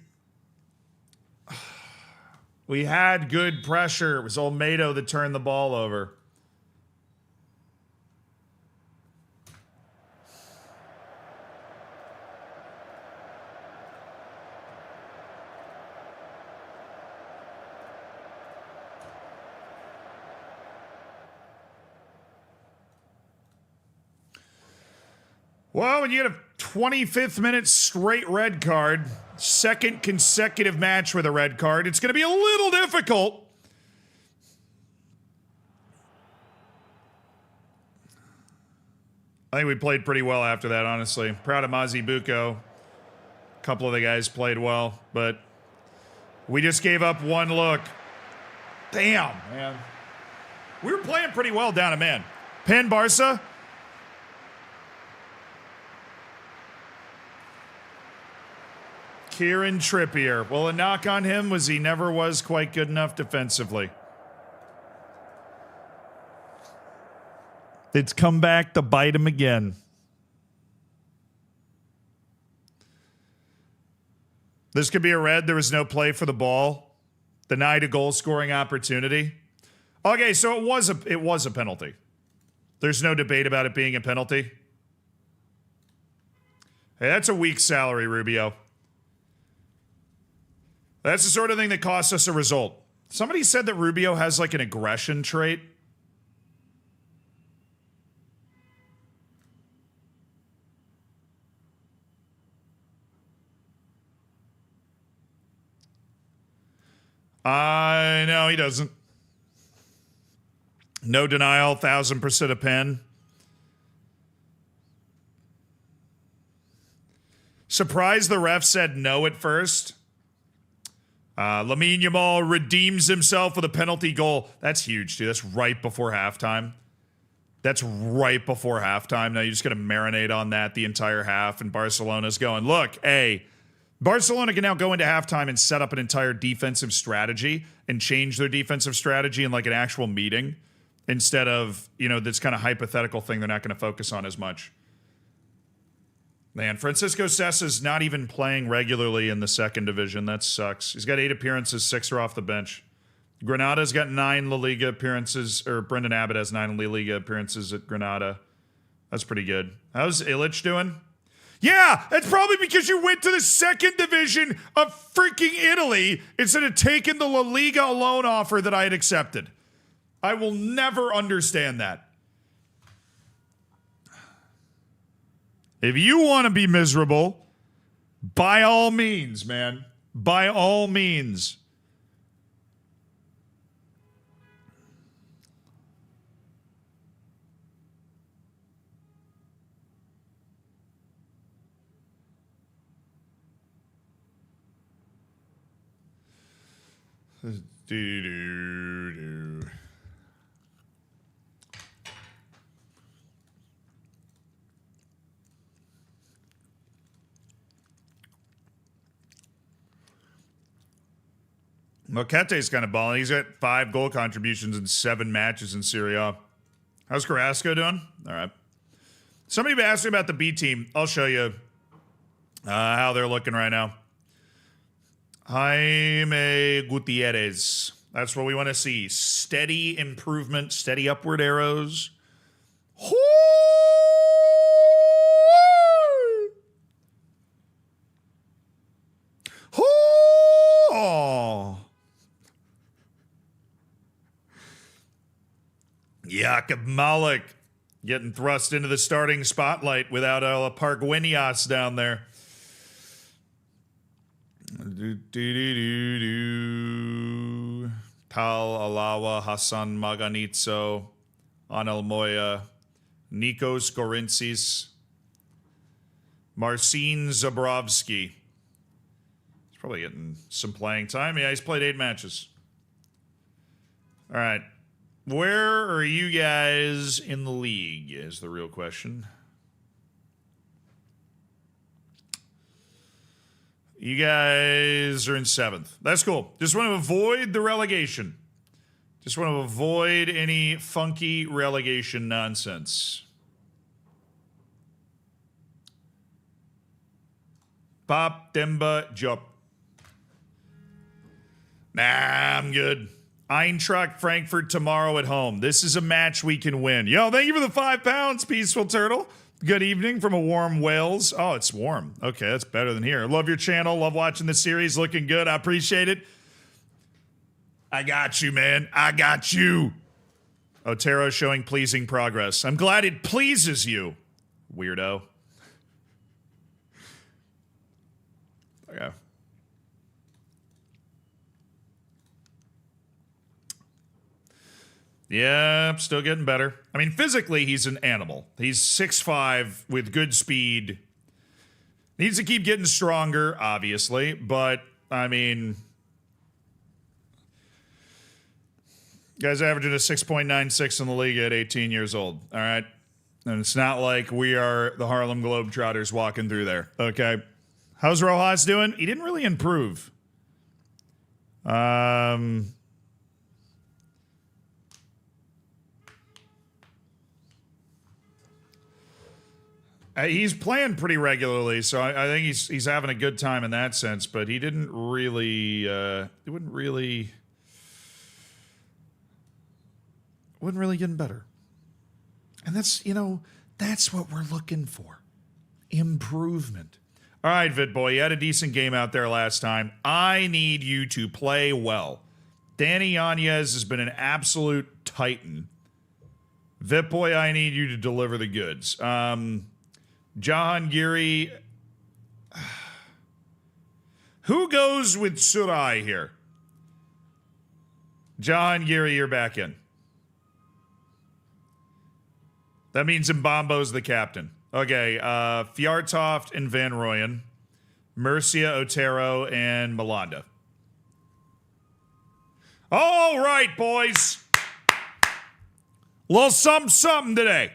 We had good pressure. It was Olmedo that turned the ball over. Well, when you get a 25th minute straight red card, second consecutive match with a red card, it's going to be a little difficult. I think we played pretty well after that, honestly. Proud of Mazibuko. A couple of the guys played well, but we just gave up one look. Damn, man. We were playing pretty well down a man. Pin Barca. Kieran Trippier. Well, a knock on him was he never was quite good enough defensively. It's come back to bite him again. This could be a red. There was no play for the ball. Denied a goal scoring opportunity. Okay, so it was a penalty. There's no debate about it being a penalty. Hey, that's a weak salary, Rubio. That's the sort of thing that costs us a result. Somebody said that Rubio has like an aggression trait. No, he doesn't. No denial, 1000% a pen. Surprised the ref said no at first. Lamine Yamal redeems himself with a penalty goal. That's huge, dude. That's right before halftime. Now you just got to marinate on that the entire half, and Barcelona's going, look, hey, Barcelona can now go into halftime and set up an entire defensive strategy and change their defensive strategy in like an actual meeting instead of, this kind of hypothetical thing they're not going to focus on as much. Man, Francisco Sessa's not even playing regularly in the second division. That sucks. He's got 8 appearances, 6 are off the bench. Granada's got 9 La Liga appearances, or Brendan Abbott has 9 La Liga appearances at Granada. That's pretty good. How's Illich doing? Yeah, it's probably because you went to the second division of freaking Italy instead of taking the La Liga loan offer that I had accepted. I will never understand that. If you want to be miserable, by all means, man. By all means. Moquete's kind of balling. He's got 5 goal contributions in 7 matches in Serie A. How's Carrasco doing? All right. Somebody asked me about the B team. I'll show you how they're looking right now. Jaime Gutierrez. That's what we want to see. Steady improvement, steady upward arrows. Jakub Malik getting thrust into the starting spotlight without Parguenias down there. Tal Alawa, Hassan Maganitso, Anel Moya, Nikos Gorintzis, Marcin Zabrovsky. He's probably getting some playing time. Yeah, he's played 8 matches. All right. Where are you guys in the league is the real question. You guys are in 7th. That's cool. Just want to avoid the relegation. Just want to avoid any funky relegation nonsense. Pop Demba Jop. Nah, I'm good. Eintracht Frankfurt tomorrow at home. This is a match we can win. Yo, thank you for the £5, Peaceful Turtle. Good evening from a warm Wales. Oh, it's warm. Okay, that's better than here. Love your channel. Love watching the series. Looking good. I appreciate it. I got you, man. I got you. Otero showing pleasing progress. I'm glad it pleases you, weirdo. Okay. Yeah, still getting better. I mean, physically, he's an animal. He's 6'5" with good speed. Needs to keep getting stronger, obviously, but, I mean, guy's averaging a 6.96 in the league at 18 years old, all right? And it's not like we are the Harlem Globetrotters walking through there, okay? How's Rojas doing? He didn't really improve. He's playing pretty regularly, so I think he's having a good time in that sense. But he didn't really, wasn't really getting better. And that's that's what we're looking for, improvement. All right, Vidboy, you had a decent game out there last time. I need you to play well. Danny Yanez has been an absolute titan. Vitboy, I need you to deliver the goods. Jahangiri. Who goes with Surai here? Jahangiri, you're back in. That means Mbambo's the captain. Okay, Fjartoft and Van Rooyen, Murcia, Otero, and Melanda. All right, boys. Little something today.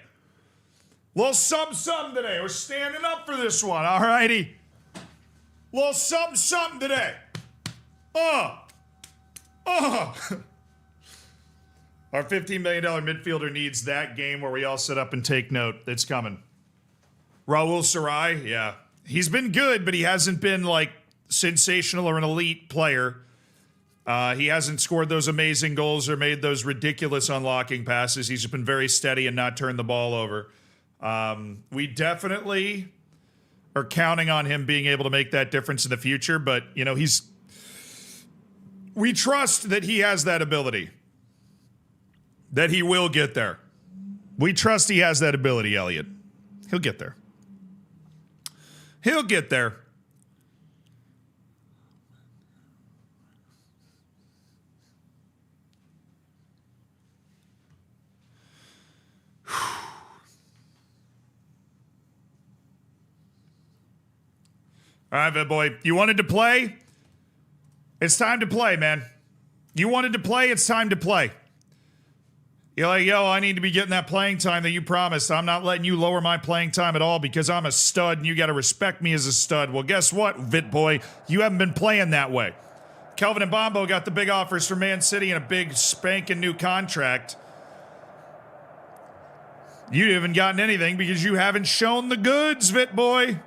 Little something today. We're standing up for this one, all righty? Little something, something today. Our $15 million midfielder needs that game where we all sit up and take note. It's coming. Raul Sarai, yeah. He's been good, but he hasn't been like sensational or an elite player. He hasn't scored those amazing goals or made those ridiculous unlocking passes. He's just been very steady and not turned the ball over. We definitely are counting on him being able to make that difference in the future, but, you know, we trust that he has that ability. That he will get there. We trust he has that ability, Elliot. He'll get there. He'll get there. All right, big boy. You wanted to play? It's time to play, man. You wanted to play? It's time to play. You're like, yo, I need to be getting that playing time that you promised. I'm not letting you lower my playing time at all because I'm a stud and you got to respect me as a stud. Well, guess what, Vit boy? You haven't been playing that way. Kelvin and Bombo got the big offers from Man City and a big spanking new contract. You haven't gotten anything because you haven't shown the goods, Vit boy.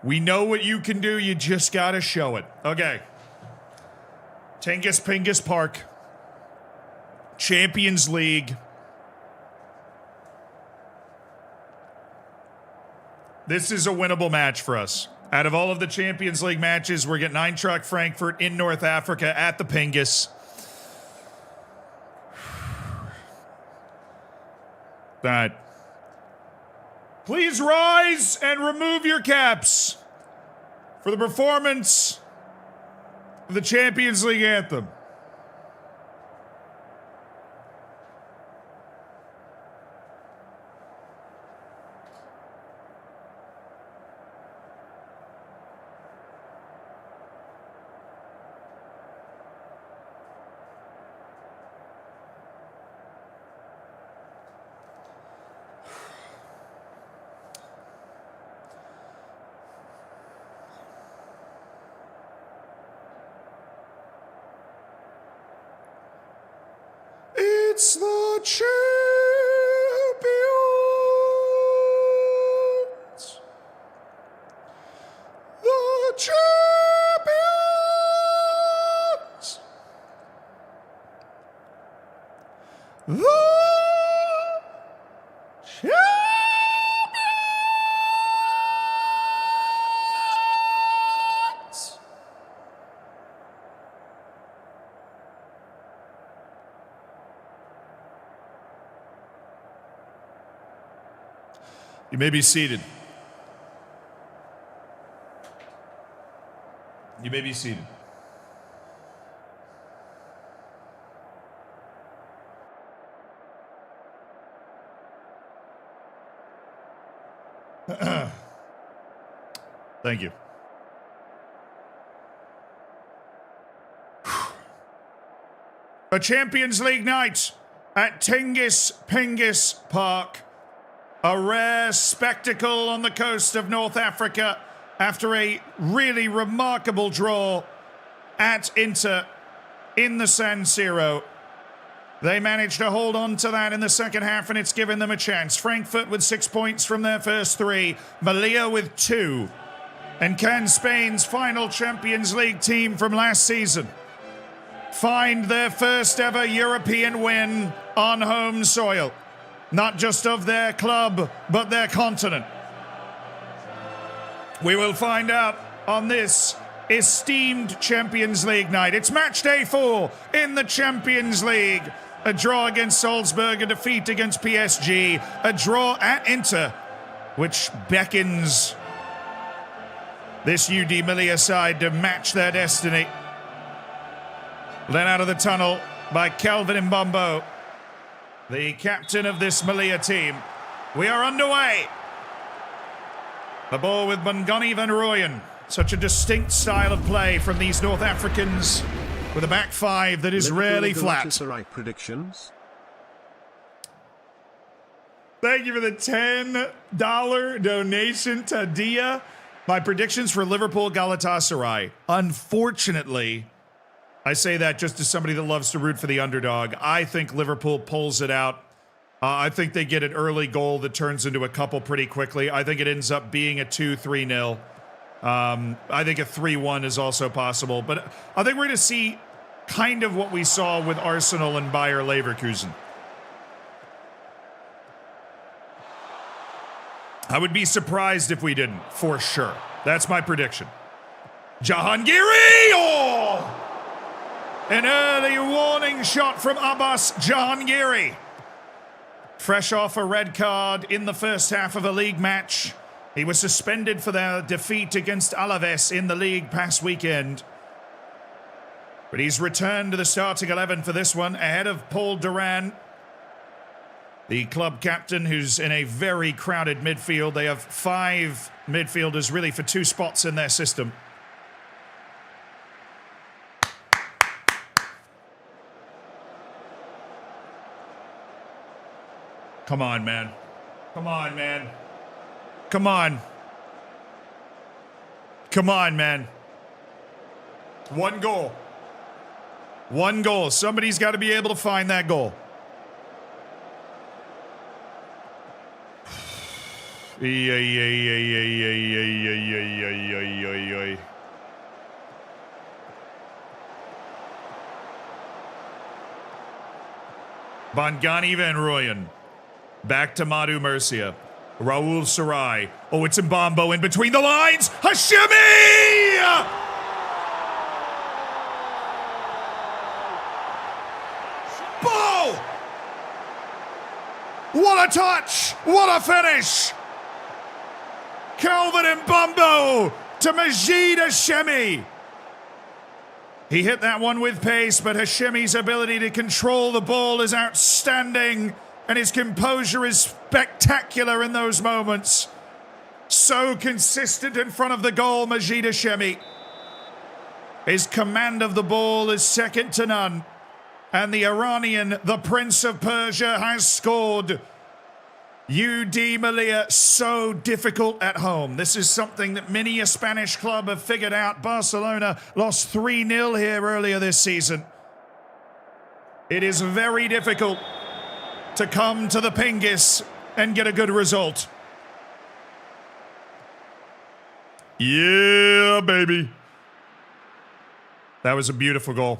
We know what you can do. You just got to show it. Okay. Tingus Pingus Park. Champions League. This is a winnable match for us. Out of all of the Champions League matches, we're getting Eintracht Frankfurt in North Africa at the Pingus. All right. Please rise and remove your caps for the performance of the Champions League anthem. It's the champions. The champions. The champions. You may be seated. You may be seated. Thank you. A Champions League night at Tingus Pingus Park. A rare spectacle on the coast of North Africa after a really remarkable draw at Inter in the San Siro. They managed to hold on to that in the second half, and it's given them a chance. Frankfurt with 6 points from their first three. Melilla with 2. And can Spain's final Champions League team from last season find their first ever European win on home soil? Not just of their club, but their continent. We will find out on this esteemed Champions League night. It's match day 4 in the Champions League. A draw against Salzburg, a defeat against PSG, a draw at Inter, which beckons this UD Melilla side to match their destiny. Led out of the tunnel by Kelvin Mbombo, the captain of this Melilla team. We are underway. The ball with Bongani van Rooyen. Such a distinct style of play from these North Africans with a back five that is rarely flat. Predictions. Thank you for the $10 donation, Tadia. My predictions for Liverpool Galatasaray. Unfortunately, I say that just as somebody that loves to root for the underdog. I think Liverpool pulls it out. I think they get an early goal that turns into a couple pretty quickly. I think it ends up being a 2-3-0. I think a 3-1 is also possible. But I think we're going to see kind of what we saw with Arsenal and Bayer Leverkusen. I would be surprised if we didn't, for sure. That's my prediction. Jahangiri! Oh! An early warning shot from Abbas Jahangiri. Fresh off a red card in the first half of a league match. He was suspended for their defeat against Alaves in the league past weekend. But he's returned to the starting 11 for this one, ahead of Paul Duran, the club captain, who's in a very crowded midfield. They have 5 midfielders really for 2 spots in their system. Come on, man. Come on, man. Come on. Come on, man. 1 goal. 1 goal. Somebody's got to be able to find that goal. Bongani Van Rooyen. Back to Madu Murcia. Raul Sarai. Oh, it's Mbambo in between the lines. Hashimi! Ball! What a touch! What a finish! Calvin Mbambo to Majid Hashimi. He hit that one with pace, but Hashimi's ability to control the ball is outstanding. And his composure is spectacular in those moments. So consistent in front of the goal, Majid Hashimi. His command of the ball is second to none. And the Iranian, the Prince of Persia, has scored. UD Melilla, so difficult at home. This is something that many a Spanish club have figured out. Barcelona lost 3-0 here earlier this season. It is very difficult to come to the Pingis and get a good result. Yeah, baby. That was a beautiful goal.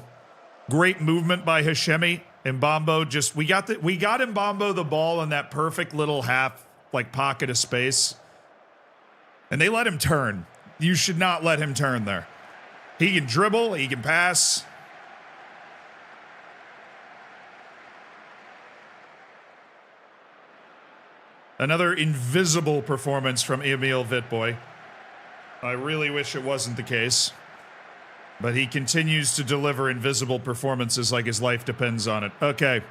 Great movement by Hashimi. Mbambo just, we got Mbambo the ball in that perfect little half, like, pocket of space. And they let him turn. You should not let him turn there. He can dribble, he can pass. Another invisible performance from Emil Vitboy. I really wish it wasn't the case. But he continues to deliver invisible performances like his life depends on it. Okay.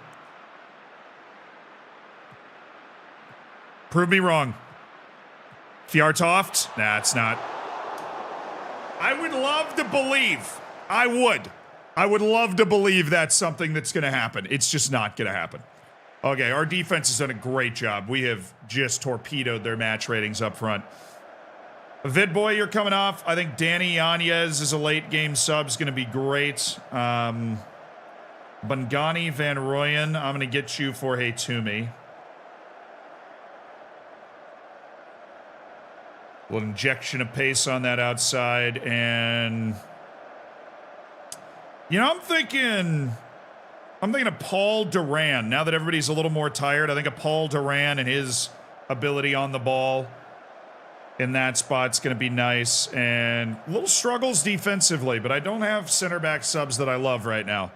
Prove me wrong. Fjartoft? Nah, it's not. I would love to believe. I would love to believe that's something that's going to happen. It's just not going to happen. Okay, our defense has done a great job. We have just torpedoed their match ratings up front. Vidboy, you're coming off. I think Danny Yanez is a late game sub. Is going to be great. Bongani Van Rooyen, I'm going to get you for Haytumi. A little injection of pace on that outside. And, you know, I'm thinking of Paul Duran. Now that everybody's a little more tired, I think of Paul Duran and his ability on the ball in that spot's going to be nice. And little struggles defensively, but I don't have center back subs that I love right now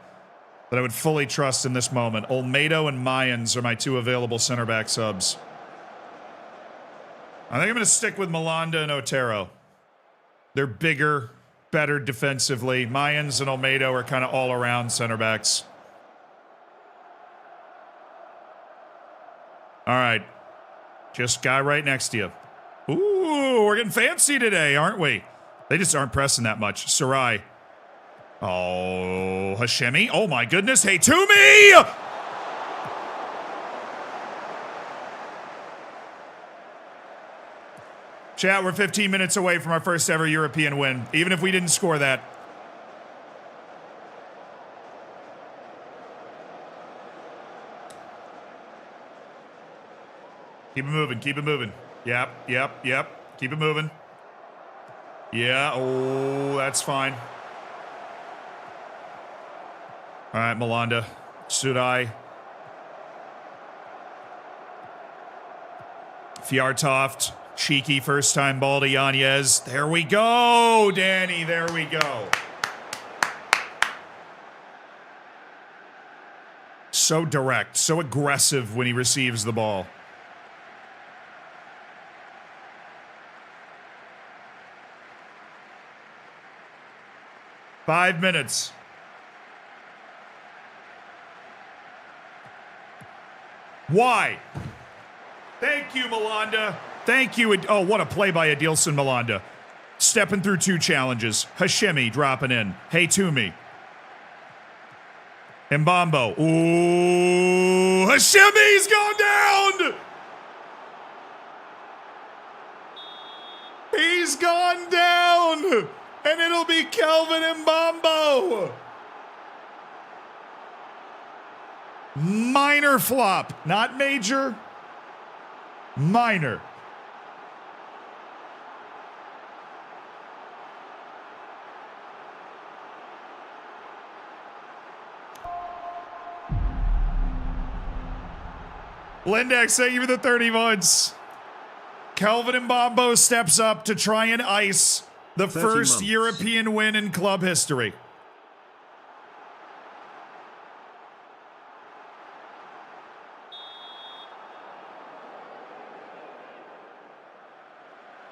that I would fully trust in this moment. Olmedo and Mayans are my 2 available center back subs. I think I'm going to stick with Melilla and Otero. They're bigger, better defensively. Mayans and Olmedo are kind of all-around center backs. All right. Just guy right next to you. Ooh, we're getting fancy today, aren't we? They just aren't pressing that much. Sarai. Oh, Hashimi. Oh, my goodness. Haytumi! Chat, we're 15 minutes away from our first ever European win, even if we didn't score that. Keep it moving, keep it moving. Yep. Keep it moving. Yeah, oh, that's fine. All right, Melilla. Should I? Fjartoft. Cheeky first time ball to Yanez. There we go, Danny. There we go. So direct, so aggressive when he receives the ball. Five minutes. Why? Thank you, Melilla. Thank you. Oh, what a play by Adilson Melilla. Stepping through two challenges. Hashemi dropping in. Hey, Toomey. Mbambo. Ooh, Hashemi's gone down. He's gone down. And it'll be Kelvin Mbambo. Minor flop. Not major. Minor. Lindex, thank you for the 30 months. Kelvin Mbambo steps up to try and ice the first European win in club history.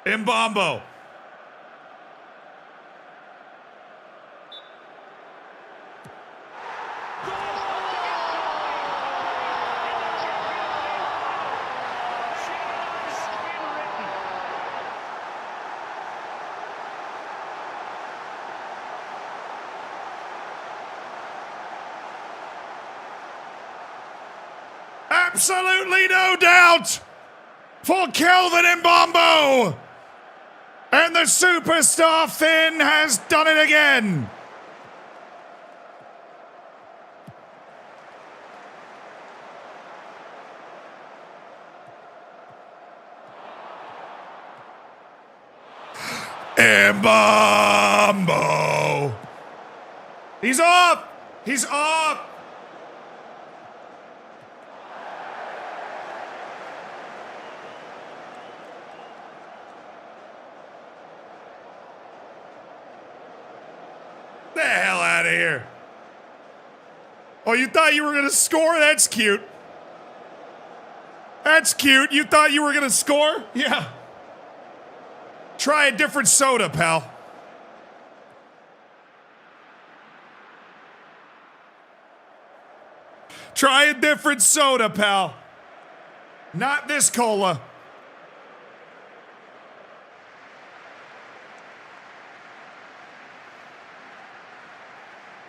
Mbambo. Absolutely no doubt for Kelvin Mbambo. And the superstar Finn has done it again. Mbambo. He's off. He's off. The hell out of here. Oh, you thought you were going to score? That's cute. That's cute. You thought you were going to score? Yeah. Try a different soda, pal. Try a different soda, pal. Not this cola.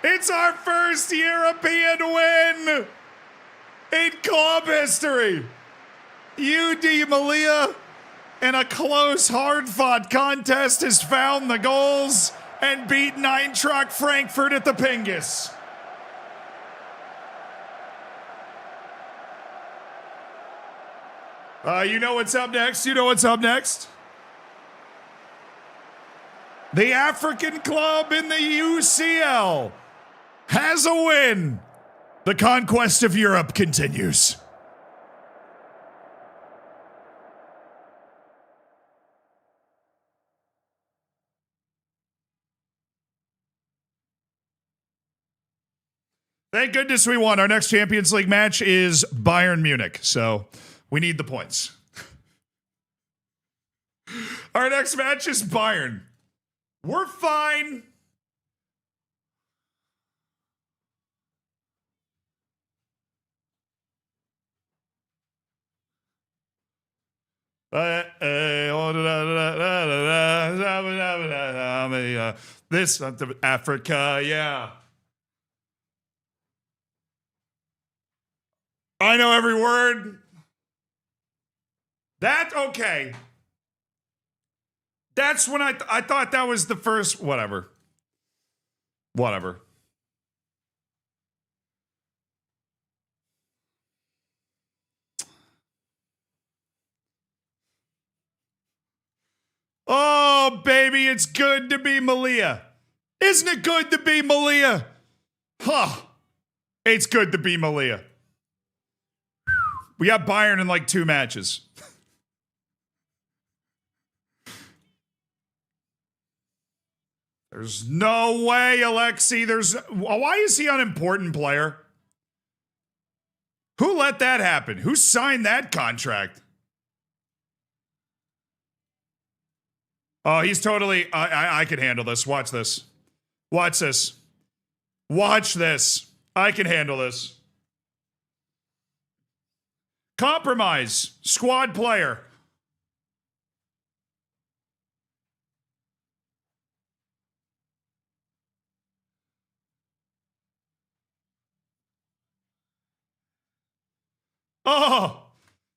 It's our first European win in club history. UD Melilla, in a close, hard-fought contest, has found the goals and beat Eintracht Frankfurt at the Pingus. You know what's up next? You know what's up next? The African club in the UCL has a win. The conquest of Europe continues. Thank goodness we won. Our next Champions League match is Bayern Munich, so we need the points. Our next match is Bayern. We're fine. This Africa, yeah. I know every word. That okay. That's when I thought that was the first. Whatever. Whatever. Oh, baby, it's good to be Melilla. Isn't it good to be Melilla? Huh. It's good to be Melilla. We got Bayern in like 2 matches. There's no way, Alexi. Why is he an unimportant player? Who let that happen? Who signed that contract? Oh, he's totally. I can handle this. Watch this. Watch this. Watch this. I can handle this. Compromise. Squad player. Oh,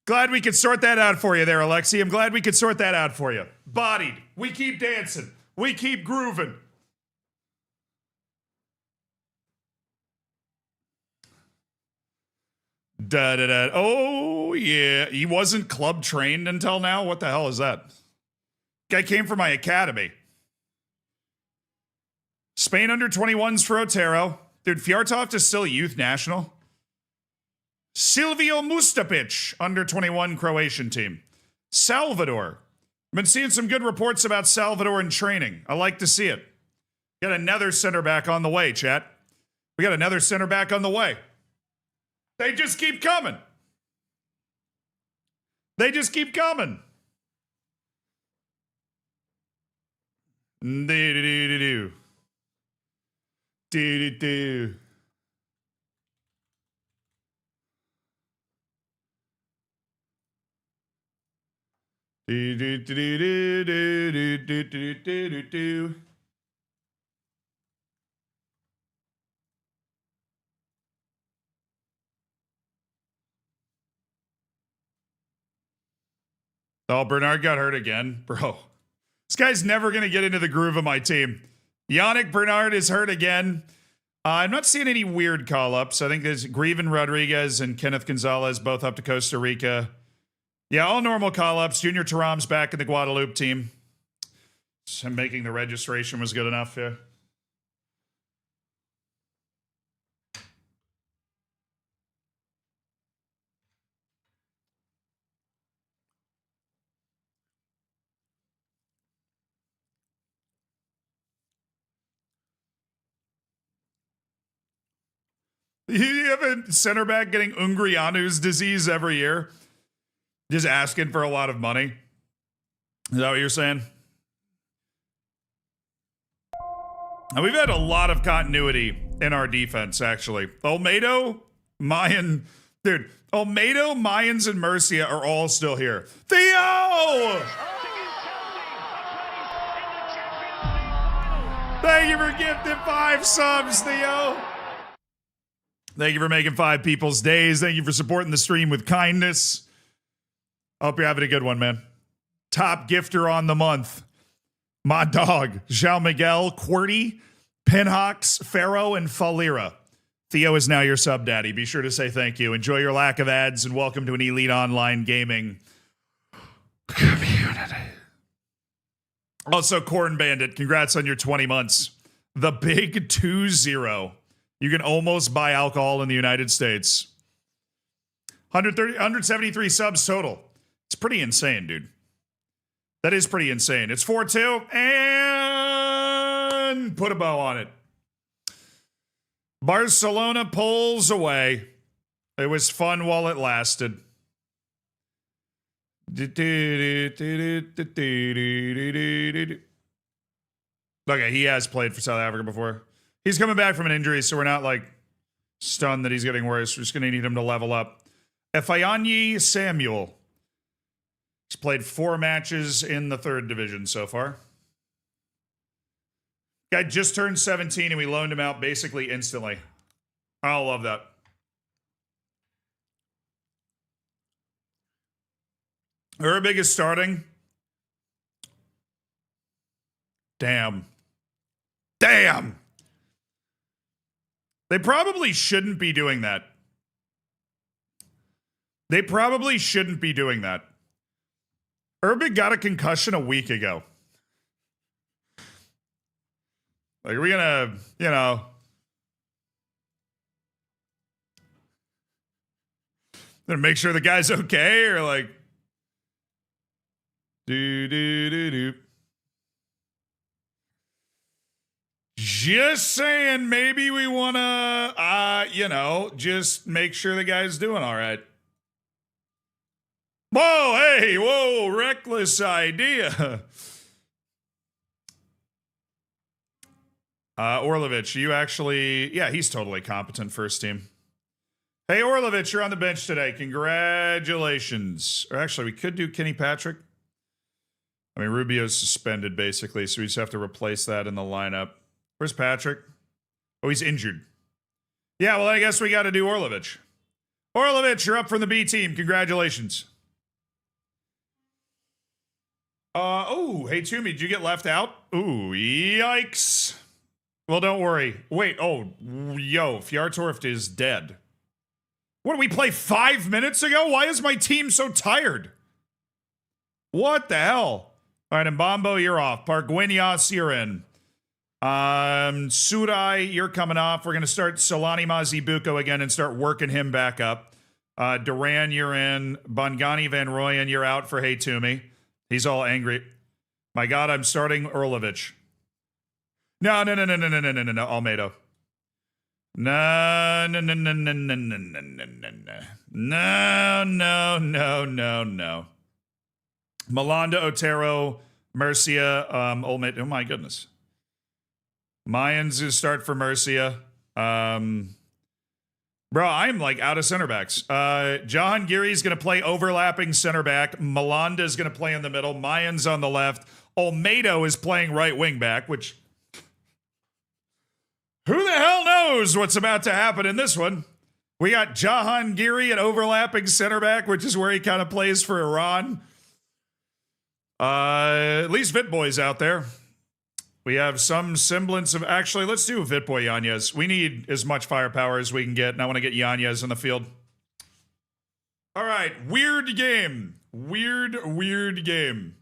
glad we could sort that out for you there, Alexi. I'm glad we could sort that out for you. Bodied. We keep dancing. We keep grooving. Da-da-da. Oh, yeah. He wasn't club trained until now? What the hell is that? Guy came from my academy. Spain under 21s for Otero. Dude, Fjortoft is still youth national. Silvio Mustapic, under 21 Croatian team. Salvador. Been seeing some good reports about Salvador in training. I like to see it. Got another center back on the way, chat. We got another center back on the way. They just keep coming. They just keep coming. Do-do-do-do-do. Do-do-do. Do-do-do-do-do-do-do-do-do-do. Oh, Bernard got hurt again. Bro, this guy's never going to get into the groove of my team. Yannick Bernard is hurt again. I'm not seeing any weird call-ups. I think there's Grieven Rodriguez and Kenneth Gonzalez both up to Costa Rica. Yeah, all normal call-ups. Junior Taram's back in the Guadeloupe team. So making the registration was good enough, yeah. You have a center back getting Ungrianu's disease every year? Just asking for a lot of money? Is that what you're saying? And we've had a lot of continuity in our defense, actually. Olmedo, Mayan... Dude, Olmedo, Mayans, and Murcia are all still here. Theo! Thank you for gifting 5 subs, Theo. Thank you for making 5 people's days. Thank you for supporting the stream with kindness. I hope you're having a good one, man. Top gifter on the month. My dog, João Miguel, Qwerty, Pinhawks, Pharaoh, and Falira. Theo is now your sub daddy. Be sure to say thank you. Enjoy your lack of ads, and welcome to an elite online gaming community. Also, Corn Bandit, congrats on your 20 months. The big 2-0. You can almost buy alcohol in the United States. 173 subs total. It's pretty insane, dude. That is pretty insane. It's 4-2, and put a bow on it. Barcelona pulls away. It was fun while it lasted. Okay, he has played for South Africa before. He's coming back from an injury, so we're not, like, stunned that he's getting worse. We're just going to need him to level up. Efayanyi Samuel. He's played 4 matches in the 3rd division so far. Guy just turned 17, and we loaned him out basically instantly. I love that. Urbig is starting. Damn. Damn. They probably shouldn't be doing that. They probably shouldn't be doing that. Urbig got a concussion a week ago. Like, are we gonna, you know... Gonna make sure the guy's okay, or like... Do. Just saying, maybe we wanna, you know, just make sure the guy's doing all right. Whoa, hey, whoa, reckless idea. Orlovich, you actually, yeah, he's totally competent first team. Hey, Orlovich, you're on the bench today. Congratulations. Or actually, we could do Kenny Patrick. I mean, Rubio's suspended, basically, so we just have to replace that in the lineup. Where's Patrick? Oh, he's injured. Yeah, well, I guess we got to do Orlovich. Orlovich, you're up from the B team. Congratulations. Oh, hey, Toomey, did you get left out? Ooh, yikes. Well, don't worry. Wait, oh, yo, Fjartorft is dead. What, did we play 5 minutes ago? Why is my team so tired? What the hell? All right, Mbambo, you're off. Pargueñas, you're in. Surai, you're coming off. We're going to start Solani Mazibuko again and start working him back up. Duran, you're in. Bongani Van Rooyen, you're out for Hey Toomey. He's all angry. My God, I'm starting Orlovich. No, Almeida. No. Melanda, Otero, Murcia, Olmate. Oh my goodness. Mayans is start for Murcia. Bro, I'm like out of center backs. Jahangiri is going to play overlapping center back. Melanda is going to play in the middle. Mayans on the left. Olmedo is playing right wing back, which who the hell knows what's about to happen in this one? We got Jahangiri at overlapping center back, which is where he kind of plays for Iran. At least Vitboy's out there. We have some semblance of... Actually, let's do Vitboy Yanez. We need as much firepower as we can get, and I want to get Yanez in the field. All right, weird game. Weird game.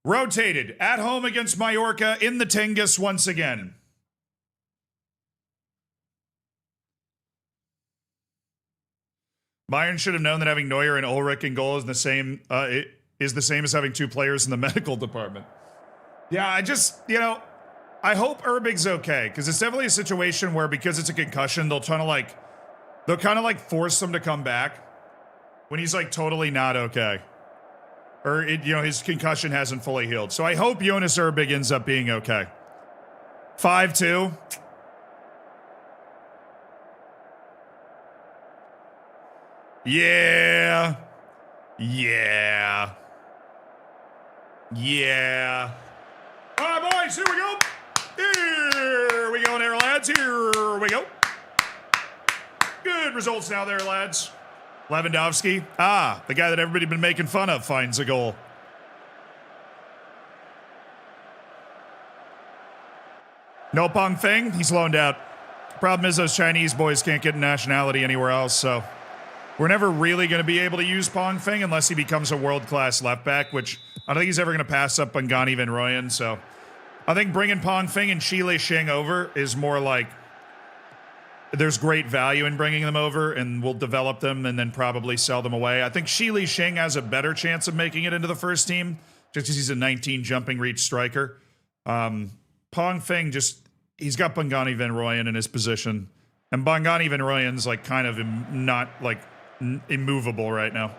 Rotated. At home against Mallorca in the Tengus once again. Bayern should have known that having Neuer and Ulrich in goal is the same as having two players in the medical department. Yeah, I just, you know, I hope Urbig's okay, because it's definitely a situation where, because it's a concussion, they'll kind of like force him to come back when he's like totally not okay, or his concussion hasn't fully healed. So I hope Jonas Urbig ends up being okay. 5-2. Yeah. All right, boys, here we go. Here we go there, lads. Here we go. Good results now there, lads. Lewandowski. The guy that everybody been making fun of finds a goal. No Pong Feng, he's loaned out. Problem is those Chinese boys can't get nationality anywhere else, so... We're never really going to be able to use Pong Feng unless he becomes a world-class left back, which I don't think he's ever going to pass up Bongani Van Rooyen. So I think bringing Pong Feng and Shile Shing over is more like there's great value in bringing them over, and we'll develop them and then probably sell them away. I think Shile Shing has a better chance of making it into the first team just because he's a 19 jumping reach striker. Pong Feng he's got Bongani Van Rooyen in his position, and Bongani Van Rooyen's like kind of not like immovable right now.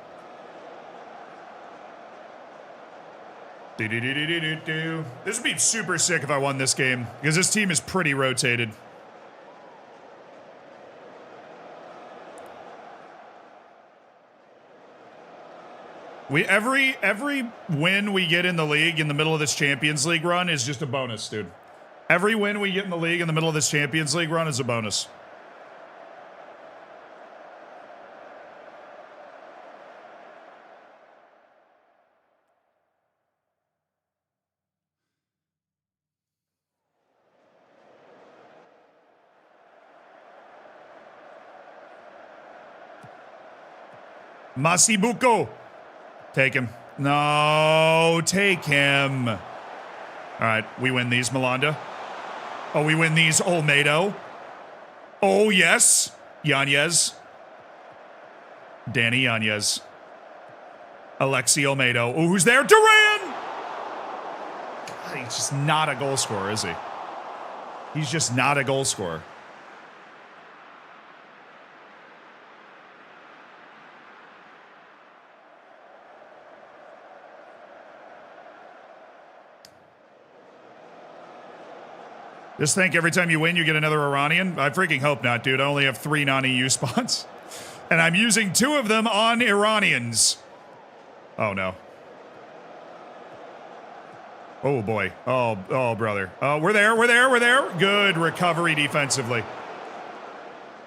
This would be super sick if I won this game, because this team is pretty rotated. Every win we get in the league in the middle of this Champions League run is just a bonus, dude. Every win we get in the league in the middle of this Champions League run is a bonus. Masibuko. Take him. No, take him. All right, we win these, Melilla. Oh, we win these, Olmedo. Oh, yes. Yanez. Danny Yanez. Alexi Olmedo. Oh, who's there? Duran! God, he's just not a goal scorer, is he? He's just not a goal scorer. Just think every time you win, you get another Iranian? I freaking hope not, dude. I only have 3 non-EU spots. And I'm using 2 of them on Iranians. Oh, no. Oh, boy. Oh, brother. We're there. Good recovery defensively.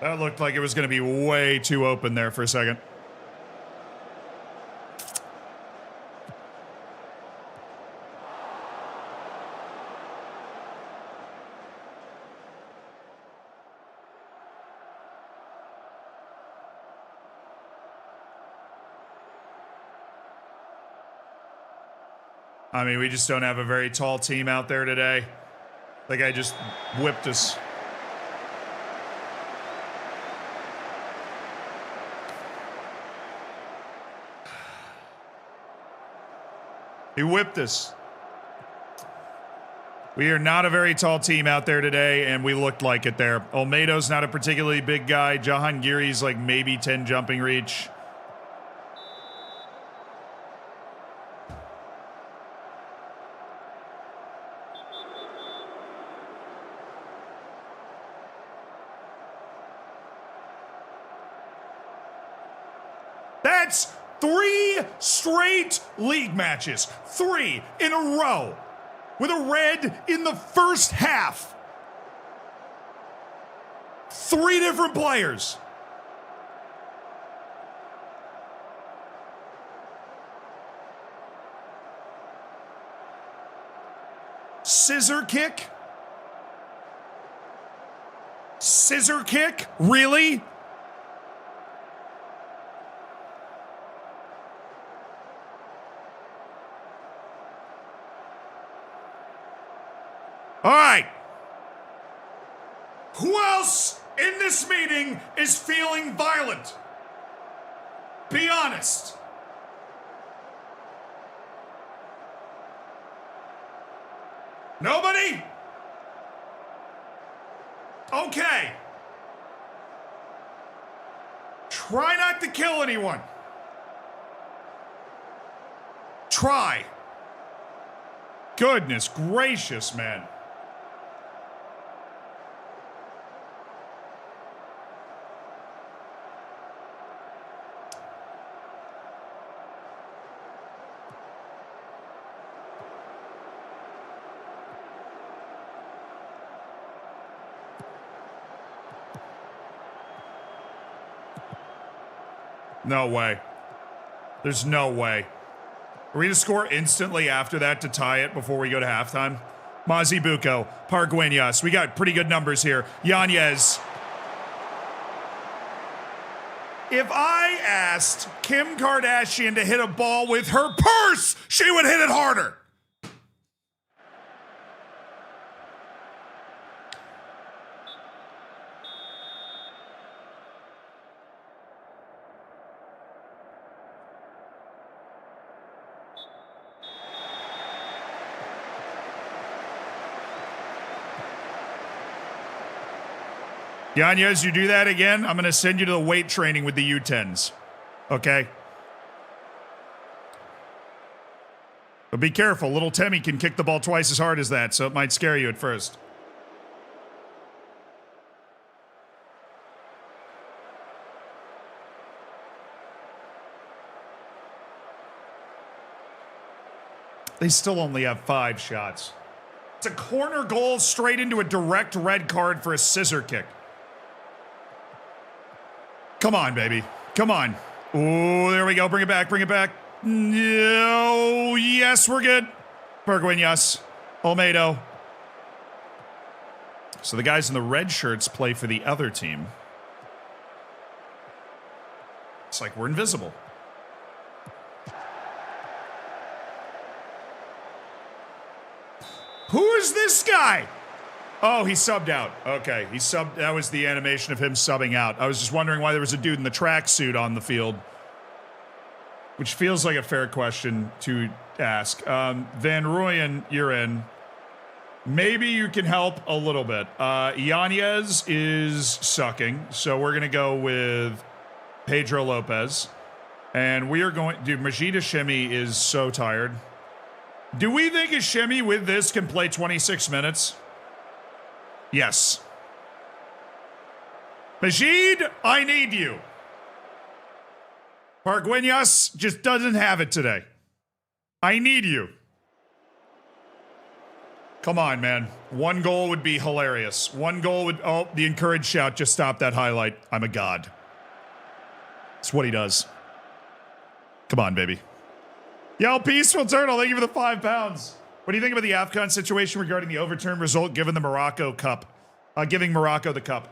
That looked like it was going to be way too open there for a second. I mean, we just don't have a very tall team out there today. The guy just whipped us. He whipped us. We are not a very tall team out there today, and we looked like it there. Olmedo's not a particularly big guy. Jahangiri's like maybe 10 jumping reach. That's 3 straight league matches. 3 in a row. With a red in the first half. 3 different players. Scissor kick? Scissor kick? Really? All right. Who else in this meeting is feeling violent? Be honest. Nobody? Okay. Try not to kill anyone. Try. Goodness gracious, man. No way. There's no way. Are we going to score instantly after that to tie it before we go to halftime? Mazibuko, Pargueñas. We got pretty good numbers here. Yanez. If I asked Kim Kardashian to hit a ball with her purse, she would hit it harder. Yanez, you do that again, I'm going to send you to the weight training with the U10s. Okay? But be careful. Little Temmie can kick the ball twice as hard as that, so it might scare you at first. They still only have 5 shots. It's a corner goal straight into a direct red card for a scissor kick. Come on, baby. Come on. Oh, there we go. Bring it back. Bring it back. No. Yes, we're good. Pargueñas. Olmedo. So the guys in the red shirts play for the other team. It's like we're invisible. Who is this guy? Oh, he subbed out. Okay, he subbed. That was the animation of him subbing out. I was just wondering why there was a dude in the tracksuit on the field, which feels like a fair question to ask. Van Rooyen, you're in. Maybe you can help a little bit. Yanez is sucking, so we're going to go with Pedro Lopez. And we are going... Dude, Majid Hashemi is so tired. Do we think Hashemi with this can play 26 minutes? Yes. Majid, I need you. Pargueñas just doesn't have it today. I need you. Come on, man. One goal would be hilarious. One goal would... Oh, the encouraged shout just stopped that highlight. I'm a god. It's what he does. Come on, baby. Yo, Peaceful Turtle, thank you for the £5. What do you think about the AFCON situation regarding the overturned result given the Morocco Cup? Giving Morocco the cup.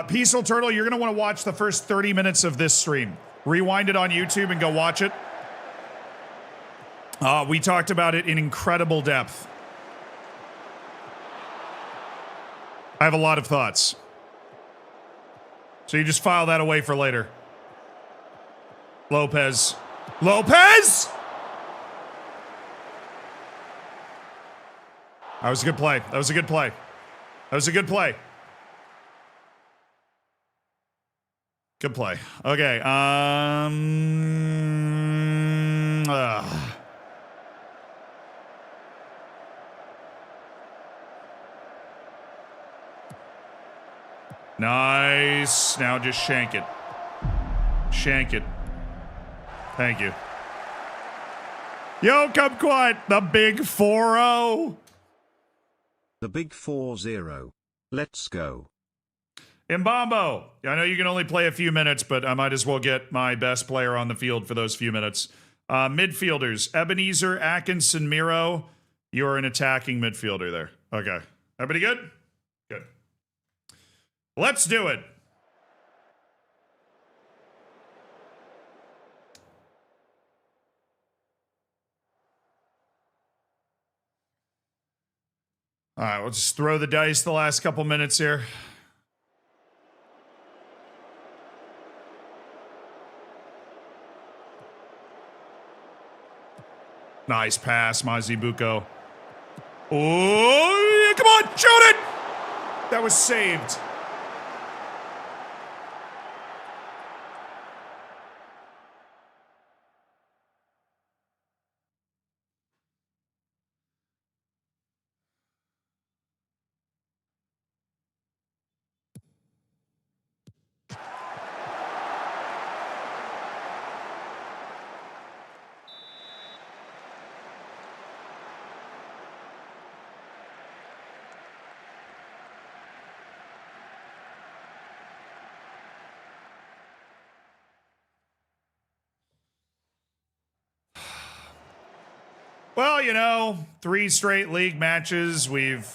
Peaceful Turtle, you're going to want to watch the first 30 minutes of this stream. Rewind it on YouTube and go watch it. We talked about it in incredible depth. I have a lot of thoughts. So you just file that away for later. Lopez. Lopez! That was a good play. That was a good play. That was a good play. Good play. Okay. Nice. Now just shank it. Shank it. Thank you. Yo, Kumquat, the big 4-0. The big 4-0. Let's go. Mbambo. I know you can only play a few minutes, but I might as well get my best player on the field for those few minutes. Midfielders. Ebenezer, Atkinson, Miro. You're an attacking midfielder there. Okay. Everybody good? Good. Let's do it. All right, we'll just throw the dice the last couple minutes here. Nice pass, Mazibuko. Oh, come on, shoot it! That was saved. Well, you know, 3 straight league matches. We've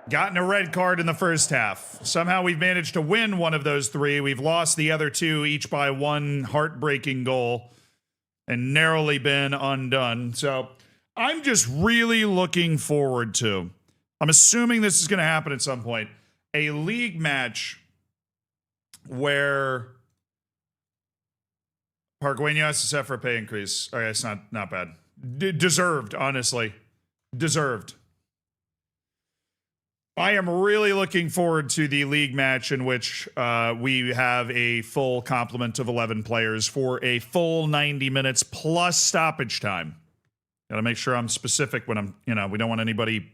gotten a red card in the first half. Somehow we've managed to win one of those 3. We've lost the other 2, each by 1 heartbreaking goal, and narrowly been undone. So I'm just really looking forward to, I'm assuming this is going to happen at some point, a league match where Pargueñas is set for a pay increase. Okay, it's not bad. Deserved, honestly. Deserved. I am really looking forward to the league match in which we have a full complement of 11 players for a full 90 minutes plus stoppage time. Got to make sure I'm specific when I'm, you know, we don't want anybody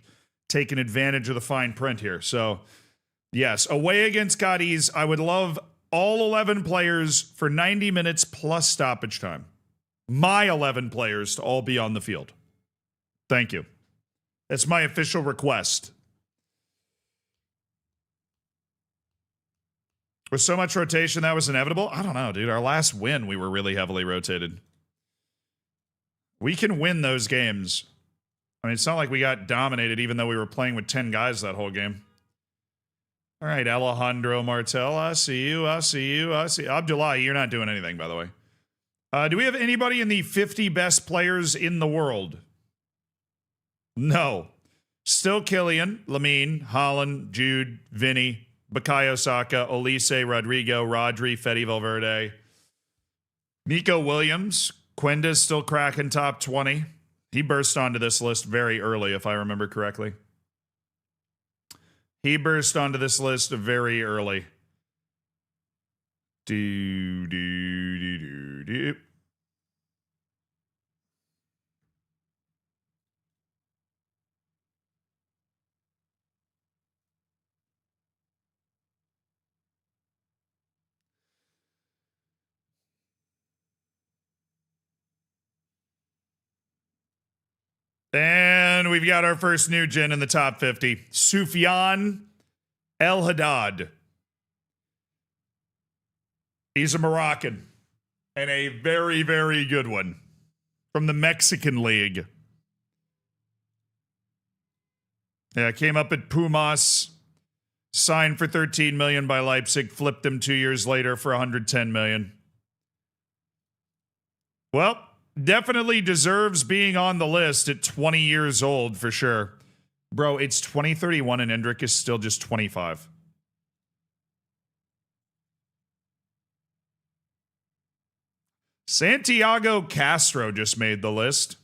taking advantage of the fine print here. So, yes, away against Cadiz, I would love all 11 players for 90 minutes plus stoppage time. My 11 players to all be on the field. Thank you. That's my official request. With so much rotation, that was inevitable? I don't know, dude. Our last win, we were really heavily rotated. We can win those games. I mean, it's not like we got dominated even though we were playing with 10 guys that whole game. All right, Alejandro Martel, I see you, I see you, I see you. Abdullah, you're not doing anything, by the way. Do we have anybody in the 50 best players in the world? No. Still Killian, Lamine, Holland, Jude, Vinny, Bukayo Saka, Olise, Rodrigo, Rodri, Fede Valverde, Nico Williams. Quinda's still cracking top 20. He burst onto this list very early, if I remember correctly. He burst onto this list very early. Do. And we've got our first new gen in the top 50. Sufyan El Haddad. He's a Moroccan and a very, very good one from the Mexican League. Yeah, came up at Pumas, signed for 13 million by Leipzig, flipped him 2 years later for 110 million. Well, definitely deserves being on the list at 20 years old for sure. Bro, it's 2031 and Endrick is still just 25. Santiago Castro just made the list.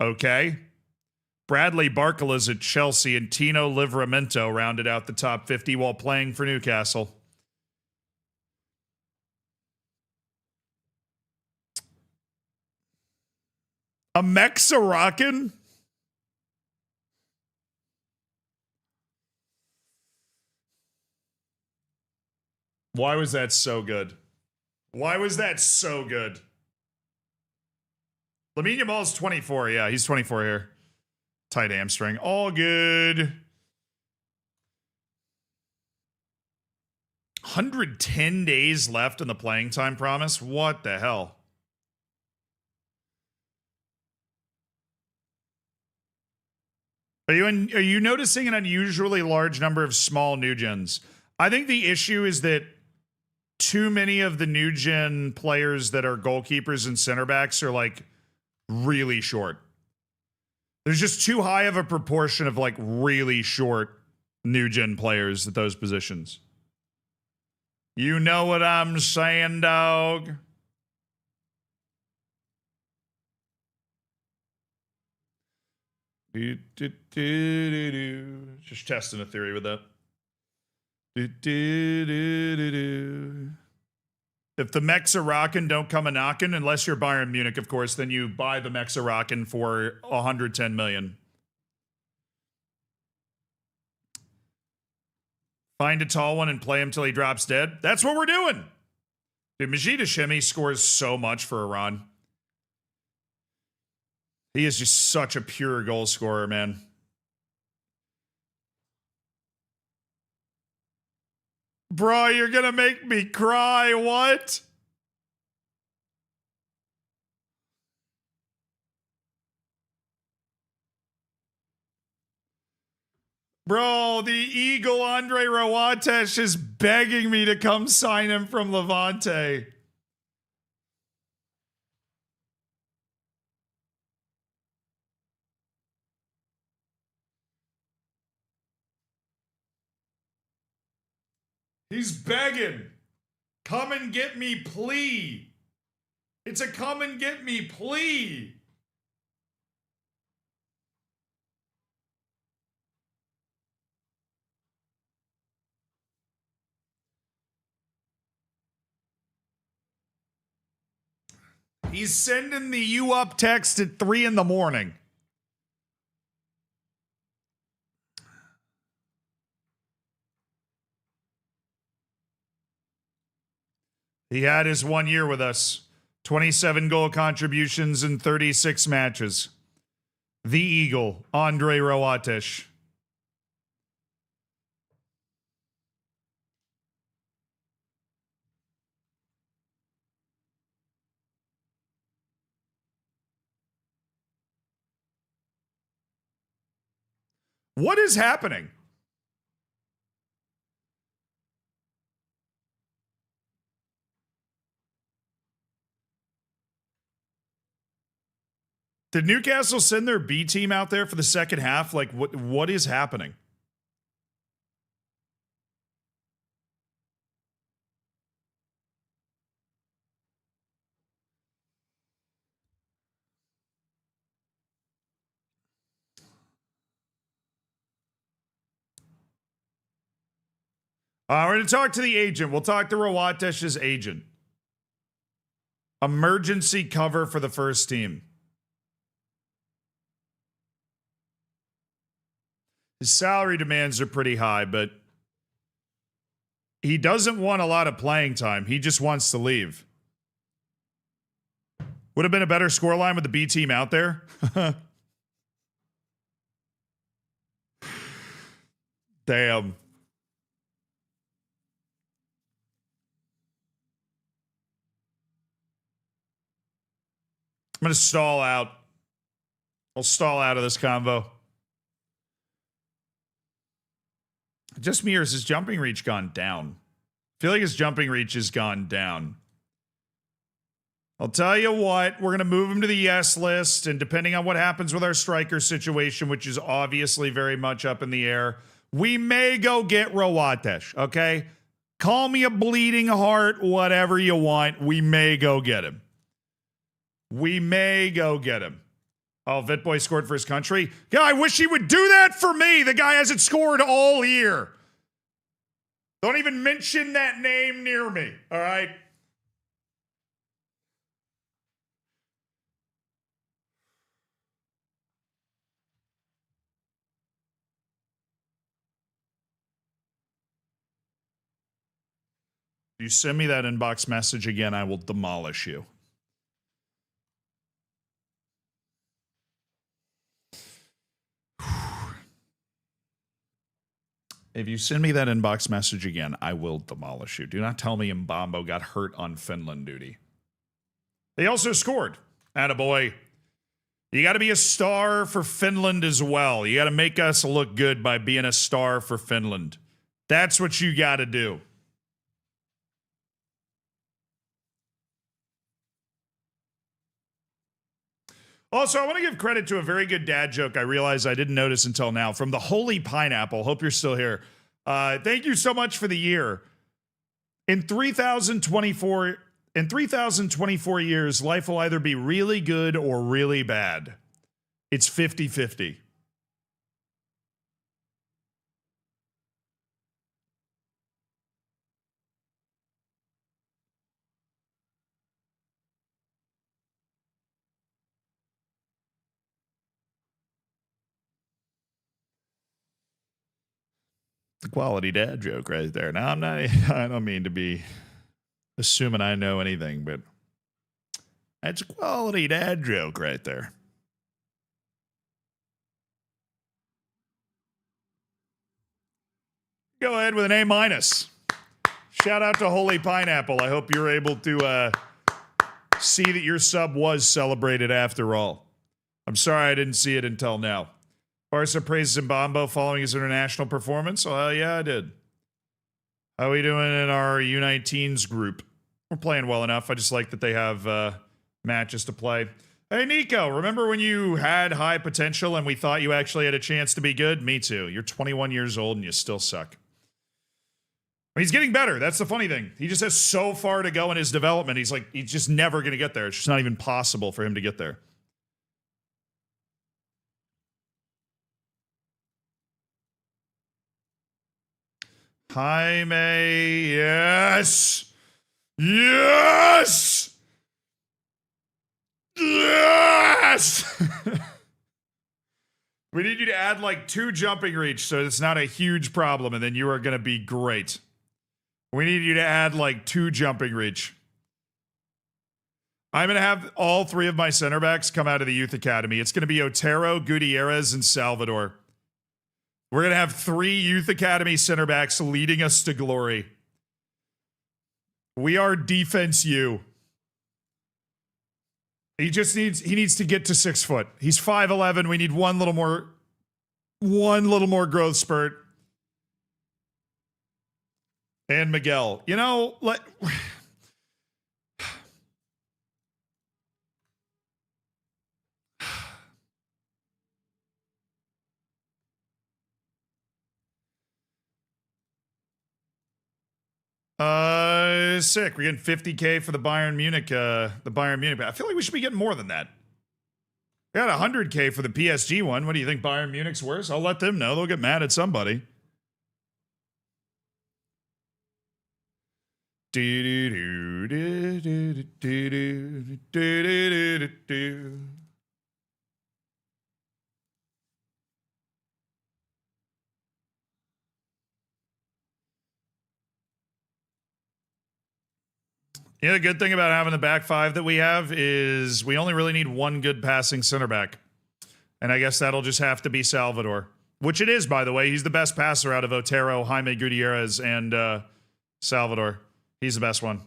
Okay. Bradley Barcola's at Chelsea and Tino Livramento rounded out the top 50 while playing for Newcastle. A Mexaracan? Why was that so good? Why was that so good? Lamine Yamal's 24. Yeah, he's 24 here. Tight hamstring. All good. 110 days left in the playing time promise? What the hell? Are you noticing an unusually large number of small new gens? I think the issue is that too many of the new gen players that are goalkeepers and center backs are like really short. There's just too high of a proportion of like really short new gen players at those positions. You know what I'm saying, dog? Just testing a theory with that. If the Mexaracan don't come a knocking, unless you're Bayern Munich, of course, then you buy the Mexaracan for 110 million. Find a tall one and play him till he drops dead. That's what we're doing. Dude, Majid Hashemi scores so much for Iran. He is just such a pure goal scorer, man. Bro, you're going to make me cry. What? Bro, the Eagle Andre Rawatesh is begging me to come sign him from Levante. He's begging. Come and get me, plea. It's a come and get me, plea. He's sending the you up text at 3 in the morning. He had his 1 year with us. 27 goal contributions in 36 matches. The Eagle, Andre Rawatesh. What is happening? Did Newcastle send their B team out there for the second half? Like, what is happening? We're going to talk to the agent. We'll talk to Rawatesh's agent. Emergency cover for the first team. His salary demands are pretty high, but he doesn't want a lot of playing time. He just wants to leave. Would have been a better scoreline with the B team out there. Damn. I'm going to stall out. I'll stall out of this convo. Just me, or has his jumping reach gone down? I feel like his jumping reach has gone down. I'll tell you what, we're going to move him to the yes list, and depending on what happens with our striker situation, which is obviously very much up in the air, we may go get Rawatesh, okay? Call me a bleeding heart, whatever you want. We may go get him. We may go get him. Oh, Vitboy scored for his country? Yeah, I wish he would do that for me. The guy hasn't scored all year. Don't even mention that name near me, all right? If you send me that inbox message again, I will demolish you. If you send me that inbox message again, I will demolish you. Do not tell me Mbambo got hurt on Finland duty. They also scored. Attaboy. You got to be a star for Finland as well. You got to make us look good by being a star for Finland. That's what you got to do. Also, I want to give credit to a very good dad joke I realized I didn't notice until now from the Holy Pineapple. Hope you're still here. Thank you so much for the year. In 3024 years, life will either be really good or really bad. It's 50-50. The quality dad joke right there. Now, I don't mean to be assuming I know anything, but that's a quality dad joke right there. Go ahead with an A-. Shout out to Holy Pineapple. I hope you're able to see that your sub was celebrated after all. I'm sorry I didn't see it until now. Barca praises Mbambo following his international performance. Oh, yeah, I did. How are we doing in our U19s group? We're playing well enough. I just like that they have matches to play. Hey, Nico, remember when you had high potential and we thought you actually had a chance to be good? Me too. You're 21 years old and you still suck. He's getting better. That's the funny thing. He just has so far to go in his development. He's just never going to get there. It's just not even possible for him to get there. Jaime, yes! Yes! Yes! We need you to add like 2 jumping reach so it's not a huge problem, and then you are going to be great. We need you to add like 2 jumping reach. I'm going to have all 3 of my center backs come out of the youth academy. It's going to be Otero, Gutierrez, and Salvador. We're going to have 3 youth academy center backs leading us to glory. We are defense U. He needs to get to 6 foot. He's 5'11". We need one little more growth spurt. And Miguel, is sick. We're getting 50K for the Bayern Munich. I feel like we should be getting more than that. We got 100K for the PSG one. What do you think? Bayern Munich's worse? I'll let them know. They'll get mad at somebody. Yeah, the good thing about having the back five that we have is we only really need one good passing center back. And I guess that'll just have to be Salvador. Which it is, by the way. He's the best passer out of Otero, Jaime Gutierrez, and Salvador. He's the best one.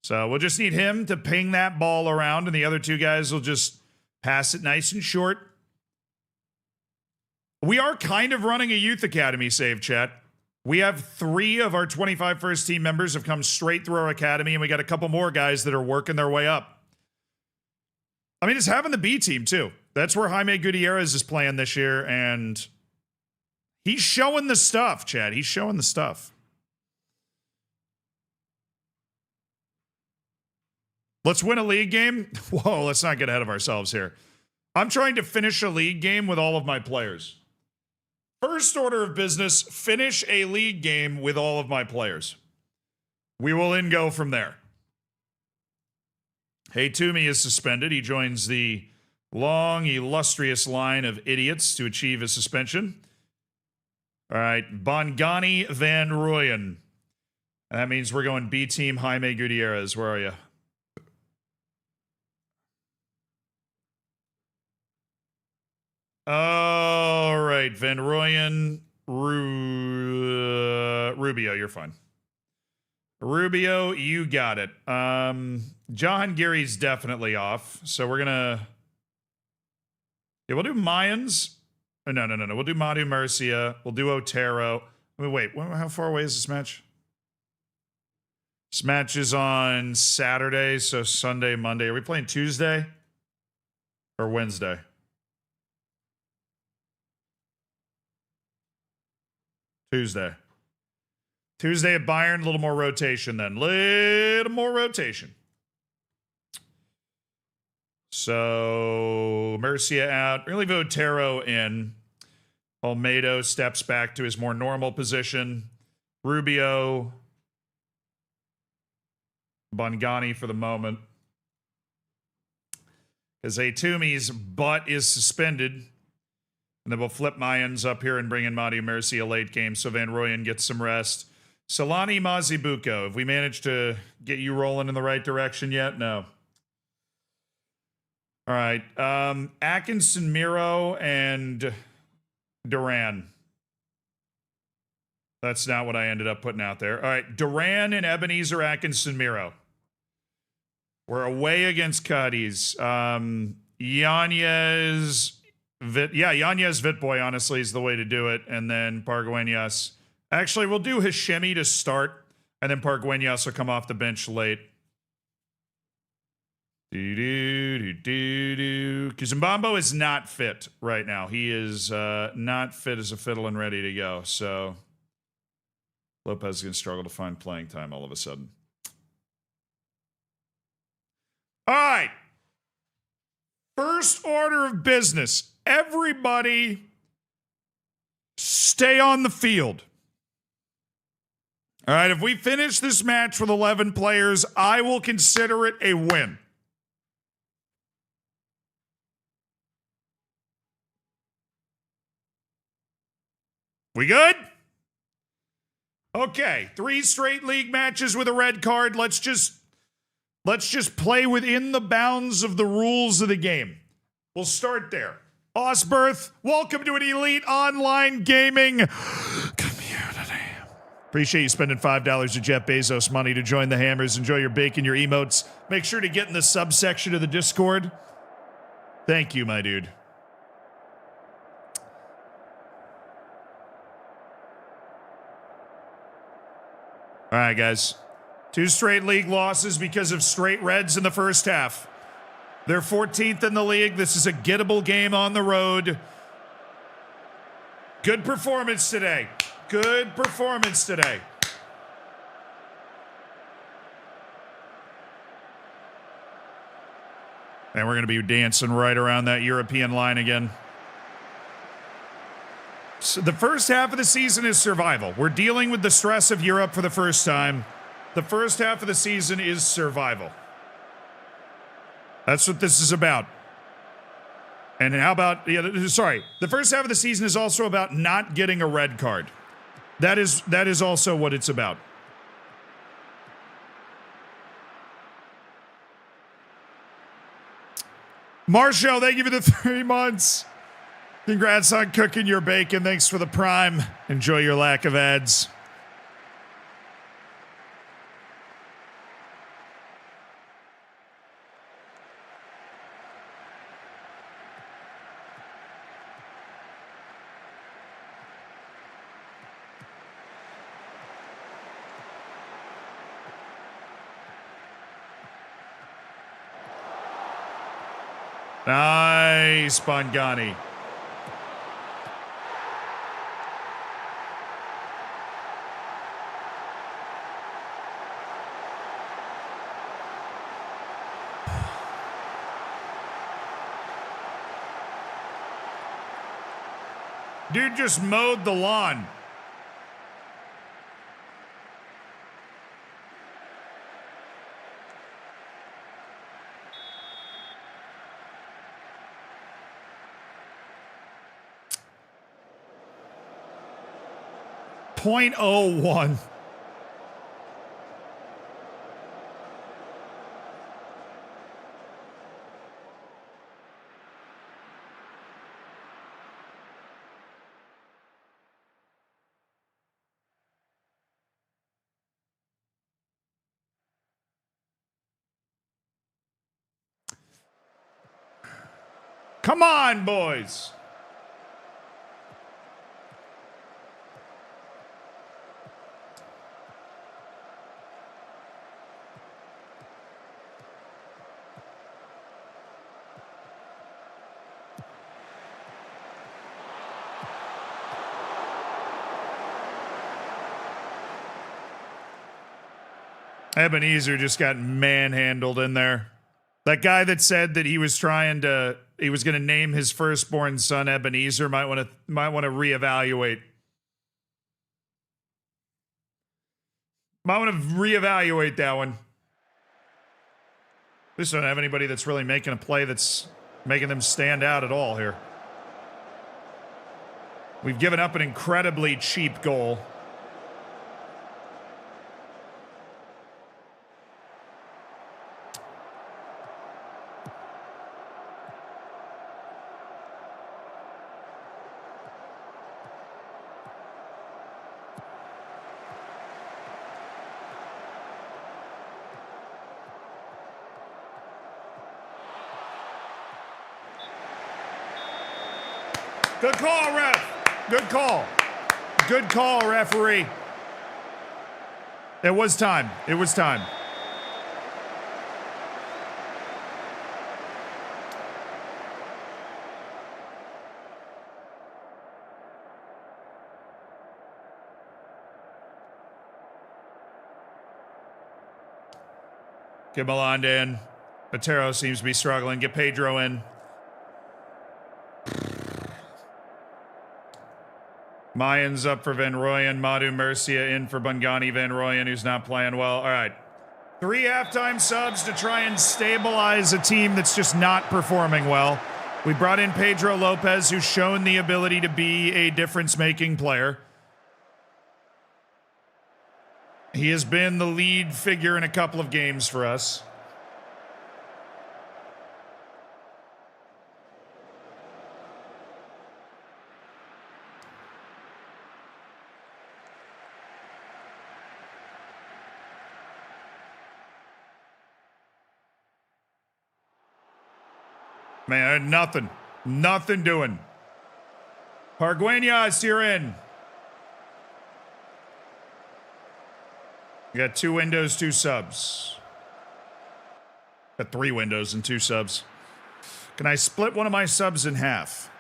So we'll just need him to ping that ball around, and the other two guys will just pass it nice and short. We are kind of running a youth academy save, chat. We have 3 of our 25 first team members have come straight through our academy, and we got a couple more guys that are working their way up. I mean, it's having the B team, too. That's where Jaime Gutierrez is playing this year, and he's showing the stuff, Chad. He's showing the stuff. Let's win a league game. Whoa, let's not get ahead of ourselves here. I'm trying to finish a league game with all of my players. First order of business, finish a league game with all of my players. We will then go from there. Hey, Toomey is suspended. He joins the long, illustrious line of idiots to achieve a suspension. All right, Bongani Van Rooyen. That means we're going B team Jaime Gutierrez. Where are you? All right, Van Rooyen, Rubio, you're fine. Rubio, you got it. Jahangiri's definitely off, so we're gonna. Yeah, we'll do Mayans. Oh, no. We'll do Madu Murcia. We'll do Otero. I mean, wait, how far away is this match? This match is on Saturday, so Sunday, Monday. Are we playing Tuesday or Wednesday? Tuesday at Bayern, a little more rotation then. Little more rotation. So, Murcia out. Really Otero in. Olmedo steps back to his more normal position. Rubio. Bongani for the moment. Because Atumi's butt is suspended. And then we'll flip Mayans up here and bring in Madu Murcia late game so Van Rooyen gets some rest. Solani Mazibuko, have we managed to get you rolling in the right direction yet? No. All right. Atkinson, Miro, and Duran. That's not what I ended up putting out there. All right. Duran and Ebenezer Atkinson, Miro. We're away against Cadiz. Yanez... Yanez Vitboy, honestly, is the way to do it. And then Pargueñas. Actually, we'll do Hashemi to start. And then Pargueñas will come off the bench late. Kizimbambo is not fit right now. He is not fit as a fiddle and ready to go. So Lopez is going to struggle to find playing time all of a sudden. All right. First order of business. Everybody stay on the field. All right, if we finish this match with 11 players, I will consider it a win. We good? Okay, 3 straight league matches with a red card. Let's just play within the bounds of the rules of the game. We'll start there. Osberth, welcome to an elite online gaming community. Appreciate you spending $5 of Jeff Bezos money to join the Hammers. Enjoy your bacon, your emotes. Make sure to get in the subsection of the Discord. Thank you, my dude. All right, guys. 2 straight league losses because of straight reds in the first half. They're 14th in the league. This is a gettable game on the road. Good performance today. Good performance today. And we're going to be dancing right around that European line again. So the first half of the season is survival. We're dealing with the stress of Europe for the first time. The first half of the season is survival. That's what this is about. And how about, the first half of the season is also about not getting a red card. That is also what it's about. Marshall, thank you for the 3 months. Congrats on cooking your bacon. Thanks for the prime. Enjoy your lack of ads. Nice, Bongani. Dude just mowed the lawn. .01. Come on, boys. Ebenezer just got manhandled in there. That guy that said that he was going to name his firstborn son Ebenezer might want to reevaluate. Might want to reevaluate that one. We just don't have anybody that's really making a play that's making them stand out at all here. We've given up an incredibly cheap goal. Good call, ref. Good call. Good call, referee. It was time. It was time. Get Melilla in. Otero seems to be struggling. Get Pedro in. Mayans up for Van Rooyen. Madu Murcia in for Bongani Van Rooyen, who's not playing well. All right. 3 halftime subs to try and stabilize a team that's just not performing well. We brought in Pedro Lopez, who's shown the ability to be a difference-making player. He has been the lead figure in a couple of games for us. Man, nothing doing. Pargueñas, you're in. We got 2 windows, 2 subs. Got 3 windows and 2 subs. Can I split one of my subs in half?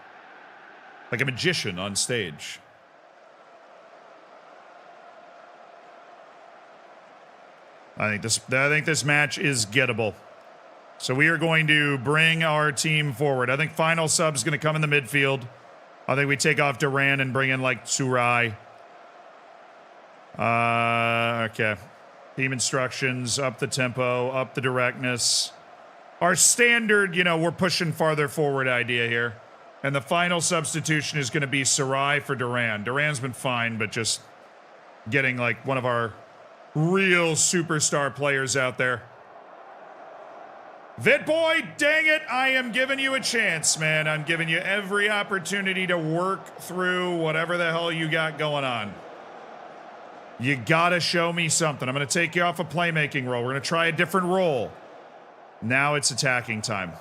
Like a magician on stage. I think this match is gettable. So we are going to bring our team forward. I think final sub's going to come in the midfield. I think we take off Duran and bring in, like, Surai. Okay. Team instructions, up the tempo, up the directness. Our standard, you know, we're pushing farther forward idea here. And the final substitution is going to be Sarai for Duran. Duran's been fine, but just getting, like, one of our real superstar players out there. Vitboy, dang it, I am giving you a chance, man. I'm giving you every opportunity to work through whatever the hell you got going on. You gotta show me something. I'm gonna take you off a playmaking role. We're gonna try a different role. Now it's attacking time.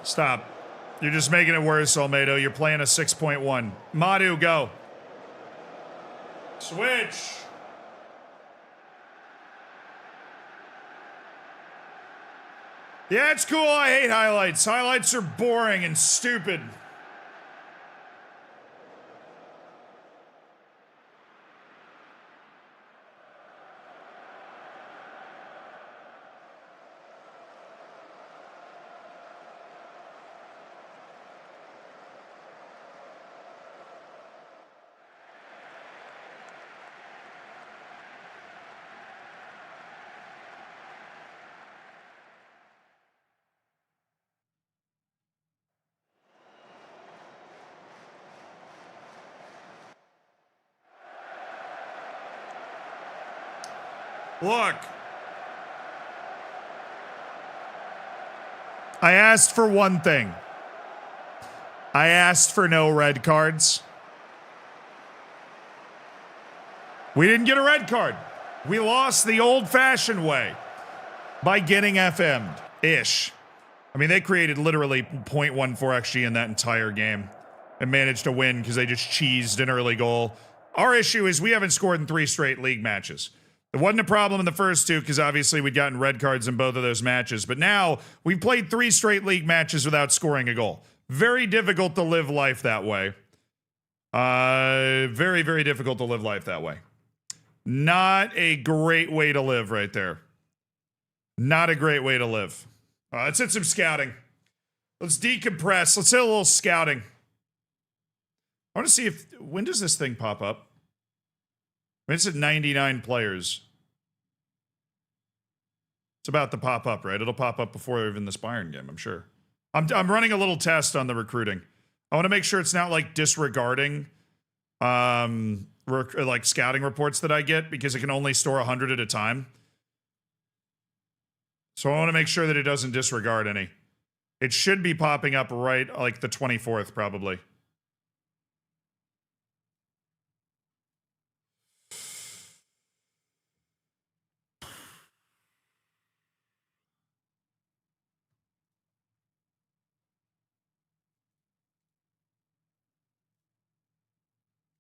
Stop. You're just making it worse, Olmedo. You're playing a 6.1. Madu, go. Switch. Yeah, it's cool. I hate highlights. Highlights are boring and stupid. Look. I asked for one thing. I asked for no red cards. We didn't get a red card. We lost the old-fashioned way by getting FM'd. Ish. I mean, they created literally 0.14 XG in that entire game and managed to win because they just cheesed an early goal. Our issue is we haven't scored in 3 straight league matches. It wasn't a problem in the first 2 because obviously we'd gotten red cards in both of those matches. But now we've played 3 straight league matches without scoring a goal. Very difficult to live life that way. Very, very difficult to live life that way. Not a great way to live right there. Not a great way to live. Let's hit some scouting. Let's decompress. Let's hit a little scouting. I want to see if... When does this thing pop up? It's at 99 players. It's about to pop up, right? It'll pop up before even this Bayern game, I'm sure. I'm running a little test on the recruiting. I want to make sure it's not like disregarding like scouting reports that I get because it can only store 100 at a time. So I want to make sure that it doesn't disregard any. It should be popping up right like the 24th probably.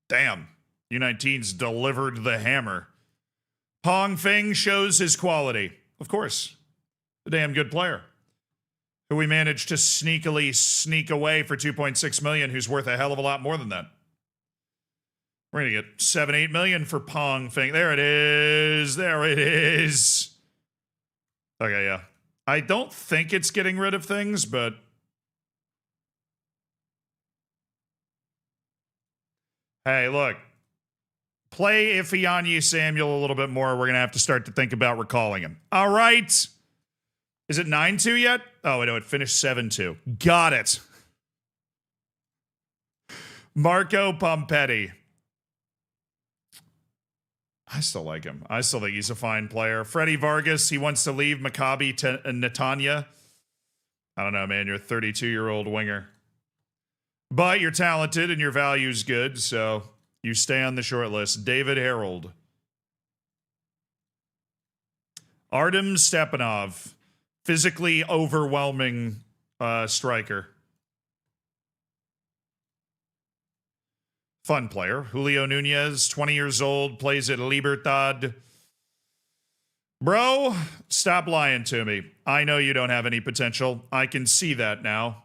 Damn. U19's delivered the hammer. Pong Feng shows his quality. Of course. A damn good player. Who we managed to sneakily sneak away for 2.6 million, who's worth a hell of a lot more than that. We're going to get 7-8 million for Pong Feng. There it is. There it is. Okay, yeah. I don't think it's getting rid of things, but... Hey, look. Play Ifeanyi Samuel a little bit more. We're going to have to start to think about recalling him. All right. Is it 9-2 yet? Oh, no, it finished 7-2. Got it. Marco Pompetti. I still like him. I still think he's a fine player. Freddie Vargas, he wants to leave Maccabi Netanya. I don't know, man. You're a 32-year-old winger. But you're talented and your value's good, so you stay on the short list. David Harold. Artem Stepanov. Physically overwhelming striker. Fun player. Julio Nunez, 20 years old, plays at Libertad. Bro, stop lying to me. I know you don't have any potential. I can see that now.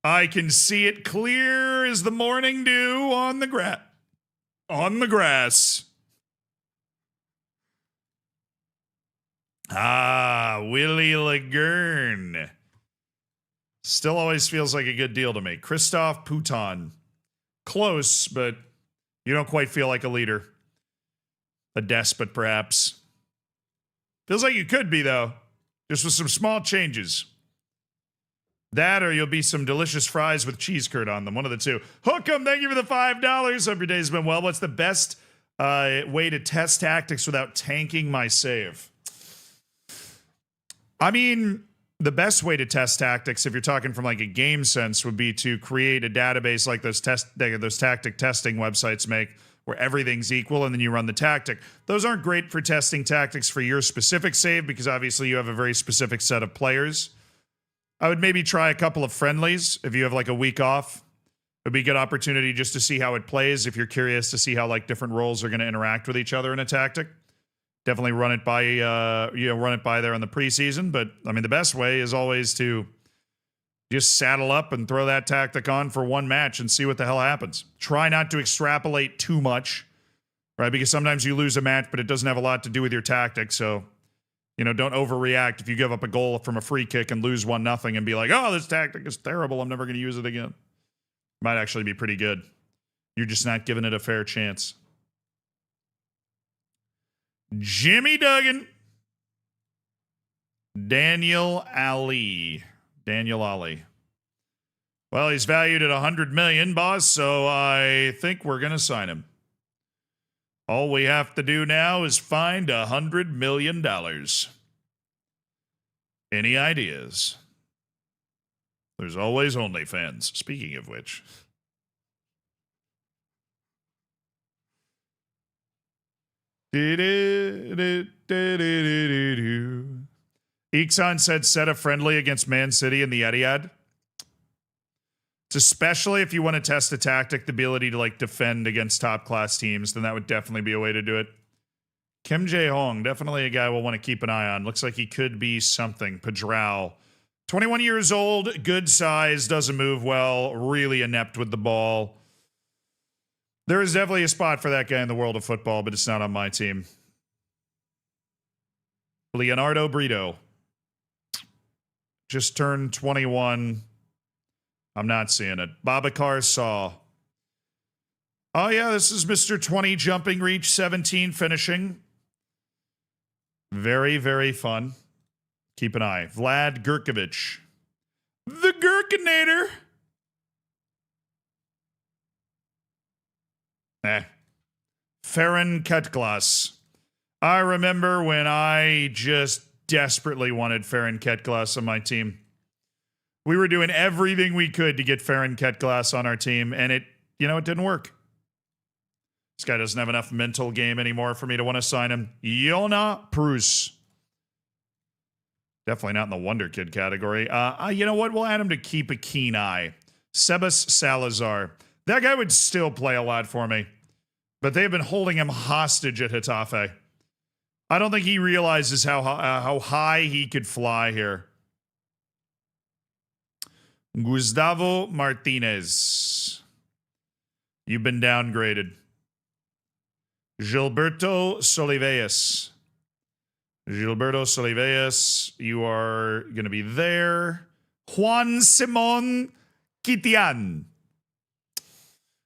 I can see it clear as the morning dew on the grass. On the grass. Ah, Willie Lagerne. Still always feels like a good deal to me. Christophe Pouton. Close, but you don't quite feel like a leader. A despot, perhaps. Feels like you could be, though. Just with some small changes. That or you'll be some delicious fries with cheese curd on them. One of the two. Hookem, thank you for the $5. Hope your day's been well. What's the best way to test tactics without tanking my save? I mean, the best way to test tactics, if you're talking from like a game sense, would be to create a database like those tactic testing websites make, where everything's equal and then you run the tactic. Those aren't great for testing tactics for your specific save because obviously you have a very specific set of players. I would maybe try a couple of friendlies if you have like a week off. It would be a good opportunity just to see how it plays if you're curious to see how like different roles are going to interact with each other in a tactic. Definitely run it by there in the preseason. But I mean, the best way is always to just saddle up and throw that tactic on for one match and see what the hell happens. Try not to extrapolate too much, right? Because sometimes you lose a match, but it doesn't have a lot to do with your tactic. So, don't overreact if you give up a goal from a free kick and lose 1-0 and be like, oh, this tactic is terrible. I'm never going to use it again. Might actually be pretty good. You're just not giving it a fair chance. Jimmy Duggan. Daniel Ali. Well, he's valued at $100 million, boss, so I think we're going to sign him. All we have to do now is find $100 million. Any ideas? There's always OnlyFans, speaking of which. Iksan said set a friendly against Man City in the Etihad. It's especially if you want to test a tactic, the ability to like defend against top class teams, then that would definitely be a way to do it. Kim Jae-hong, definitely a guy we'll want to keep an eye on. Looks like he could be something. Padrao. 21 years old, good size, doesn't move well, really inept with the ball. There is definitely a spot for that guy in the world of football, but it's not on my team. Leonardo Brito. Just turned 21. I'm not seeing it. Babacar Saw. Oh, yeah, this is Mr. 20 jumping reach, 17 finishing. Very, very fun. Keep an eye. Vlad Gurkovic. The Gurkinator. Ferran Ketglas. I remember when I just desperately wanted Ferran Ketglas on my team. We were doing everything we could to get Ferran Ketglas on our team, and it didn't work. This guy doesn't have enough mental game anymore for me to want to sign him. Yona Prus. Definitely not in the Wonder Kid category. You know what? We'll add him to keep a keen eye. Sebas Salazar. That guy would still play a lot for me. But they've been holding him hostage at Getafe. I don't think he realizes how high he could fly here. Gustavo Martinez. You've been downgraded. Gilberto Soliveas. You are going to be there. Juan Simon Kitian.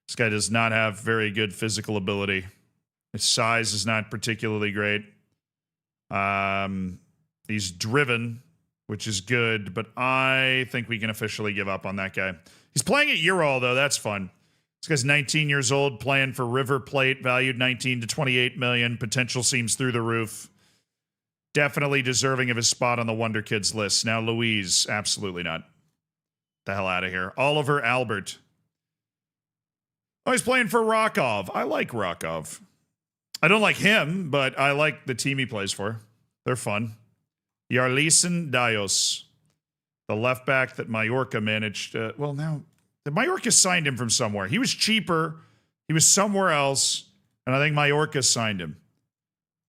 This guy does not have very good physical ability. His size is not particularly great. He's driven, which is good, but I think we can officially give up on that guy. He's playing at Ural, though. That's fun. This guy's 19 years old, playing for River Plate, valued 19 to 28 million. Potential seems through the roof. Definitely deserving of his spot on the Wonder Kids list. Now, Louise, absolutely not. The hell out of here. Oliver Albert. Oh, he's playing for Rakov. I like Rakov. I don't like him, but I like the team he plays for. They're fun. Yarlison Dios, the left back that Mallorca managed. Well, now Mallorca signed him from somewhere. He was cheaper. He was somewhere else. And I think Mallorca signed him.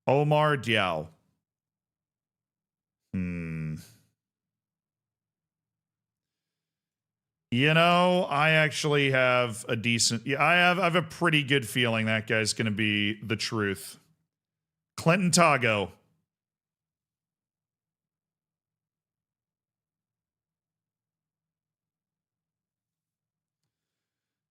Omar Diaw. You know, I actually have a decent... Yeah, I have a pretty good feeling that guy's going to be the truth. Clinton Tago.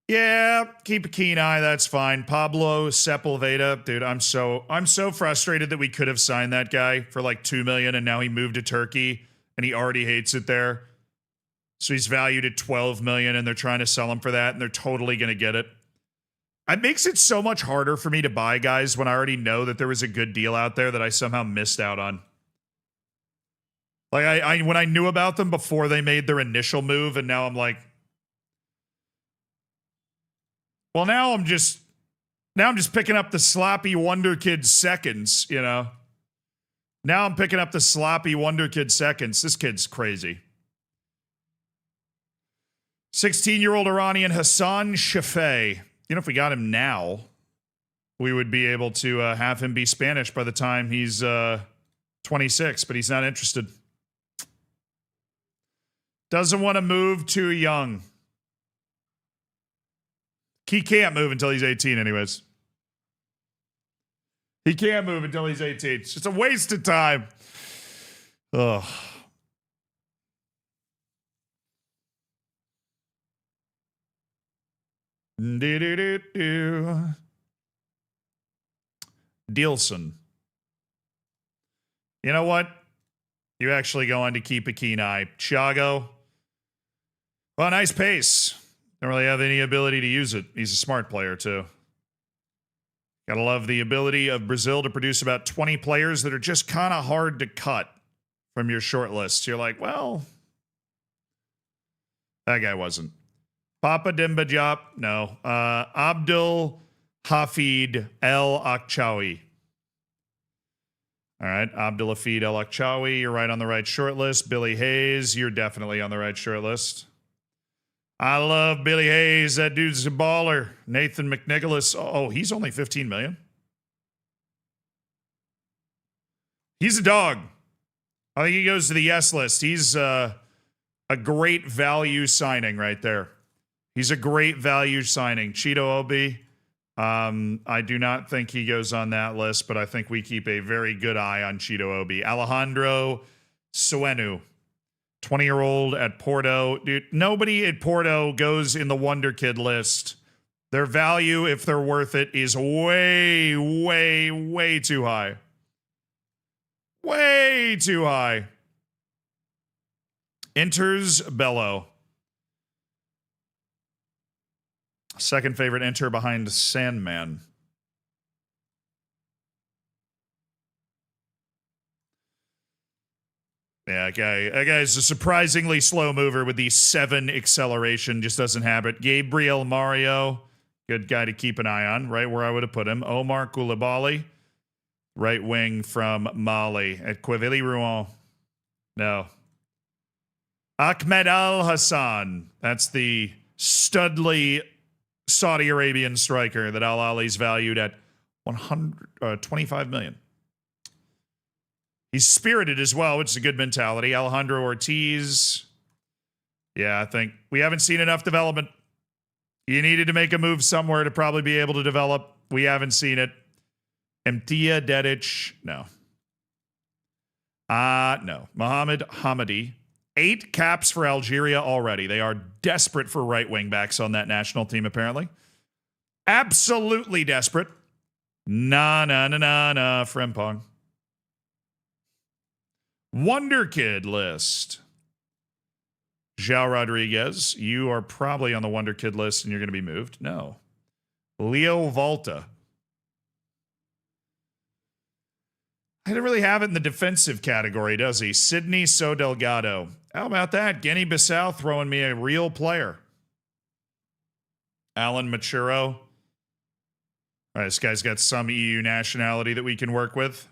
Yeah, keep a keen eye. That's fine. Pablo Sepulveda, dude. I'm so frustrated that we could have signed that guy for like $2 million, and now he moved to Turkey, and he already hates it there. So he's valued at $12 million, and they're trying to sell him for that, and they're totally gonna get it. It makes it so much harder for me to buy guys when I already know that there was a good deal out there that I somehow missed out on. Like I when I knew about them before they made their initial move, and now I'm like. Well, now I'm just picking up the sloppy Wonder Kid seconds, you know. Now I'm picking up the sloppy Wonder Kid seconds. This kid's crazy. 16-year-old Iranian Hassan Shafei. You know, if we got him now, we would be able to have him be Spanish by the time he's 26, but he's not interested. Doesn't want to move too young. He can't move until he's 18 anyways. He can't move until he's 18. It's just a waste of time. Ugh. Dielson. You know what? You actually go on to keep a keen eye. Thiago. Well, nice pace. Don't really have any ability to use it. He's a smart player, too. Gotta love the ability of Brazil to produce about 20 players that are just kind of hard to cut from your short list. You're like, well, that guy wasn't. Papa Demba Diop, no. Abdul Hafid El Akhchawi. All right, Abdul Hafid El Akhchawi, you're right on the right short list. Billy Hayes, you're definitely on the right short list. I love Billy Hayes. That dude's a baller. Nathan McNicholas. Oh, he's only 15 million. He's a dog. I think he goes to the yes list. He's a great value signing right there. He's a great value signing. Cheeto Obi. I do not think he goes on that list, but I think we keep a very good eye on Cheeto Obi. Alejandro Suenu. 20-year-old at Porto. Dude, nobody at Porto goes in the Wonder Kid list. Their value, if they're worth it, is way, way, way too high. Way too high. Inter's Bello. Second favorite Inter behind Sandman. Yeah, that guy's a surprisingly slow mover with the 7 acceleration. Just doesn't have it. Gabriel Mario, good guy to keep an eye on. Right where I would have put him. Omar Koulibaly, right wing from Mali. At Quevilly Rouen. No. Ahmed Al Hassan. That's the studly Saudi Arabian striker that Al Ahly's valued at 25 million. He's spirited as well, which is a good mentality. Alejandro Ortiz. Yeah, I think we haven't seen enough development. You needed to make a move somewhere to probably be able to develop. We haven't seen it. Mtia Dedic. No. No. Mohamed Hamadi. 8 caps for Algeria already. They are desperate for right wing backs on that national team, apparently. Absolutely desperate. Nah, Frimpong. Wonder Kid list. João Rodriguez, you are probably on the Wonder Kid list and you're going to be moved. No. Leo Volta. I didn't really have it in the defensive category, does he? Sidney So Delgado. How about that? Guinea-Bissau throwing me a real player. Alan Machuro. All right, this guy's got some EU nationality that we can work with.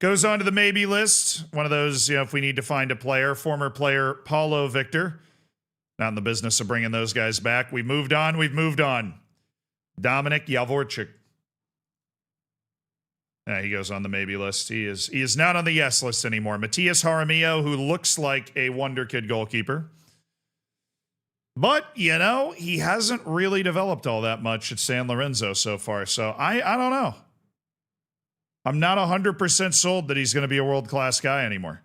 Goes on to the maybe list. One of those, if we need to find a player. Former player Paulo Victor. Not in the business of bringing those guys back. We've moved on. Dominic Javorchik. He goes on the maybe list. He is not on the yes list anymore. Matias Jaramillo, who looks like a wonder kid goalkeeper. But, you know, he hasn't really developed all that much at San Lorenzo so far. So I don't know. I'm not 100% sold that he's going to be a world-class guy anymore.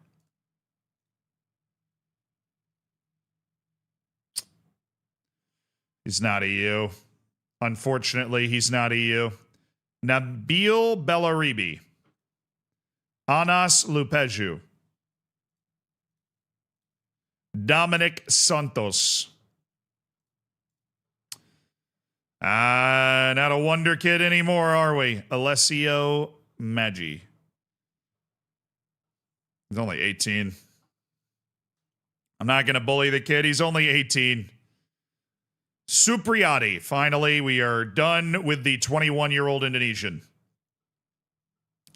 He's not EU. Unfortunately, he's not EU. Nabil Bellaribi. Anas Lupeju. Dominic Santos. Not a wonder kid anymore, are we? Alessio Maggi. He's only 18. I'm not going to bully the kid. He's only 18. Supriyadi. Finally, we are done with the 21-year-old Indonesian.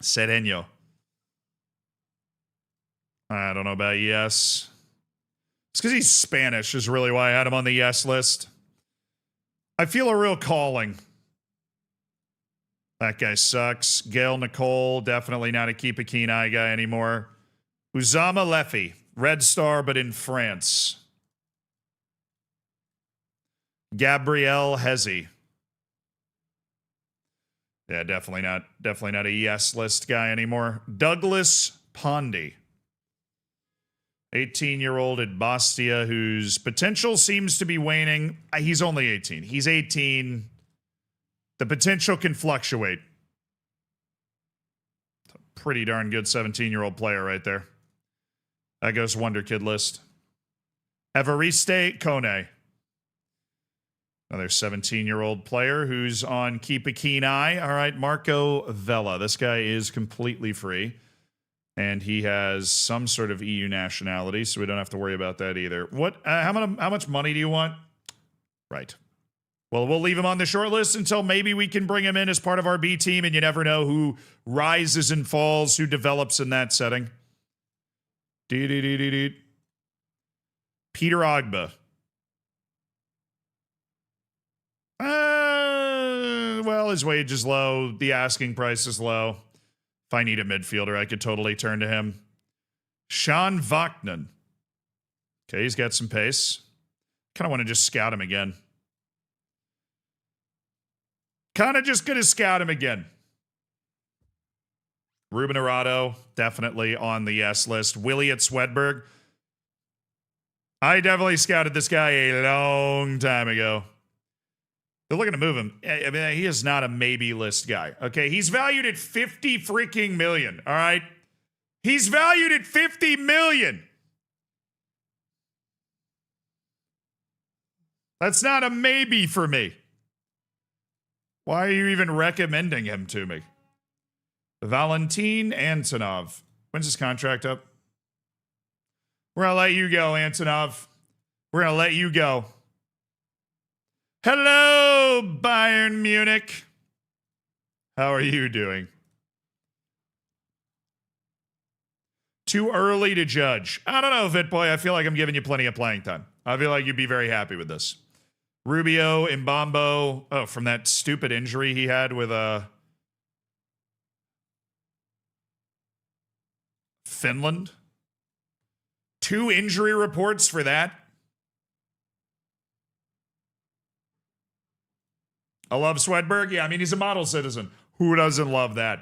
Sedeño. I don't know about yes. It's because he's Spanish is really why I had him on the yes list. I feel a real calling. That guy sucks. Gail Nicole, definitely not a keep a keen eye guy anymore. Uzama Lefi, Red Star, but in France. Gabriel Hezi. Yeah, definitely not a yes list guy anymore. Douglas Pondy. 18-year-old at Bastia, whose potential seems to be waning. He's only 18. He's 18. The potential can fluctuate. It's a pretty darn good 17-year-old player right there. That goes Wonder Kid list. Evariste Kone. Another 17-year-old player who's on keep a keen eye. All right, Marco Vella. This guy is completely free. And he has some sort of EU nationality, so we don't have to worry about that either. What? How much money do you want? Right. Well, we'll leave him on the short list until maybe we can bring him in as part of our B team, and you never know who rises and falls, who develops in that setting. Peter Ogba. Well, his wage is low. The asking price is low. If I need a midfielder, I could totally turn to him. Sean Vaknin. Okay, he's got some pace. Kind of want to just scout him again. Kind of just going to scout him again. Ruben Arado, definitely on the yes list. Willie at Swedberg. I definitely scouted this guy a long time ago. They're looking to move him. I mean, he is not a maybe list guy. Okay, he's valued at 50 freaking million. All right, he's valued at 50 million. That's not a maybe for me. Why are you even recommending him to me? Valentin Antonov. When's his contract up? We're gonna let you go, Antonov. We're gonna let you go. Hello, Bayern Munich. How are you doing? Too early to judge. I don't know, Vitboy. I feel like I'm giving you plenty of playing time. I feel like you'd be very happy with this. Rubio, Mbambo. Oh, from that stupid injury he had with Finland. 2 injury reports for that. I love Swedberg. Yeah, I mean, he's a model citizen. Who doesn't love that?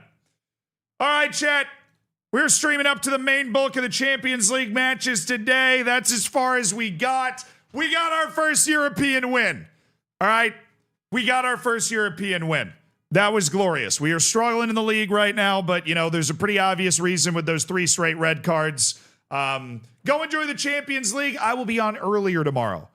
All right, chat. We're streaming up to the main bulk of the Champions League matches today. That's as far as we got. We got our first European win. All right? We got our first European win. That was glorious. We are struggling in the league right now, but, you know, there's a pretty obvious reason with those 3 straight red cards. Go enjoy the Champions League. I will be on earlier tomorrow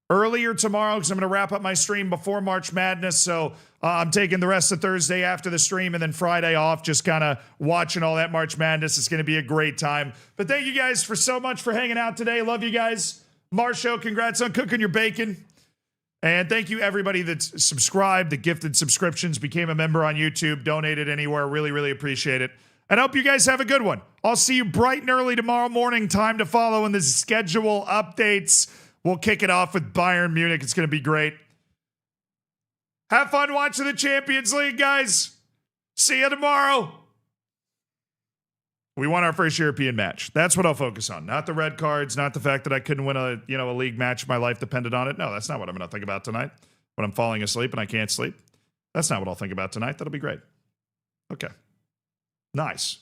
because I'm going to wrap up my stream before March Madness. So I'm taking the rest of Thursday after the stream and then Friday off, just kind of watching all that March Madness. It's going to be a great time. But thank you guys so much for hanging out today. Love you guys. Marsho, congrats on cooking your bacon. And thank you everybody that's subscribed, that gifted subscriptions, became a member on YouTube, donated anywhere. Really, really appreciate it. And I hope you guys have a good one. I'll see you bright and early tomorrow morning. Time to follow in the schedule updates. We'll kick it off with Bayern Munich. It's going to be great. Have fun watching the Champions League, guys. See you tomorrow. We won our first European match. That's what I'll focus on. Not the red cards, not the fact that I couldn't win a league match. My life depended on it. No, that's not what I'm going to think about tonight. When I'm falling asleep and I can't sleep. That's not what I'll think about tonight. That'll be great. Okay. Nice.